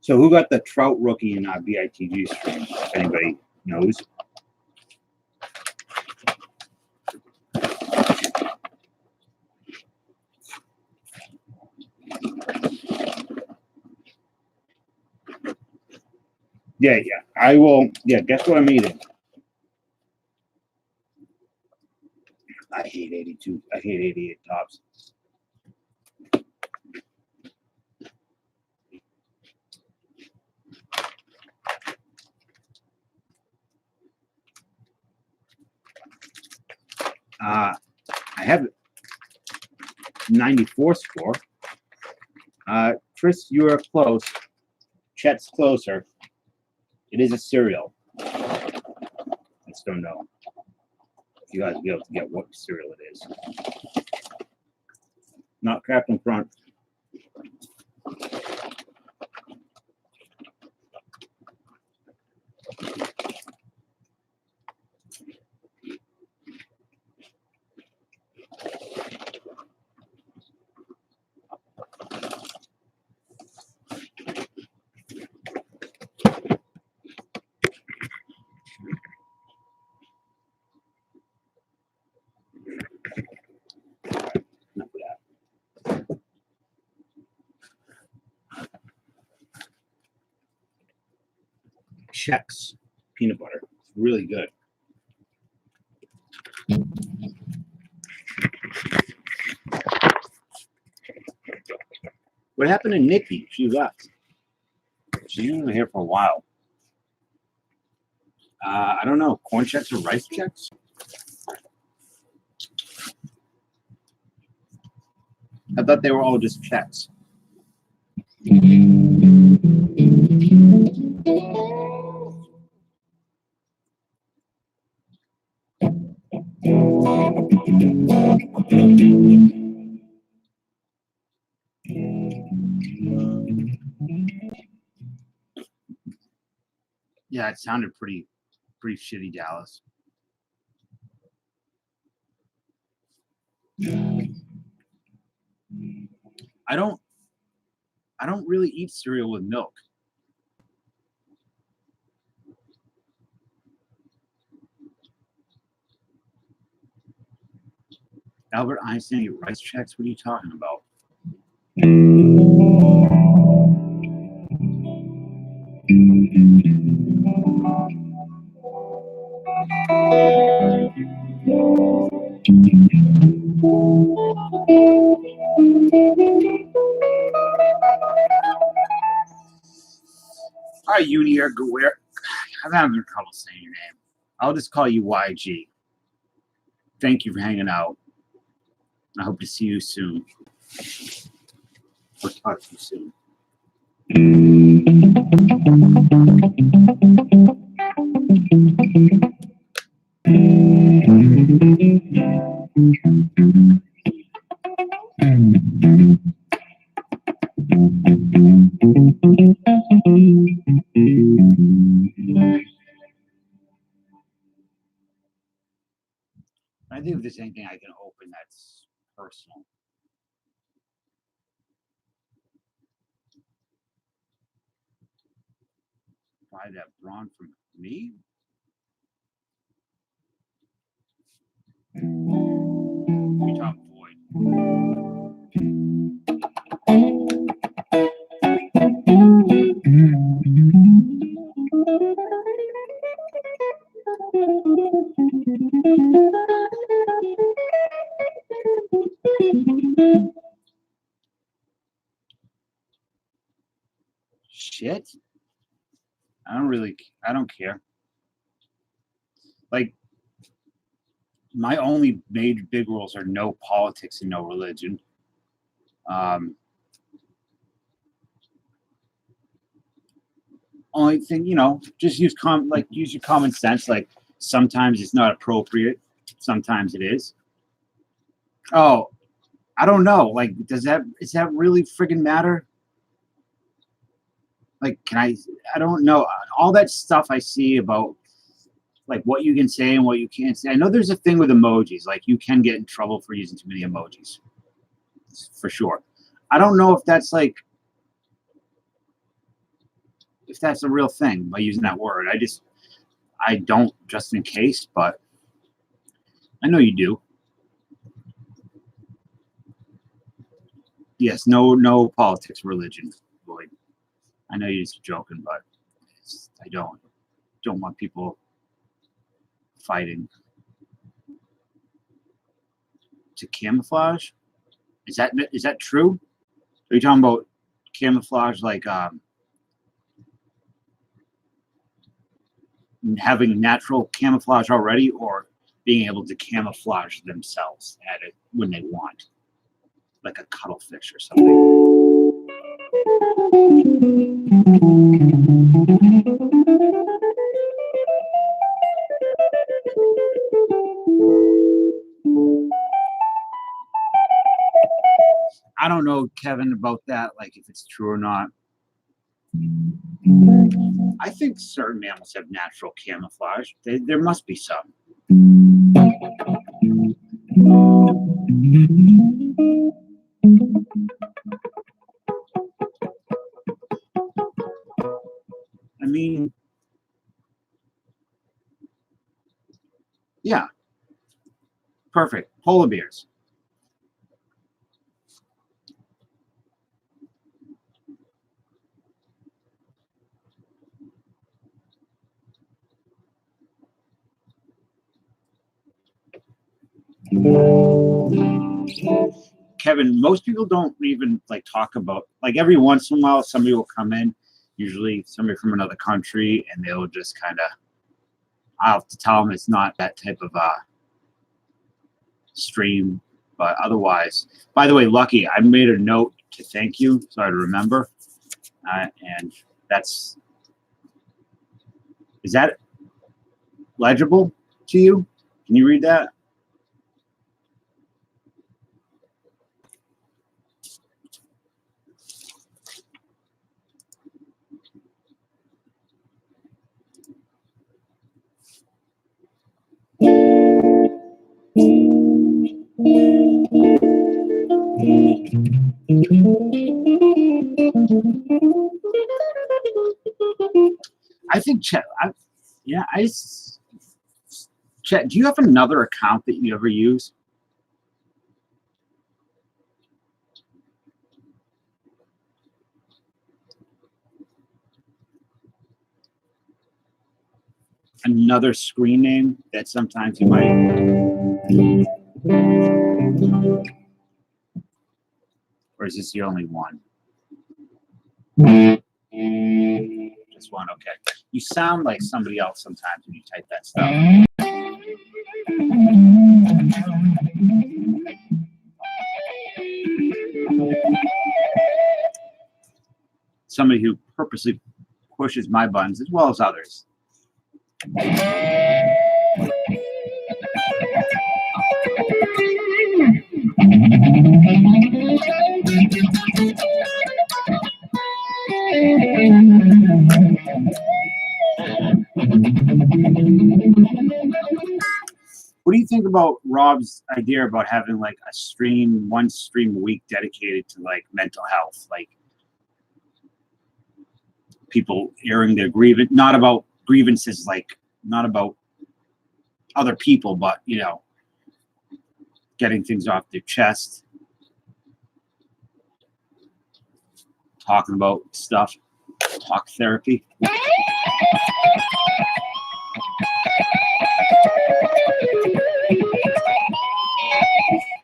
So who got the Trout rookie in BITG stream, if anybody knows? Yeah. I will. Yeah, guess what I'm eating? I hate 82. I hate 88 tops. I have 94 score. Chris, you are close. Chet's closer. It is a cereal. I just don't know if you guys will be able to get what cereal it is. Not Captain Crunch. Chex peanut butter. It's really good. What happened to Nikki? She left. She's been here for a while. I don't know. Corn Chex or rice Chex? I thought they were all just Chex. Yeah, it sounded pretty shitty, Dallas. I don't really eat cereal with milk. Albert Einstein eat rice Chex? What are you talking about? All right, Unier Guer. I'm having trouble saying your name. I'll just call you YG. Thank you for hanging out. I hope to see you soon. Or talk to you soon. there's anything I can open that's personal. Buy that brawn from me? We talk void. Shit. I don't care. Like, my only major big rules are no politics and no religion. Only thing, just use your common sense. Like, sometimes it's not appropriate, sometimes it is. Oh, I don't know. Like, does that really friggin' matter? Like, I don't know. All that stuff I see about like what you can say and what you can't say. I know there's a thing with emojis. Like, you can get in trouble for using too many emojis, for sure. I don't know if that's a real thing by using that word. I don't, just in case, but I know you do. Yes, no politics, religion, Lloyd. I know you're just joking, but I don't want people fighting. To camouflage? Is that true? Are you talking about camouflage like having natural camouflage already, or being able to camouflage themselves at it when they want, like a cuttlefish or something? I don't know, Kevin, about that, like if it's true or not. I think certain mammals have natural camouflage. There must be some. I mean, yeah. Perfect. Polar bears. Kevin, most people don't even like talk about, like, every once in a while somebody will come in, usually somebody from another country, and they'll just kind of, I'll have to tell them it's not that type of stream, but otherwise. By the way, Lucky, I made a note to thank you so I remember, and is that legible to you? Can you read that? I think Chet. Chet, do you have another account that you ever use? Another screen name that sometimes you might. Or is this the only one? Just one, okay. You sound like somebody else sometimes when you type that stuff. Somebody who purposely pushes my buttons as well as others. What do you think about Rob's idea about having like one stream a week dedicated to like mental health, like people airing their grievance, not about grievances, like not about other people, but you know, getting things off their chest, talking about stuff, talk therapy.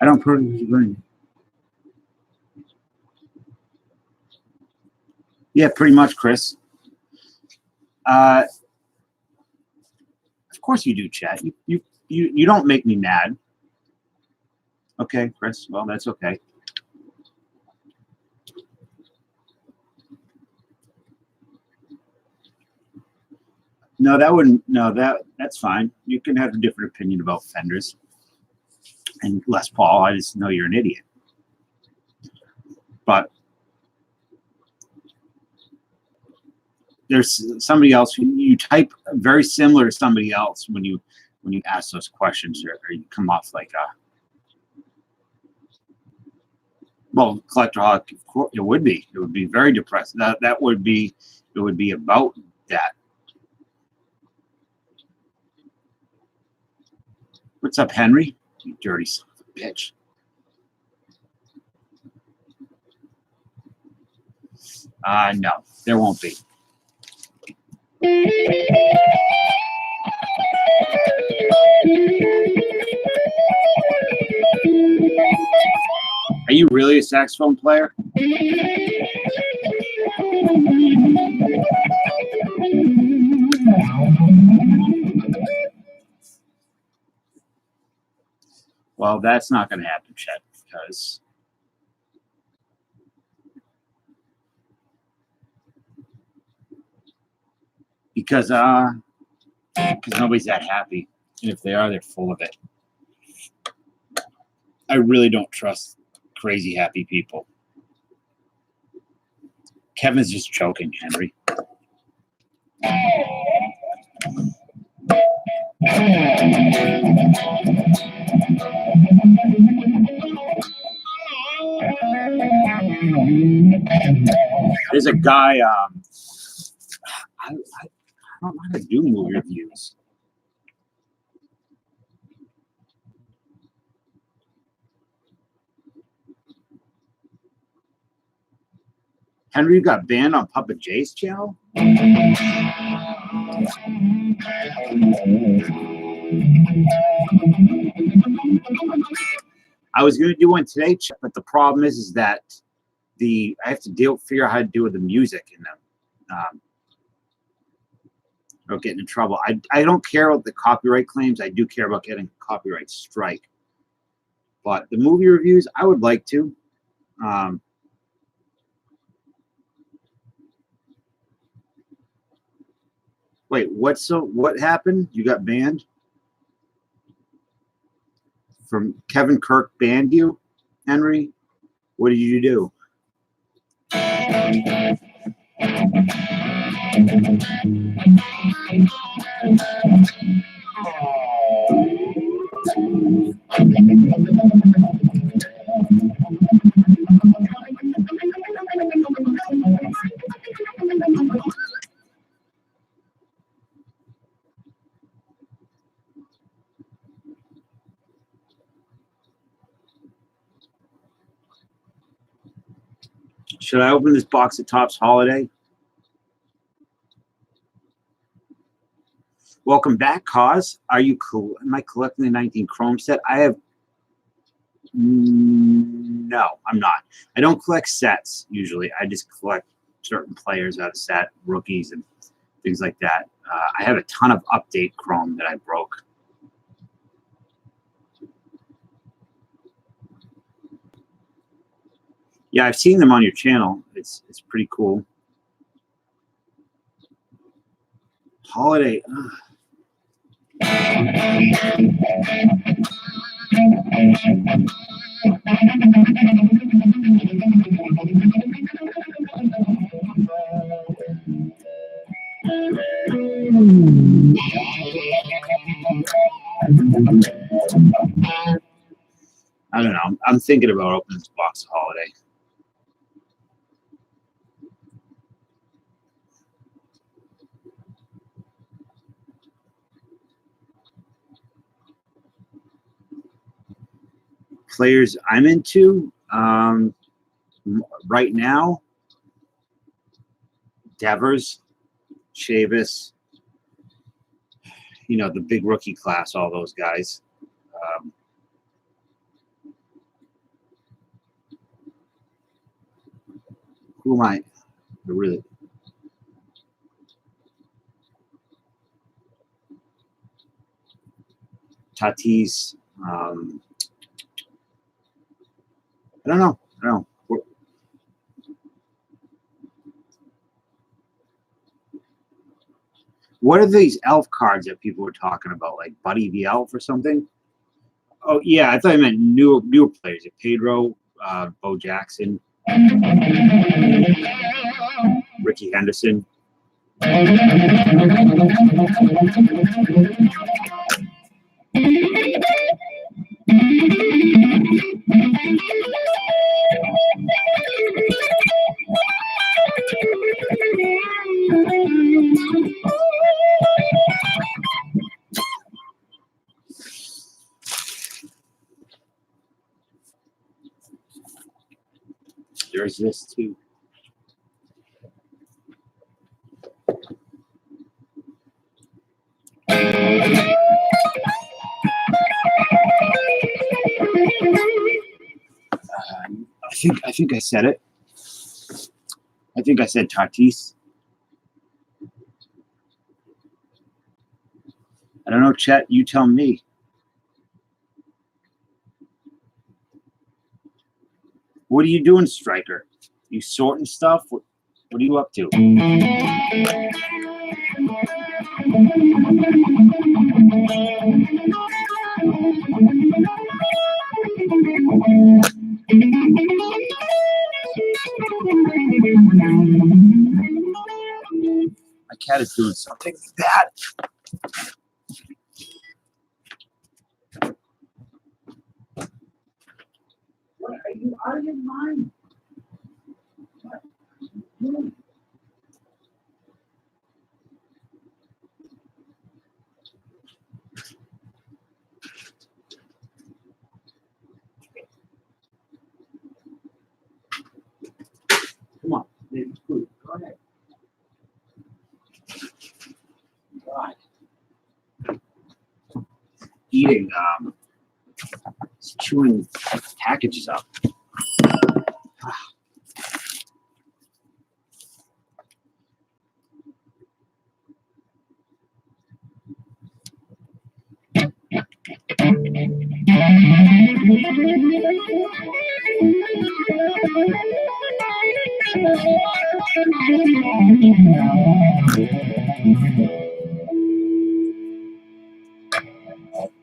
I don't agree. Yeah, pretty much, Chris. Of course you do, chat. You don't make me mad. Okay, Chris. Well, that's okay. No, that wouldn't. No, that's fine. You can have a different opinion about fenders. And Les Paul, I just know you're an idiot. But there's somebody else who you type very similar to somebody else when you ask those questions, or you come off like a collectorholic. Of course, it would be. It would be very depressing. That would be. It would be about that. What's up, Henry? You dirty son of a bitch. No, there won't be. Are you really a saxophone player? Well, that's not going to happen, Chet, because nobody's that happy, and if they are, they're full of it. I really don't trust crazy happy people. Kevin's just joking, Henry. There's a guy, I don't know how to do movie reviews. Henry, you got banned on Papa J's channel? I was going to do one today, but the problem is that I have to figure out how to deal with the music and them. About getting in trouble. I don't care about the copyright claims. I do care about getting a copyright strike. But the movie reviews, I would like to. Wait, what happened? You got banned? From Kevin Kirk banned you, Henry? What did you do? Should I open this box of Topps Holiday? Welcome back, Cause. Am I collecting the 19 Chrome set? I have. No, I'm not. I don't collect sets usually. I just collect certain players out of set, rookies, and things like that. I have a ton of update Chrome that I broke. Yeah, I've seen them on your channel. It's pretty cool. Holiday. I'm thinking about opening this box of Holiday. Players I'm into right now: Devers, Chavis, the big rookie class, all those guys. Who am I really? Tatis. I don't know. What are these elf cards that people were talking about, like Buddy the Elf or something? Oh yeah, I thought I meant newer players. Pedro, Bo Jackson, Ricky Henderson. There's this too. I think I said it. I think I said Tatis. I don't know, Chet. You tell me. What are you doing, Striker? You sorting stuff? What are you up to? My cat is doing something bad. What are you out of your mind? What? Come on, baby, food. Go ahead. God. Eating, chewing packages up.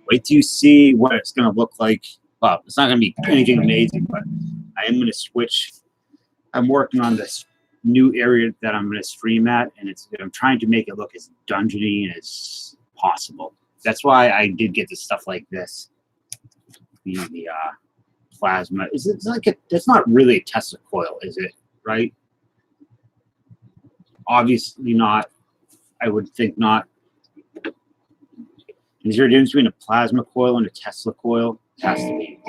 Wait till you see what it's going to look like. Well, it's not going to be anything amazing, but I am going to switch. I'm working on this new area that I'm going to stream at, and I'm trying to make it look as dungeony as possible. That's why I did get the stuff like this. The plasma. It's like that's not really a Tesla coil, is it? Right? Obviously not. I would think not. Is there a difference between a plasma coil and a Tesla coil? It has to be.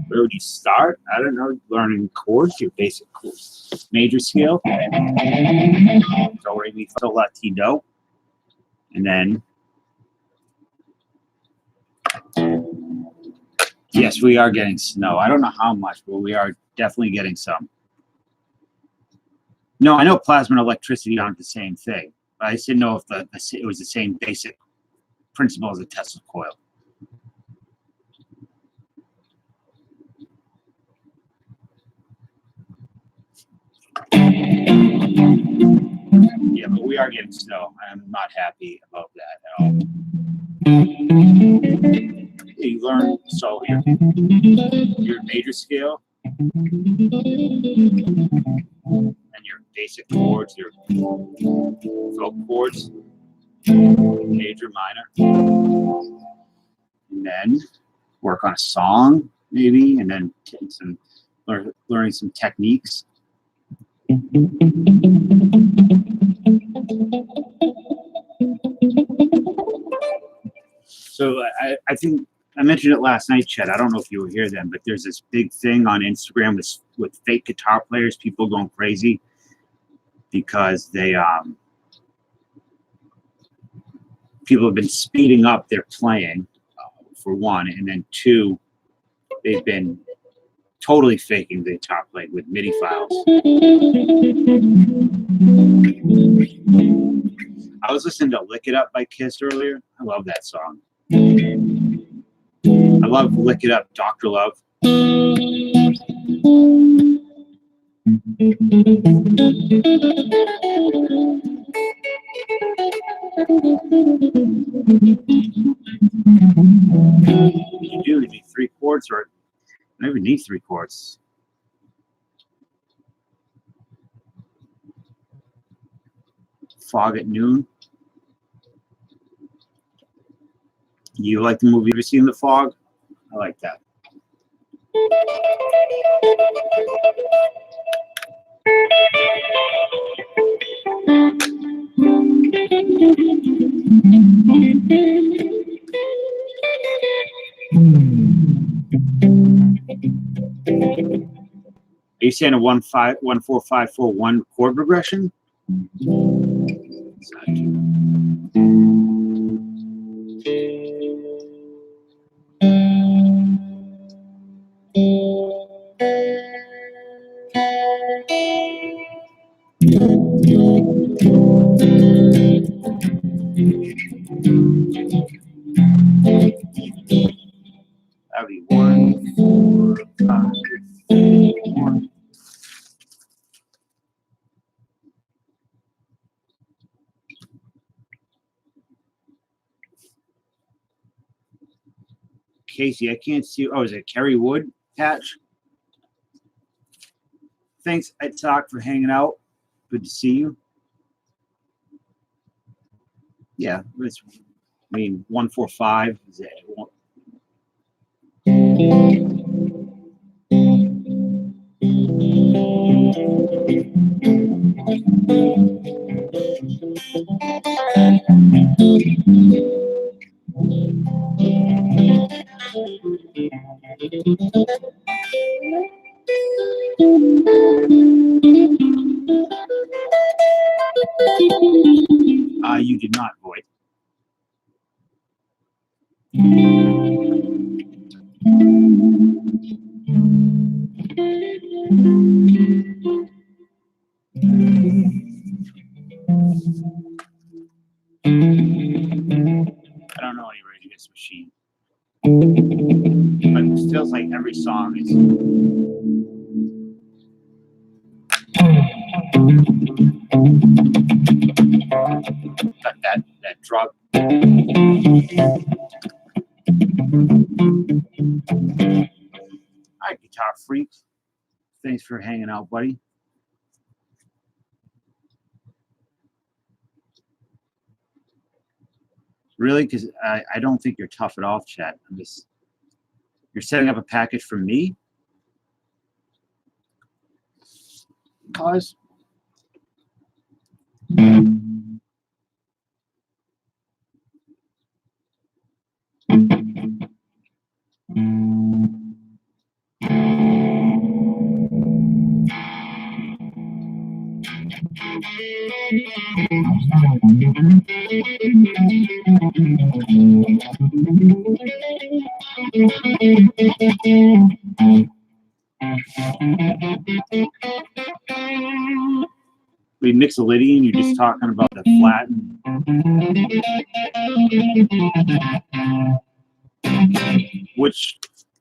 Where would you start? I don't know. Learning chords, your basic chords. Major scale. Do, re, mi, fa, sol, la, ti, do. And then, yes, we are getting snow. I don't know how much, but we are definitely getting some. No, I know plasma and electricity aren't the same thing. But I just didn't know if it was the same basic principle as a Tesla coil. Yeah, but we are getting snow. I'm not happy about that at all. You learn, so your major scale and your basic chords, your folk chords, major, minor, and then work on a song maybe, and then learning some techniques. So I think I mentioned it last night, Chet. I don't know if you were here then, but there's this big thing on Instagram with fake guitar players, people going crazy because people have been speeding up their playing, for one, and then two, they've been totally faking the guitar playing with MIDI files. I was listening to "Lick It Up" by Kiss earlier. I love that song. I love "Lick It Up," Dr. Love. You need 3 chords, or I don't even need 3 chords. Fog at Noon. You like the movie? Have you seen The Fog? I like that. Are you saying a 1-4-5-4-1 chord progression? That would be 1, 4, 5, 1. Casey, I can't see. Oh, is it Kerry Wood patch? Thanks, Ed Sock, for hanging out. Good to see you. Yeah, it's, 1-4-5 is it? You did not, Void. I don't know any Rage Against the Machine. But it feels like every song is. Got that drop. All right, guitar freak. Thanks for hanging out, buddy. Really? Because I don't think you're tough at all, chat. You're setting up a package for me? Cause? We Mixolydian, you're just talking about the flat.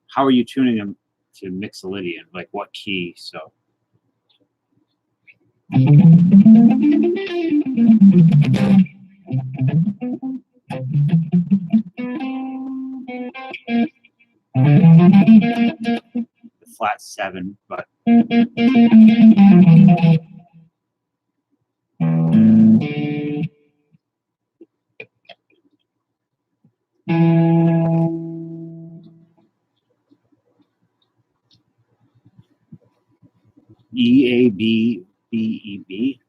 How are you tuning them to Mixolydian? Like what key? So The flat 7, but E A B B E B.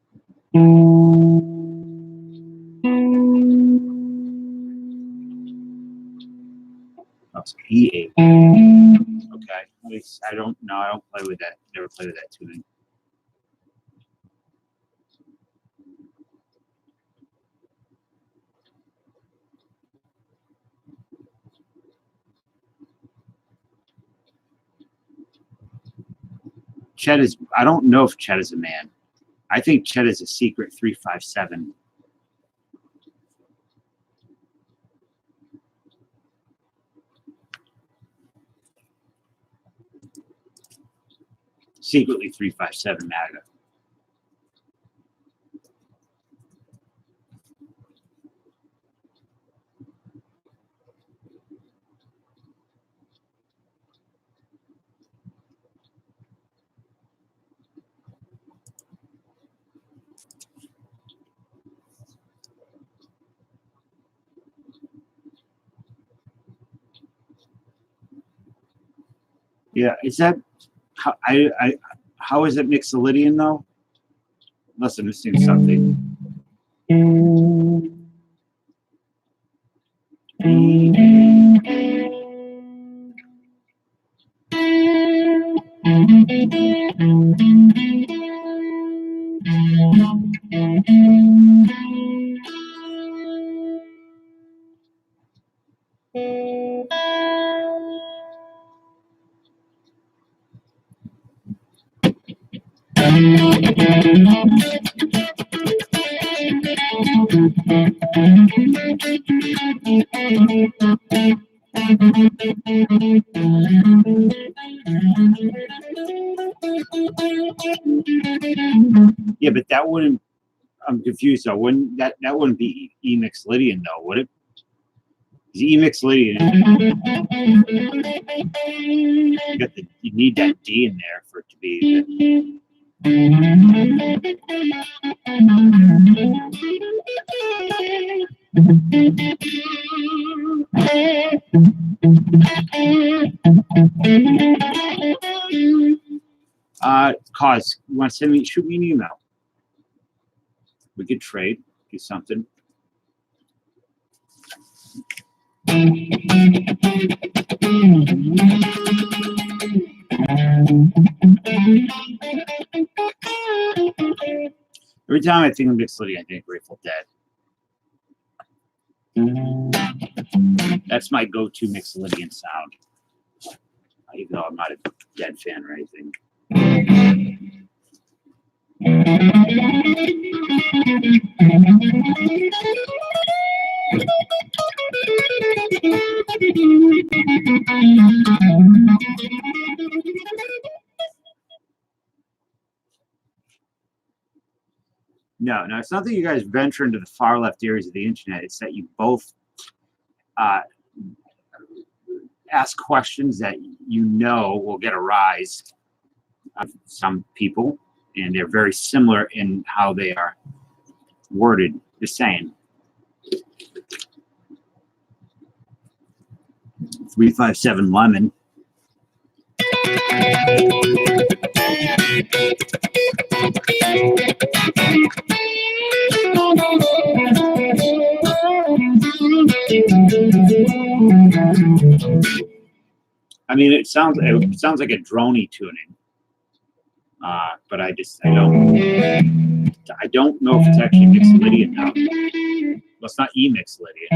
Oh, it's E A. Okay, at least I don't know. I don't play with that. Never play with that tuning. Chet is. I don't know if Chet is a man. I think Chet is a secret 357. Secretly 357 MAGA. Yeah, is that how how is it Mixolydian though? Unless I'm missing something. Yeah, but that wouldn't. I'm confused though. Wouldn't that wouldn't be E Mixolydian though, would it? E Mixolydian. You need that D in there for it to be. Cause you want to shoot me an email. We could trade, do something. Every time I think of Mixolydian, I think Grateful Dead. That's my go-to Mixolydian sound. Even though I'm not a Dead fan or anything. No, it's not that you guys venture into the far left areas of the internet. It's that you both ask questions that you know will get a rise of some people, and they're very similar in how they are worded the same. 357 Lemon. I mean, it sounds like a droney tuning, but I don't know if it's actually Mixolydian now. Well, it's not E Mixolydian.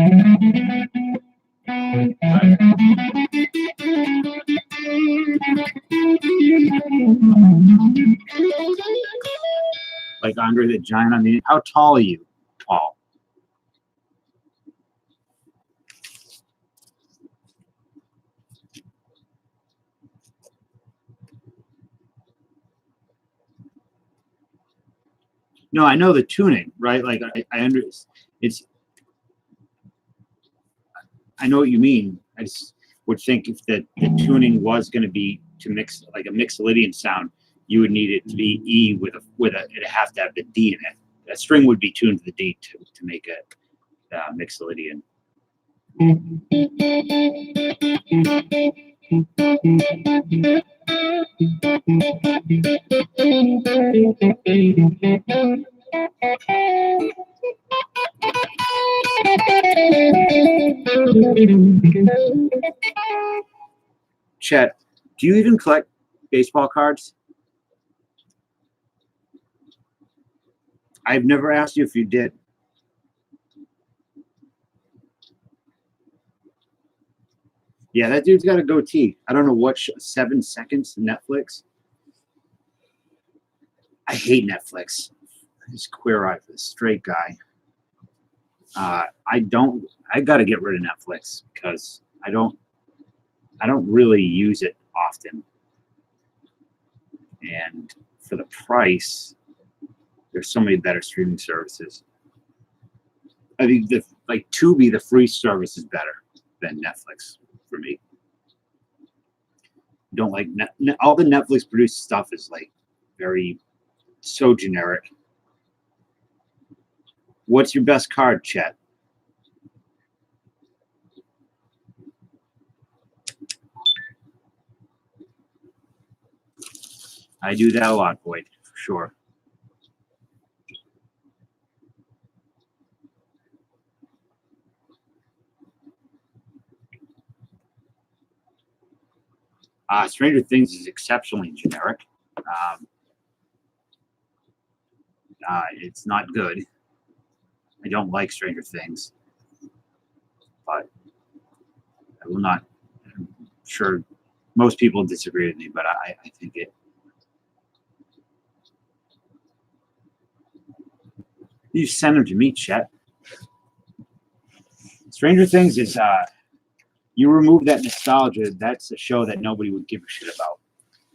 Like Andre the Giant. I mean, how tall are you, Paul? No, I know the tuning, right? Like I understand. I know what you mean. I just would think if the tuning was going to be to mix like a Mixolydian sound, you would need it to be E it'd have to have the D in it. A string would be tuned to the D to make it Mixolydian. Chet, do you even collect baseball cards? I've never asked you if you did. Yeah, that dude's got a goatee. I don't know what 7 seconds Netflix. I hate Netflix. He's queer eye for the straight guy. I got to get rid of Netflix because I don't really use it often. And for the price, there's so many better streaming services. I think like Tubi, the free service is better than Netflix for me. Don't like all the Netflix produced stuff is like so generic. What's your best card, Chet? I do that a lot, Boyd, for sure. Stranger Things is exceptionally generic. It's not good. I don't like Stranger Things, but I will not. I'm sure most people disagree with me, but I think it. You send them to me, Chet. Stranger Things is you remove that nostalgia. That's a show that nobody would give a shit about.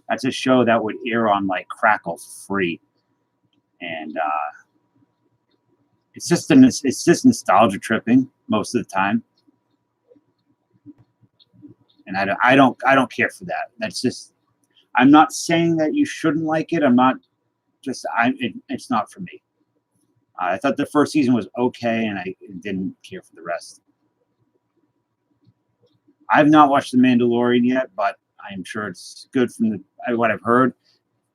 That's a show that would air on like Crackle for free, and it's just nostalgia tripping most of the time. And I don't care for that. That's just. I'm not saying that you shouldn't like it. I'm not. It's not for me. I thought the first season was okay, and I didn't care for the rest. I've not watched The Mandalorian yet, but I am sure it's good from what I've heard.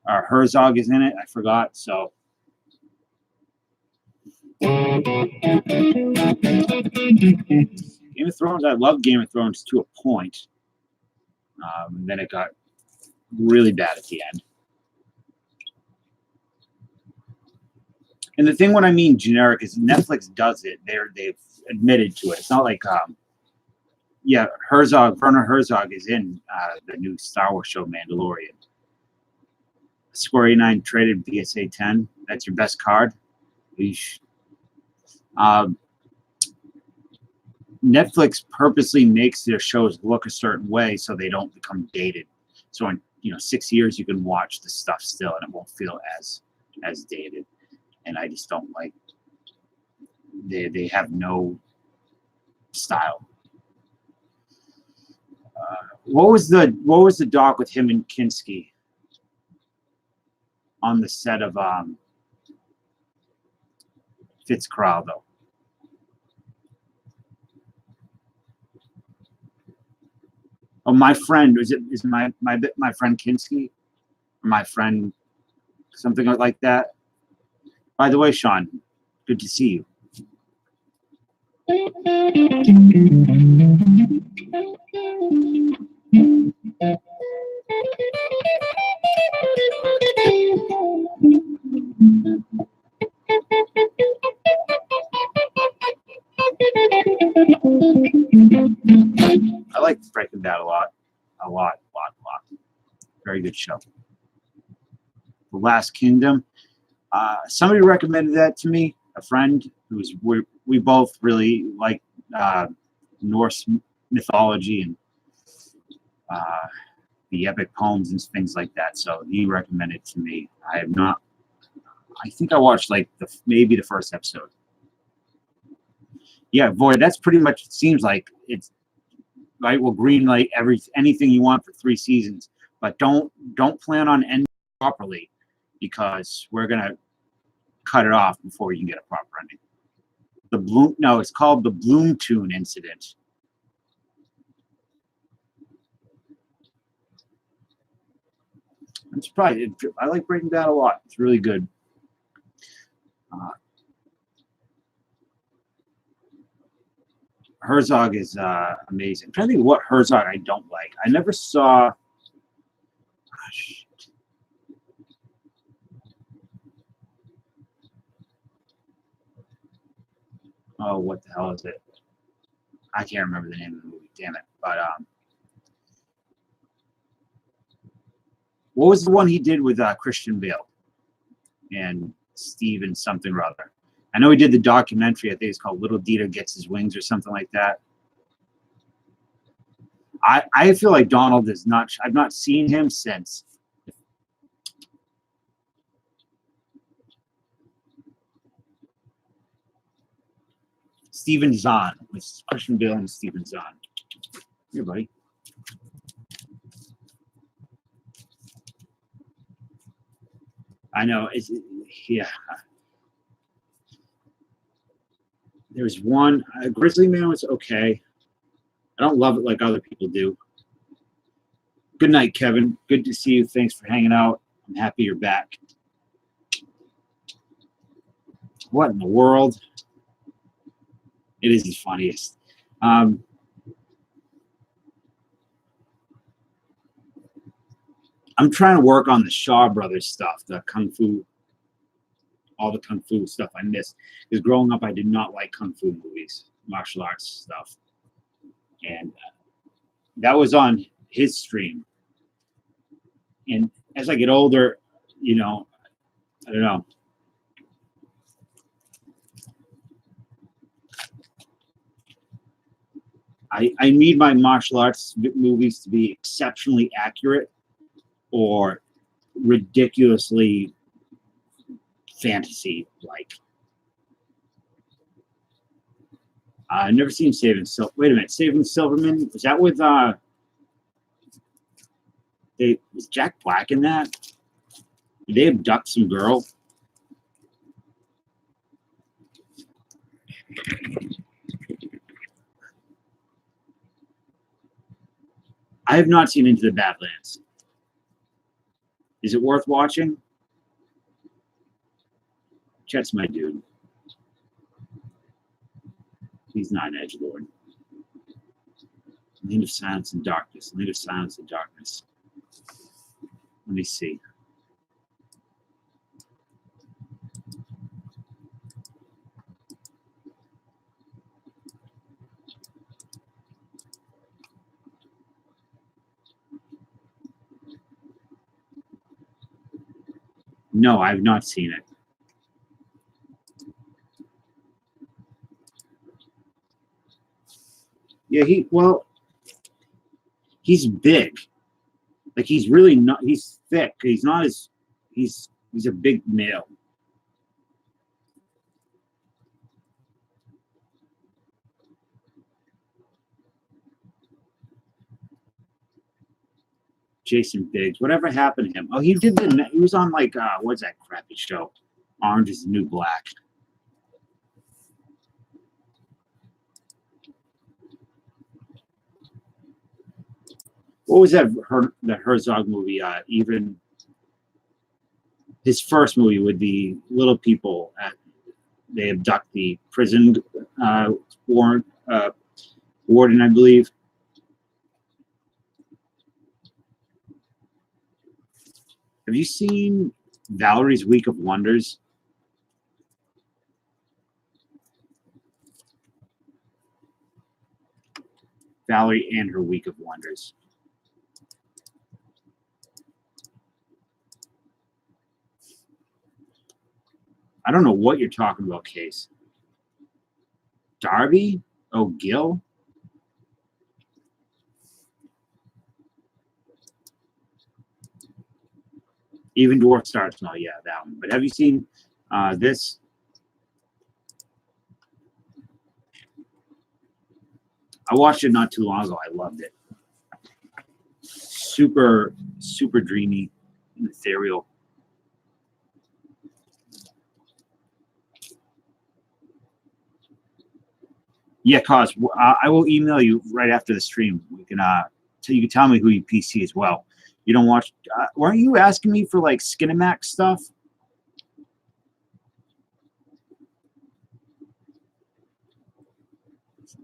Herzog is in it. I forgot. So. Game of Thrones. I love Game of Thrones to a point. Then it got really bad at the end. And the thing when I mean generic is Netflix does it. They've admitted to it. It's not like Werner Herzog is in the new Star Wars show Mandalorian. Square 89 traded PSA 10. That's your best card. Netflix purposely makes their shows look a certain way so they don't become dated. So in 6 years you can watch the stuff still and it won't feel as dated. And I just don't like. They have no style. What was the doc with him and Kinski on the set of Fitzcarraldo? Oh, my friend is my friend Kinski, or my friend something like that. By the way, Sean, good to see you. I like Breaking Bad a lot. Very good show. The Last Kingdom. Somebody recommended that to me. A friend we both really like Norse mythology and the epic poems and things like that. So he recommended it to me. I think I watched like maybe the first episode. Yeah, Void. That's pretty much. It seems like it's right. We'll green light anything you want for 3 seasons, but don't plan on ending properly because we're gonna cut it off before you can get a proper ending. It's called the Bloom Tune Incident. I'm surprised. I like Breaking Bad a lot. It's really good. Herzog is amazing. I'm trying to think of what Herzog I don't like. I never saw. Gosh. Oh, what the hell is it? I can't remember the name of the movie. Damn it! But what was the one he did with Christian Bale and Steven something or other? I know he did the documentary. I think it's called Little Dieter Gets His Wings or something like that. I feel like Donald is not. I've not seen him since. Steven Zahn with Christian Bale and Steven Zahn. Here, buddy. I know. Yeah. There was one. Grizzly Man was okay. I don't love it like other people do. Good night, Kevin. Good to see you. Thanks for hanging out. I'm happy you're back. What in the world? It is the funniest. I'm trying to work on the Shaw Brothers stuff, the Kung Fu, all the Kung Fu stuff I missed. Because growing up, I did not like Kung Fu movies, martial arts stuff. And that was on his stream. And as I get older, I don't know. I need my martial arts movies to be exceptionally accurate or ridiculously fantasy-like. I've never seen Saving Silverman. Wait a minute, Saving Silverman? Was that with was Jack Black in that? Did they abduct some girl? I have not seen Into the Badlands. Is it worth watching? Chet's my dude. He's not an edgelord. Land of Silence and Darkness. Land of Silence and Darkness. Let me see. No, I've not seen it. Yeah, he's big. Like he's really not. He's thick. He's not as. He's a big male. Jason Biggs. Whatever happened to him? Oh, he was on like what's that crappy show? Orange is the New Black. What was that Herzog movie? Even his first movie with the little people. They abduct the prison warden, I believe. Have you seen Valerie's Week of Wonders? Valerie and her Week of Wonders. I don't know what you're talking about, Case. Darby? Oh, Gil? Even Dwarf Stars. No, yeah, that one. But have you seen this? I watched it not too long ago. I loved it. Super, super dreamy and ethereal. Yeah, Cos, I will email you right after the stream. We can so you can tell me who you PC as well. You don't watch? Weren't you asking me for like Skinemax stuff?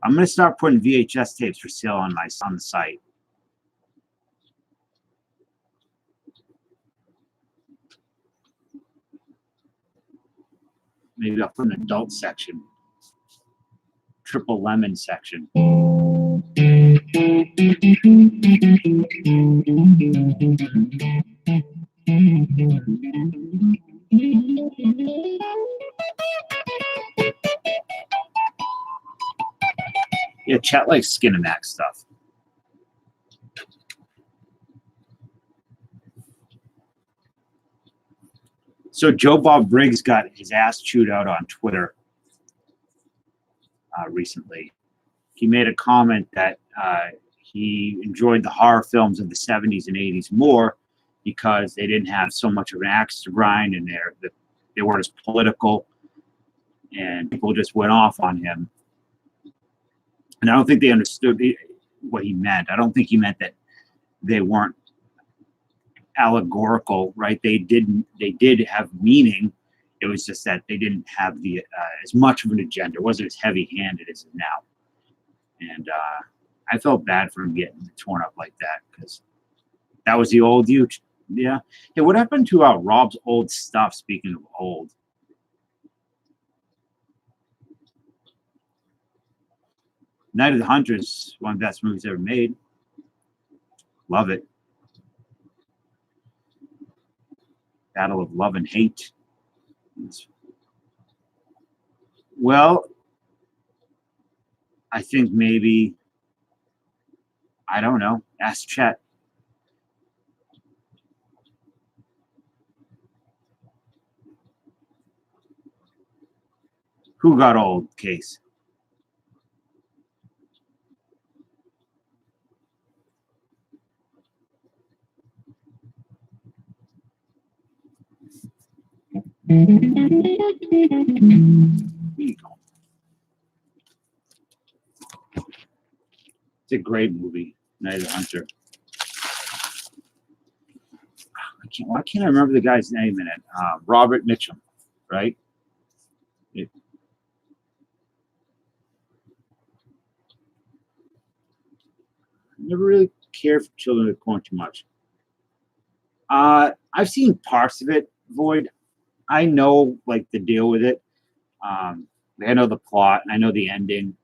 I'm gonna start putting VHS tapes for sale on the site. Maybe I'll put an adult section, triple lemon section. Yeah, chat likes Skinemax stuff. So Joe Bob Briggs got his ass chewed out on Twitter recently. He made a comment that he enjoyed the horror films of the 70s and 80s more because they didn't have so much of an axe to grind, and they weren't as political, and people just went off on him. And I don't think they understood what he meant. I don't think he meant that they weren't allegorical, right? They did have meaning. It was just that they didn't have the as much of an agenda. It wasn't as heavy-handed as it is now. And I felt bad for him getting torn up like that, because that was the old you. Yeah. Hey, what happened to Rob's old stuff? Speaking of old, Night of the Hunters, one of the best movies ever made. Love it. Battle of Love and Hate. Well, I think maybe, I don't know. Ask Chet. Who got old, Case? There you go. It's a great movie, Night of the Hunter. Why can't I remember the guy's name in it? Robert Mitchum, right? Never really cared for Children of the Corn too much. I've seen parts of it, Void. I know like the deal with it. I know the plot. I know the ending.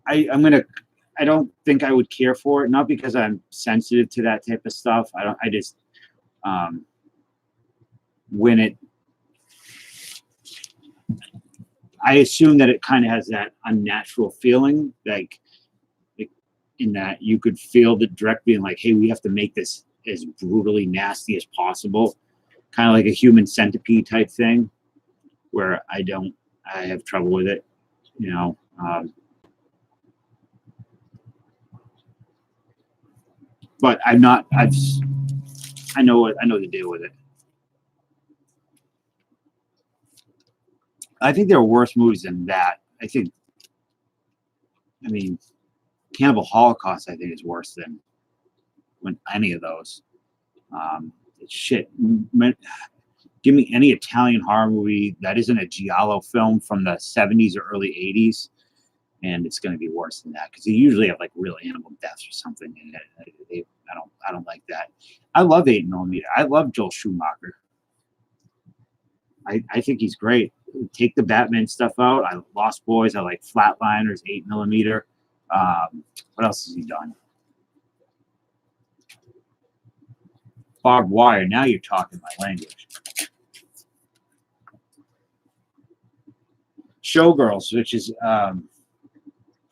I don't think I would care for it. Not because I'm sensitive to that type of stuff. I just when it. I assume that it kind of has that unnatural feeling, like in that you could feel the direct being like, hey, we have to make this as brutally nasty as possible. Kind of like a human centipede type thing, where I have trouble with it, you know. But I'm not, I know the deal with it. I think there are worse movies than that. I mean, Cannibal Holocaust, I think, is worse than any of those. Shit. Give me any Italian horror movie that isn't a giallo film from the 70s or early 80s, and it's going to be worse than that, because they usually have like real animal deaths or something in it. I don't like that. I love 8mm. I love Joel Schumacher. I think he's great. Take the Batman stuff out. I Lost Boys. I like Flatliners, 8mm. What else has he done? Barbed Wire. Now you're talking my language. Showgirls, which is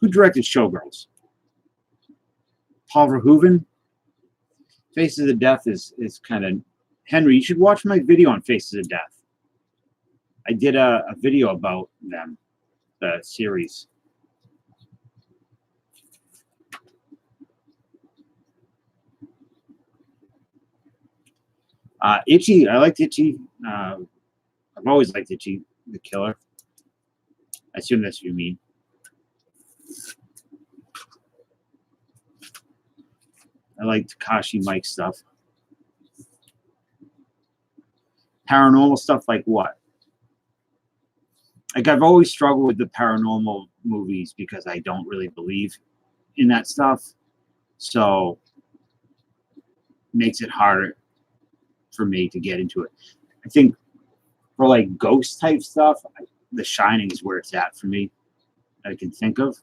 who directed Showgirls? Paul Verhoeven. Faces of Death is kind of Henry. You should watch my video on Faces of Death. I did a video about them, the series. Itchy, I liked Itchy. I've always liked Itchy, the Killer. I assume that's what you mean. I like Takashi Mike stuff. Paranormal stuff like what? Like I've always struggled with the paranormal movies because I don't really believe in that stuff. So makes it harder for me to get into it. I think for like ghost type stuff, The Shining is where it's at for me. I can think of.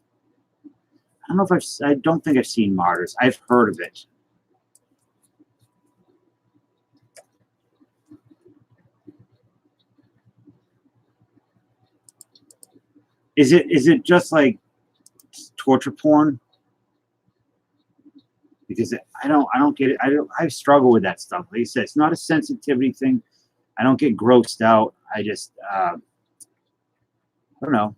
I don't know if I don't think I've seen Martyrs. I've heard of it. Is it just like torture porn? Because I don't get it. I struggle with that stuff. Like you said, it's not a sensitivity thing. I don't get grossed out. I just I don't know.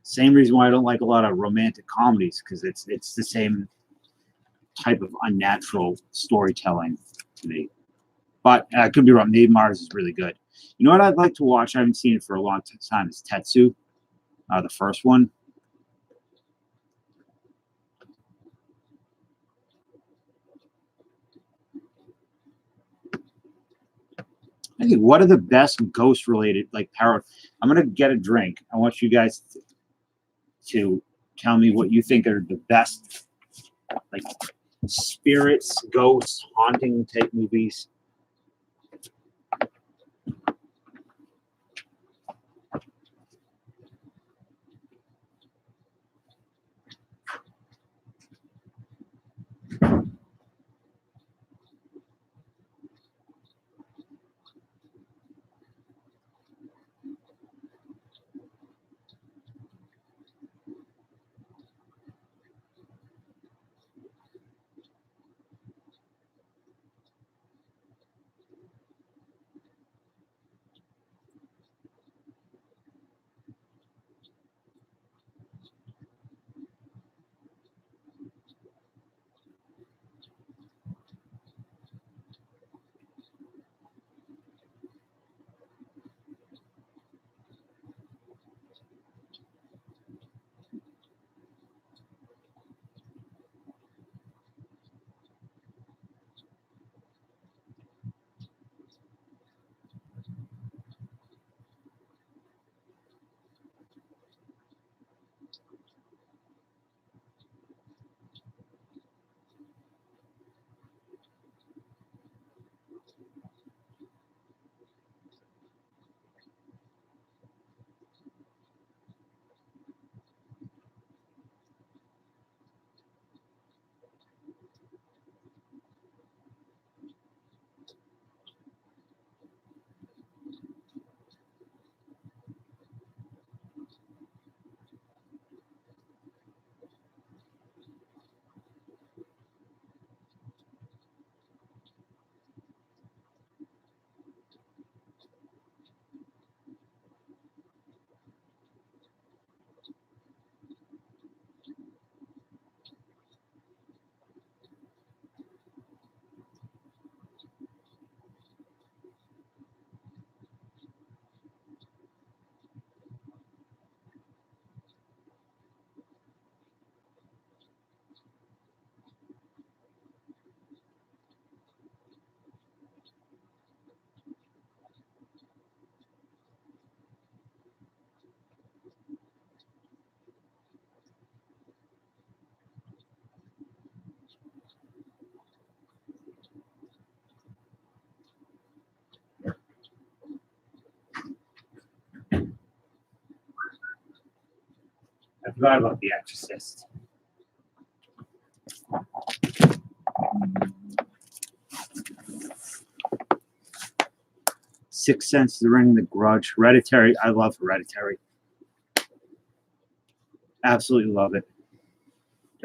Same reason why I don't like a lot of romantic comedies, because it's the same type of unnatural storytelling to me. But I could be wrong. Maybe Mars is really good. You know what I'd like to watch? I haven't seen it for a long time. It's Tetsu, the first one. I think what are the best ghost-related, like power? I'm gonna get a drink. I want you guys to tell me what you think are the best, like spirits, ghosts, haunting type movies. I forgot about The Exorcist. Sixth Sense, The Ring, The Grudge, Hereditary. I love Hereditary. Absolutely love it.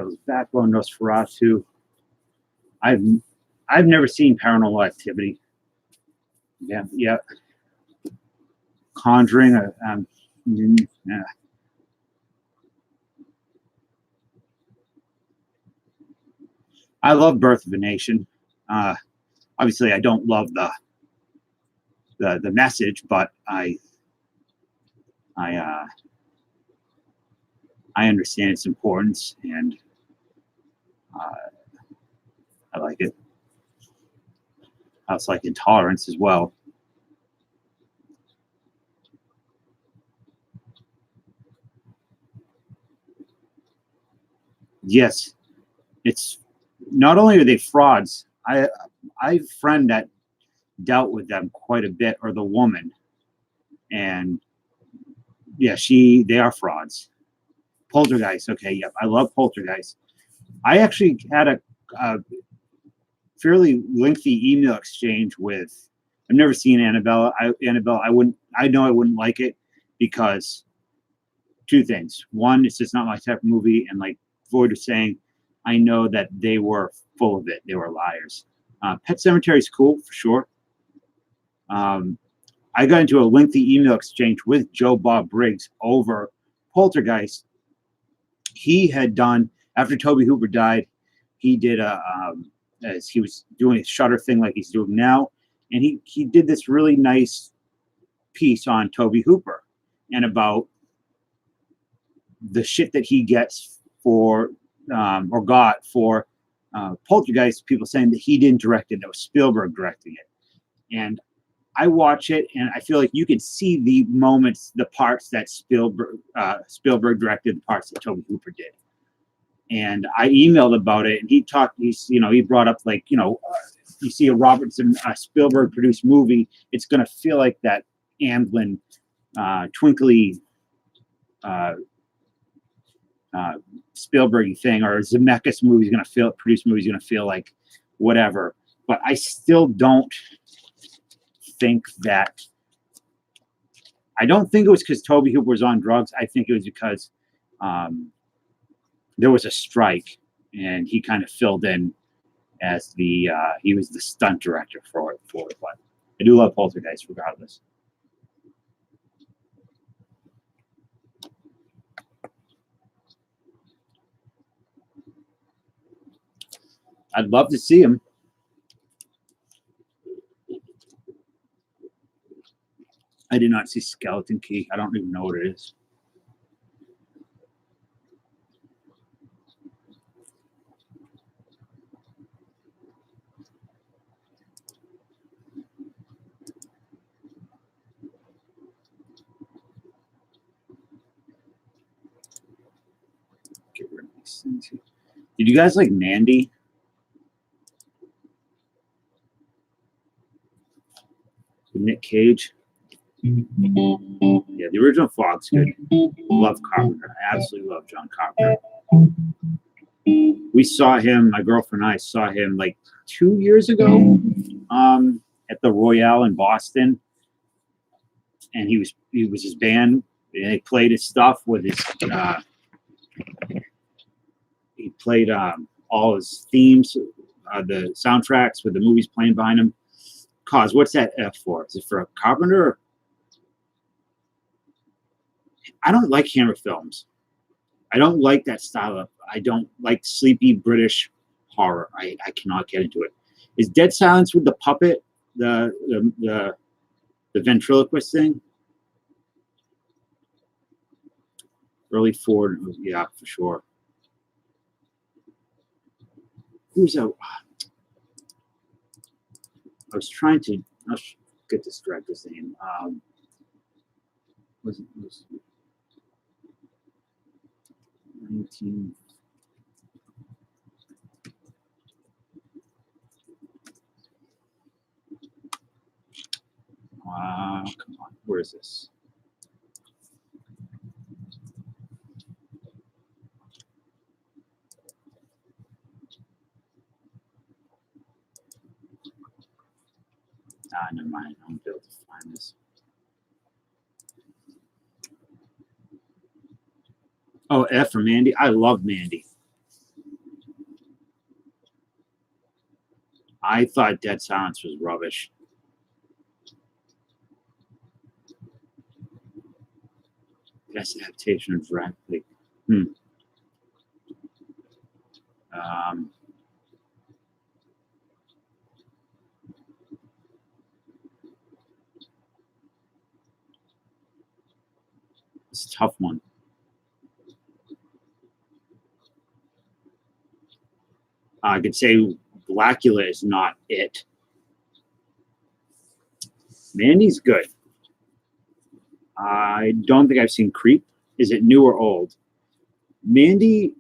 Devil's Backbone, Nosferatu. I've never seen Paranormal Activity. Yeah. Conjuring. Yeah. I love Birth of a Nation. Obviously, I don't love the message, but I understand its importance, and I like it. I also like Intolerance as well. Yes, it's not only are they frauds. I have a friend that dealt with them quite a bit, or the woman, and yeah, they are frauds. Poltergeist. Okay, yep, I love Poltergeist. I actually had a fairly lengthy email exchange with. I've never seen Annabelle. I know I wouldn't like it because two things. One, it's just not my type of movie, and like Void was saying, I know that they were full of it. They were liars. Pet Cemetery is cool for sure. I got into a lengthy email exchange with Joe Bob Briggs over Poltergeist. He had done, after Tobe Hooper died, he did as he was doing a Shutter thing like he's doing now, and he did this really nice piece on Tobe Hooper and about the shit that he gets for or got for Poltergeist. People saying that he didn't direct it, that was Spielberg directing it, and I watch it and I feel like you can see the moments, the parts that Spielberg directed, the parts that Tobe Hooper did. And I emailed about it, and he brought up, like, you see a Spielberg produced movie, it's going to feel like that Amblin, twinkly Spielberg thing, or Zemeckis movie is going to feel like whatever. But I still don't think that. I don't think it was because Tobe Hooper was on drugs. I think it was because there was a strike, and he kind of filled in as he was the stunt director for it. But I do love Poltergeist regardless. I'd love to see him. I did not see Skeleton Key. I don't even know what it is. Get rid of these things here. Did you guys like Mandy? With Nick Cage? Yeah, the original Fog's good. Love Carpenter. I absolutely love John Carpenter. We saw him, my girlfriend and I saw him like 2 years ago at the Royale in Boston. And he was his band, and he played his stuff with his he played all his themes, the soundtracks with the movies playing behind him. Cause, what's that F for? Is it for a Carpenter? I don't like Hammer films. I don't like that style I don't like sleepy British horror. I cannot get into it. Is Dead Silence with the puppet the ventriloquist thing? Early Ford, yeah, for sure. Who's that? I was trying to get this director's name. Was 19? Come on, where is this? Never mind. I won't be able to find this. Oh, F for Mandy. I love Mandy. I thought Dead Silence was rubbish. Best adaptation of Dracula. It's a tough one. I could say Blackula is not it. Mandy's good. I don't think I've seen Creep. Is it new or old? Mandy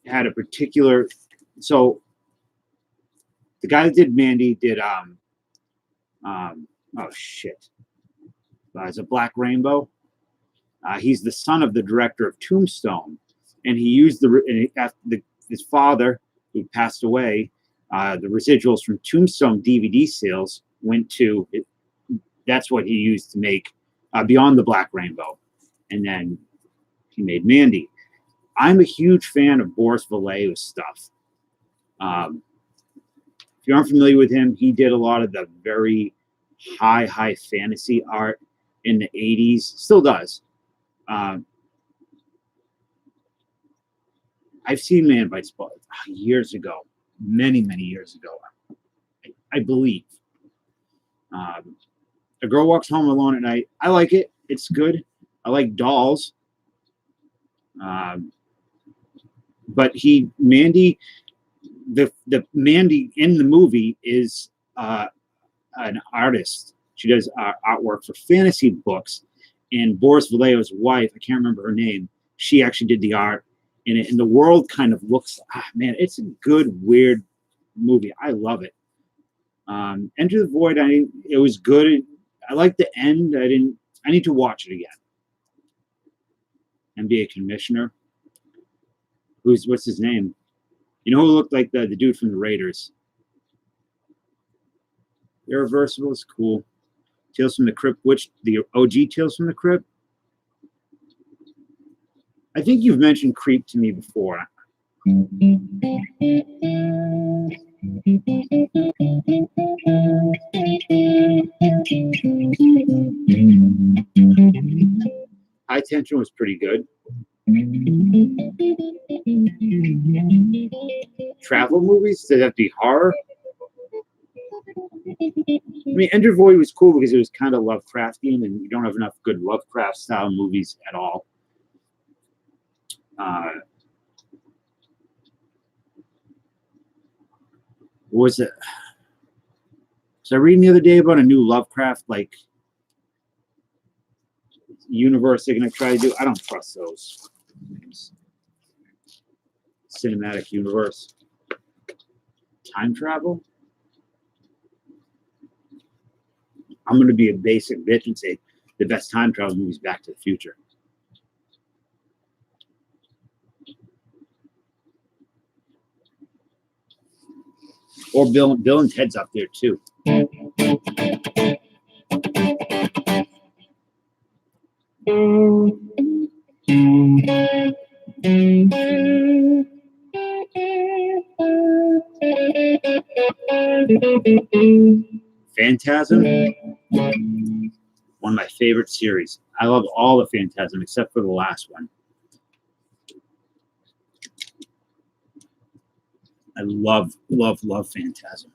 had a particular. So the guy that did Mandy did oh shit. It's a Black Rainbow. He's the son of the director of Tombstone, and he used his father, who passed away. The residuals from Tombstone DVD sales went to. That's what he used to make Beyond the Black Rainbow, and then he made Mandy. I'm a huge fan of Boris Vallejo's stuff. If you aren't familiar with him, he did a lot of the very high fantasy art in the 80s. Still does. I've seen Man Bites years ago, many years ago, I believe. A Girl Walks Home Alone at Night. I like it. It's good. I like Dolls. But Mandy, the Mandy in the movie is an artist. She does artwork for fantasy books. And Boris Vallejo's wife, I can't remember her name, she actually did the art in it. And the world kind of looks, man, it's a good, weird movie. I love it. Enter the Void, it was good. I like the end. I need to watch it again. NBA Commissioner. What's his name? You know who looked like the dude from the Raiders? Irreversible is cool. Tales from the Crypt, the OG Tales from the Crypt? I think you've mentioned Creep to me before. High Tension was pretty good. Travel movies? Does that have to be horror? I mean, Enter Void was cool because it was kind of Lovecraftian, and you don't have enough good Lovecraft-style movies at all. What was it? Was I reading the other day about a new Lovecraft universe they're going to try to do? I don't trust those names. Cinematic universe. Time travel? I'm going to be a basic bitch and say the best time travel movie is Back to the Future. Or Bill and Ted's up there too. Phantasm, one of my favorite series. I love all the Phantasm except for the last one. I love Phantasm.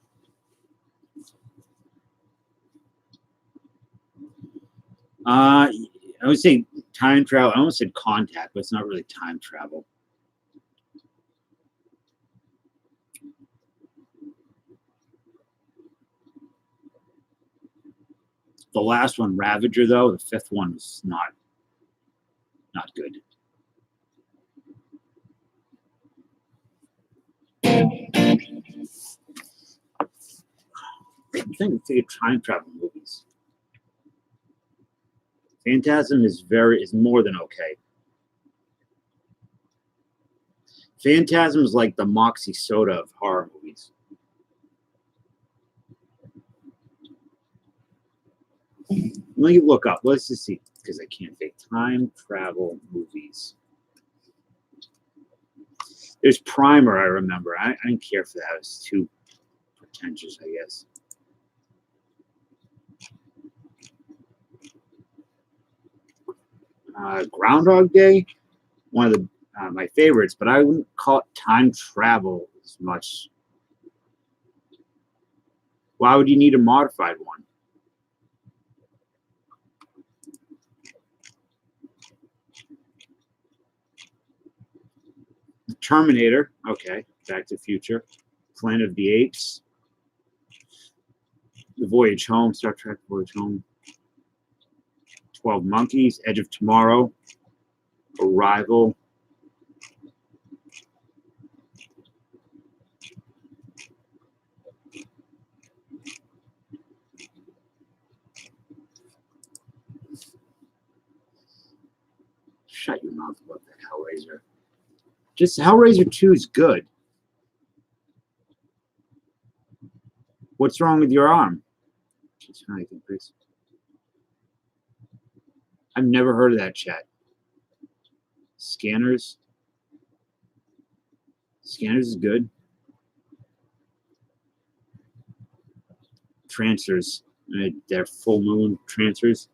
I would say time travel. I almost said Contact, but it's not really time travel. The last one, Ravager, though, the fifth one was not good. I'm thinking of time travel movies. Phantasm is more than okay. Phantasm is like the Moxie soda of horror movies. Let me look up. Let's just see, because I can't think. Time travel movies. There's Primer, I remember. I didn't care for that. It was too pretentious, I guess. Groundhog Day, one of the my favorites, but I wouldn't call it time travel as much. Why would you need a modified one? Terminator, okay. Back to the Future, Planet of the Apes, The Voyage Home, Star Trek Voyage Home, 12 Monkeys, Edge of Tomorrow, Arrival. Shut your mouth about that Hellraiser. Just Hellraiser 2 is good. What's wrong with your arm? I've never heard of that chat. Scanners. Scanners is good. Trancers. They're full moon trancers.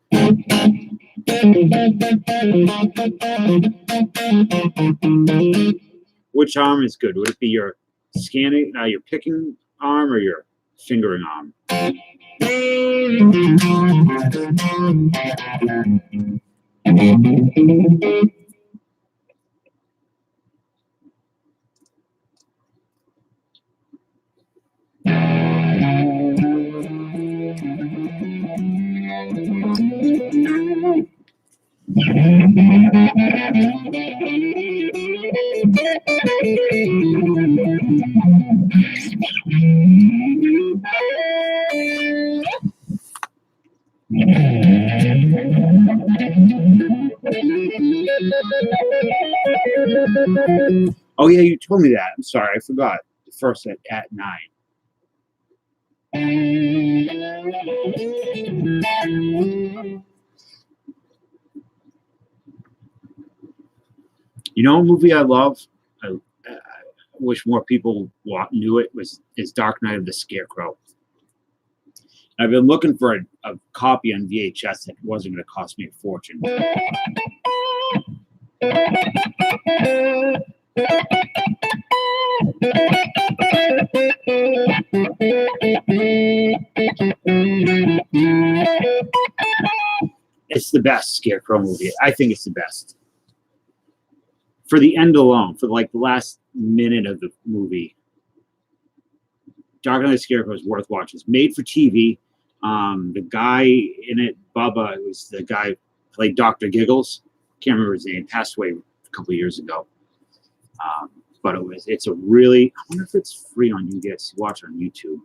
Which arm is good? Would it be your scanning, your picking arm, or your fingering arm? Oh yeah, you told me that. I'm sorry, I forgot. The first at 9. You know, a movie I love. I wish more people knew it. Is Dark Knight of the Scarecrow. I've been looking for a copy on VHS that wasn't going to cost me a fortune. It's the best Scarecrow movie. I think it's the best. For the end alone, for like the last minute of the movie, Dark Knight of the Scarecrow is worth watching. It's made for TV. The guy in it, Bubba, was the guy who played Dr. Giggles. Can't remember his name. Passed away a couple of years ago. But it's a really, I wonder if it's free on you guys to watch on YouTube.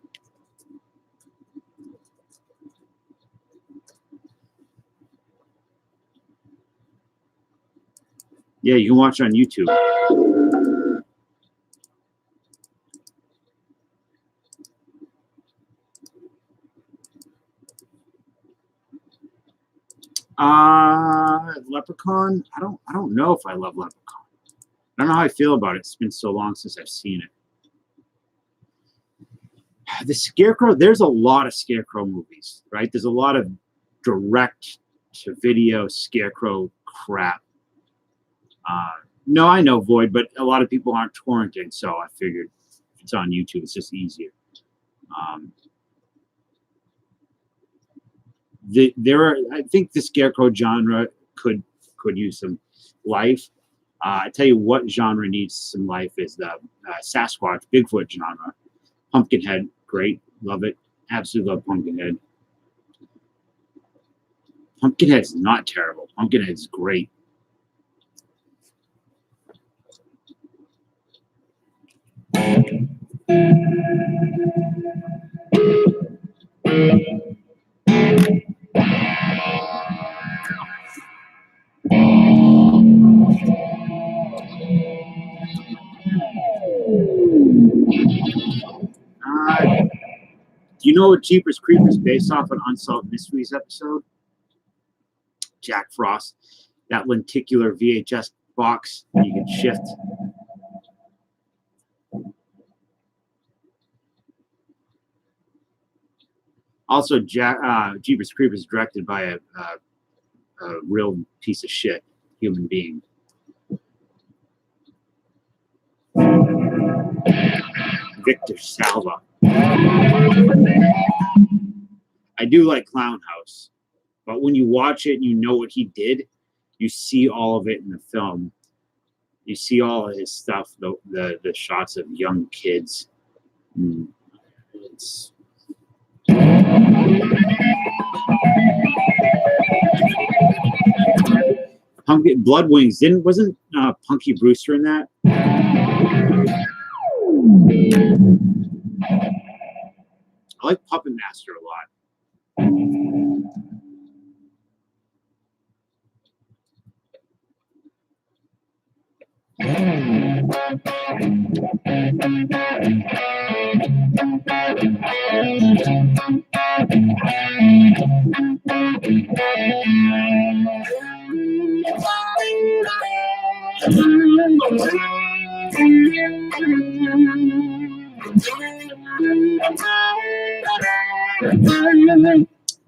Yeah, you can watch it on YouTube. Leprechaun. I don't know if I love Leprechaun. I don't know how I feel about it. It's been so long since I've seen it. The Scarecrow. There's a lot of Scarecrow movies, right? There's a lot of direct-to-video Scarecrow crap. No, I know Void, but a lot of people aren't torrenting, so I figured if it's on YouTube, it's just easier. I think the Scarecrow genre could use some life. I tell you what genre needs some life is the Sasquatch, Bigfoot genre. Pumpkinhead, great, love it, absolutely love Pumpkinhead. Pumpkinhead's not terrible. Pumpkinhead's great. Do you know what Jeepers Creepers based off an Unsolved Mysteries episode? Jack Frost, that lenticular VHS box you can shift. Also, Jeepers Creepers is directed by a real piece of shit human being. Victor Salva. I do like Clown House, but when you watch it and you know what he did, you see all of it in the film. You see all of his stuff, the shots of young kids. It's Blood Wings wasn't Punky Brewster in that? I like Puppet Master a lot. I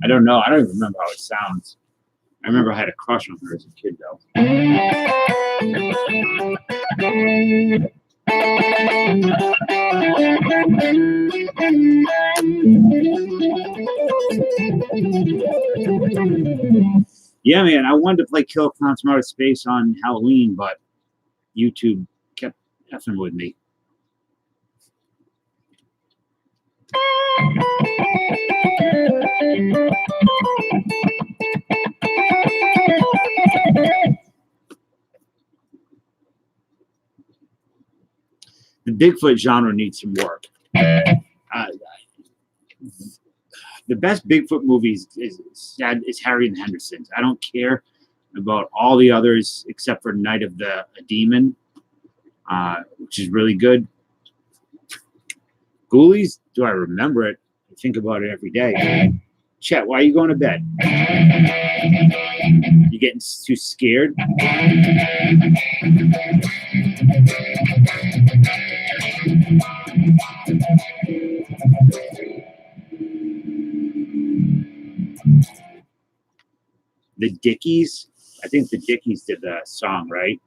don't know. I don't even remember how it sounds. I remember I had a crush on her as a kid, though. Yeah, man, I wanted to play Kill Clowns from Outer Space on Halloween, but YouTube kept effing with me. The Bigfoot genre needs some work. The best Bigfoot movies is Harry and the Hendersons. I don't care about all the others except for Night of the Demon, which is really good. Ghoulies, do I remember it? I think about it every day. Chet, why are you going to bed? You getting too scared? The Dickies? I think the Dickies did the song, right?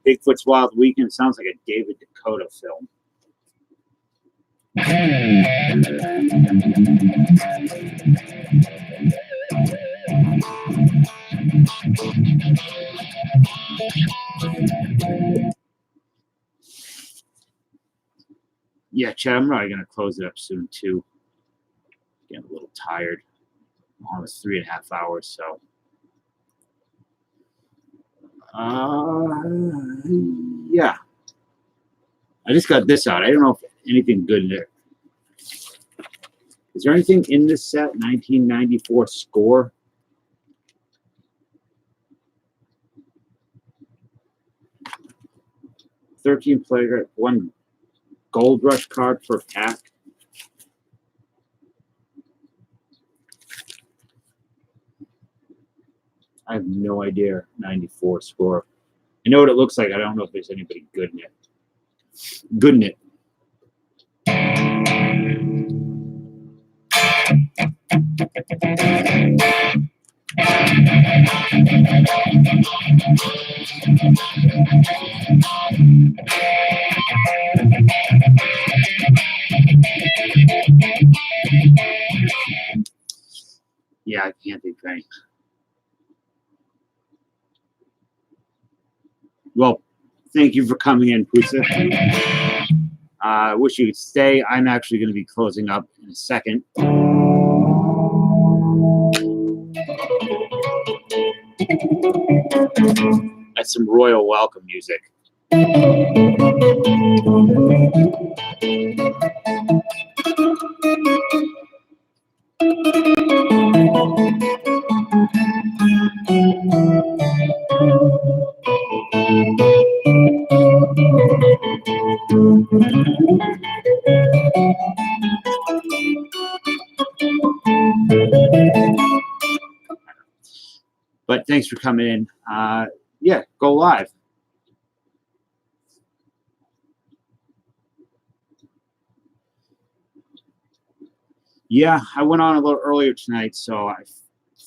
Bigfoot's Wild Weekend sounds like a David Dakota film. Yeah, Chad, I'm probably going to close it up soon, too. Getting a little tired. Almost 3.5 hours, so. Yeah. I just got this out. I don't know if anything good in there. Is there anything in this set? 1994 score? $13 player, 1 Gold Rush card per pack. I have no idea. 94 score. I know what it looks like. I don't know if there's anybody good in it. Good in it. Yeah, I can't think of any. Well, thank you for coming in, Pusa. I wish you could stay. I'm actually going to be closing up in a second. That's some Royal Welcome music. But thanks for coming in. Yeah, go live. Yeah, I went on a little earlier tonight, so I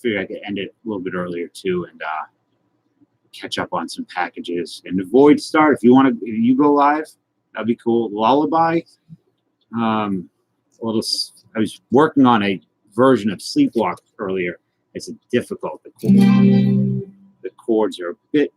figured I could end it a little bit earlier too, and catch up on some packages. And avoid start if you want to. If you go live, that'd be cool. Lullaby. A little. I was working on a version of Sleepwalk earlier. It's difficult. The chords are a bit.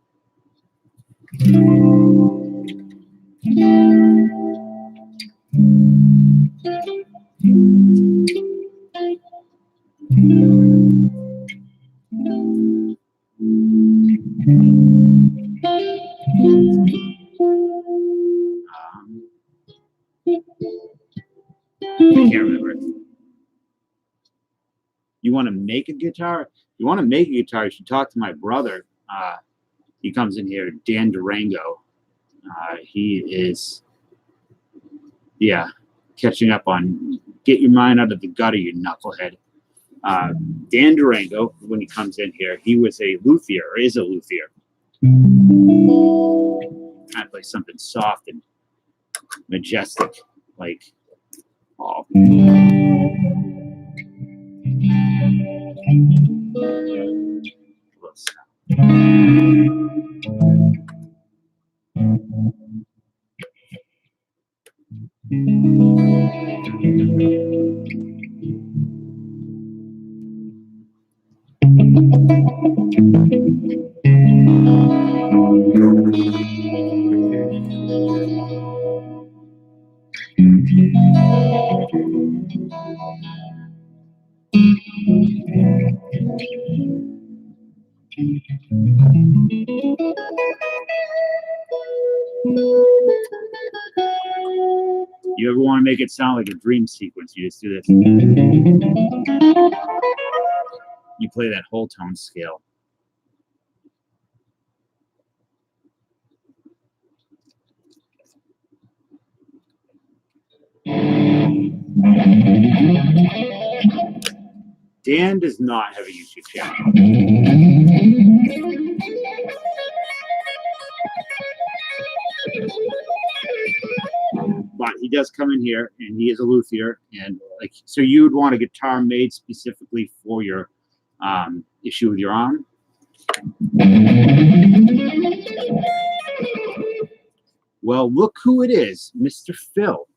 I can't remember. You want to make a guitar? You want to make a guitar? You should talk to my brother. He comes in here, Dan Durango. He is, yeah, catching up on get your mind out of the gutter, you knucklehead. Dan Durango, when he comes in here, he was a luthier, or is a luthier. Kind of play something soft and majestic, like, oh. You ever want to make it sound like a dream sequence, you just do this. You play that whole tone scale. Dan does not have a YouTube channel. But he does come in here, and he is a luthier, and like, so you would want a guitar made specifically for your issue with your arm. Well, look who it is, Mr. Phil.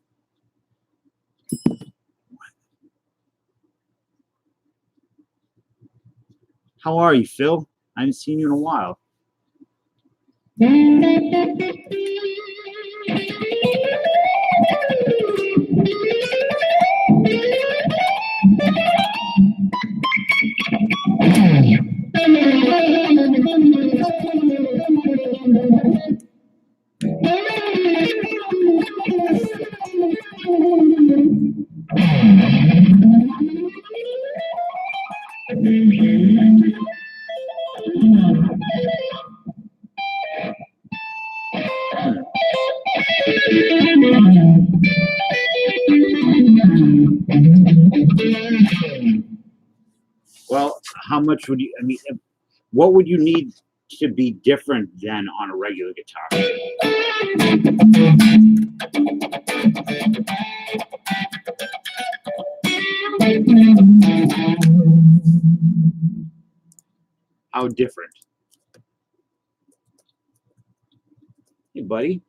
How are you, Phil? I haven't seen you in a while. Well, how much would you, I mean, what would you need to be different than on a regular guitar? How different? Hey, buddy.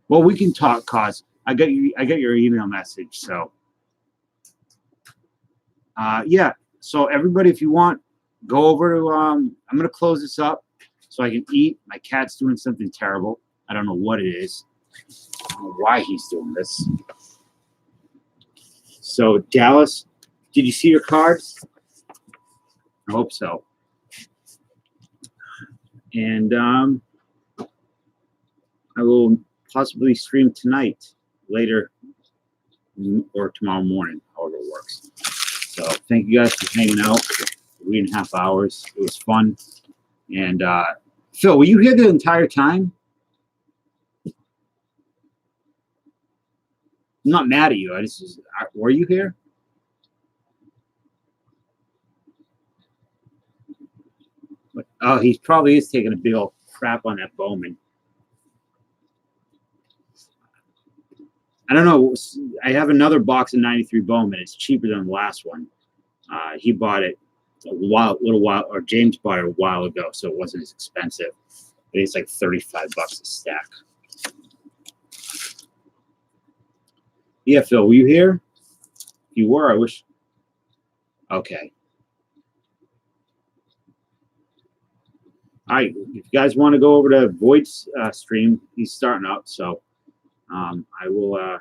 Well, we can talk, cause I got your email message. So, yeah. So everybody, if you want, go over to. I'm gonna close this up so I can eat. My cat's doing something terrible. I don't know what it is. I don't know why he's doing this. So Dallas, did you see your cards? I hope so. And I will possibly stream tonight, later, or tomorrow morning, however it works. So thank you guys for hanging out for 3.5 hours. It was fun. And Phil, were you here the entire time? I'm not mad at you. Were you here? Oh, he probably is taking a big old crap on that Bowman. I don't know. I have another box of 93 Bowman. It's cheaper than the last one. He bought it little while, or James bought it a while ago, so it wasn't as expensive. But it's like $35 a stack. Yeah, Phil, were you here? If you were, I wish. Okay. All right. If you guys want to go over to Void's stream, he's starting up. So I will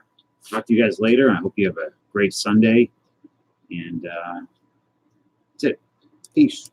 talk to you guys later. I hope you have a great Sunday. And that's it. Peace.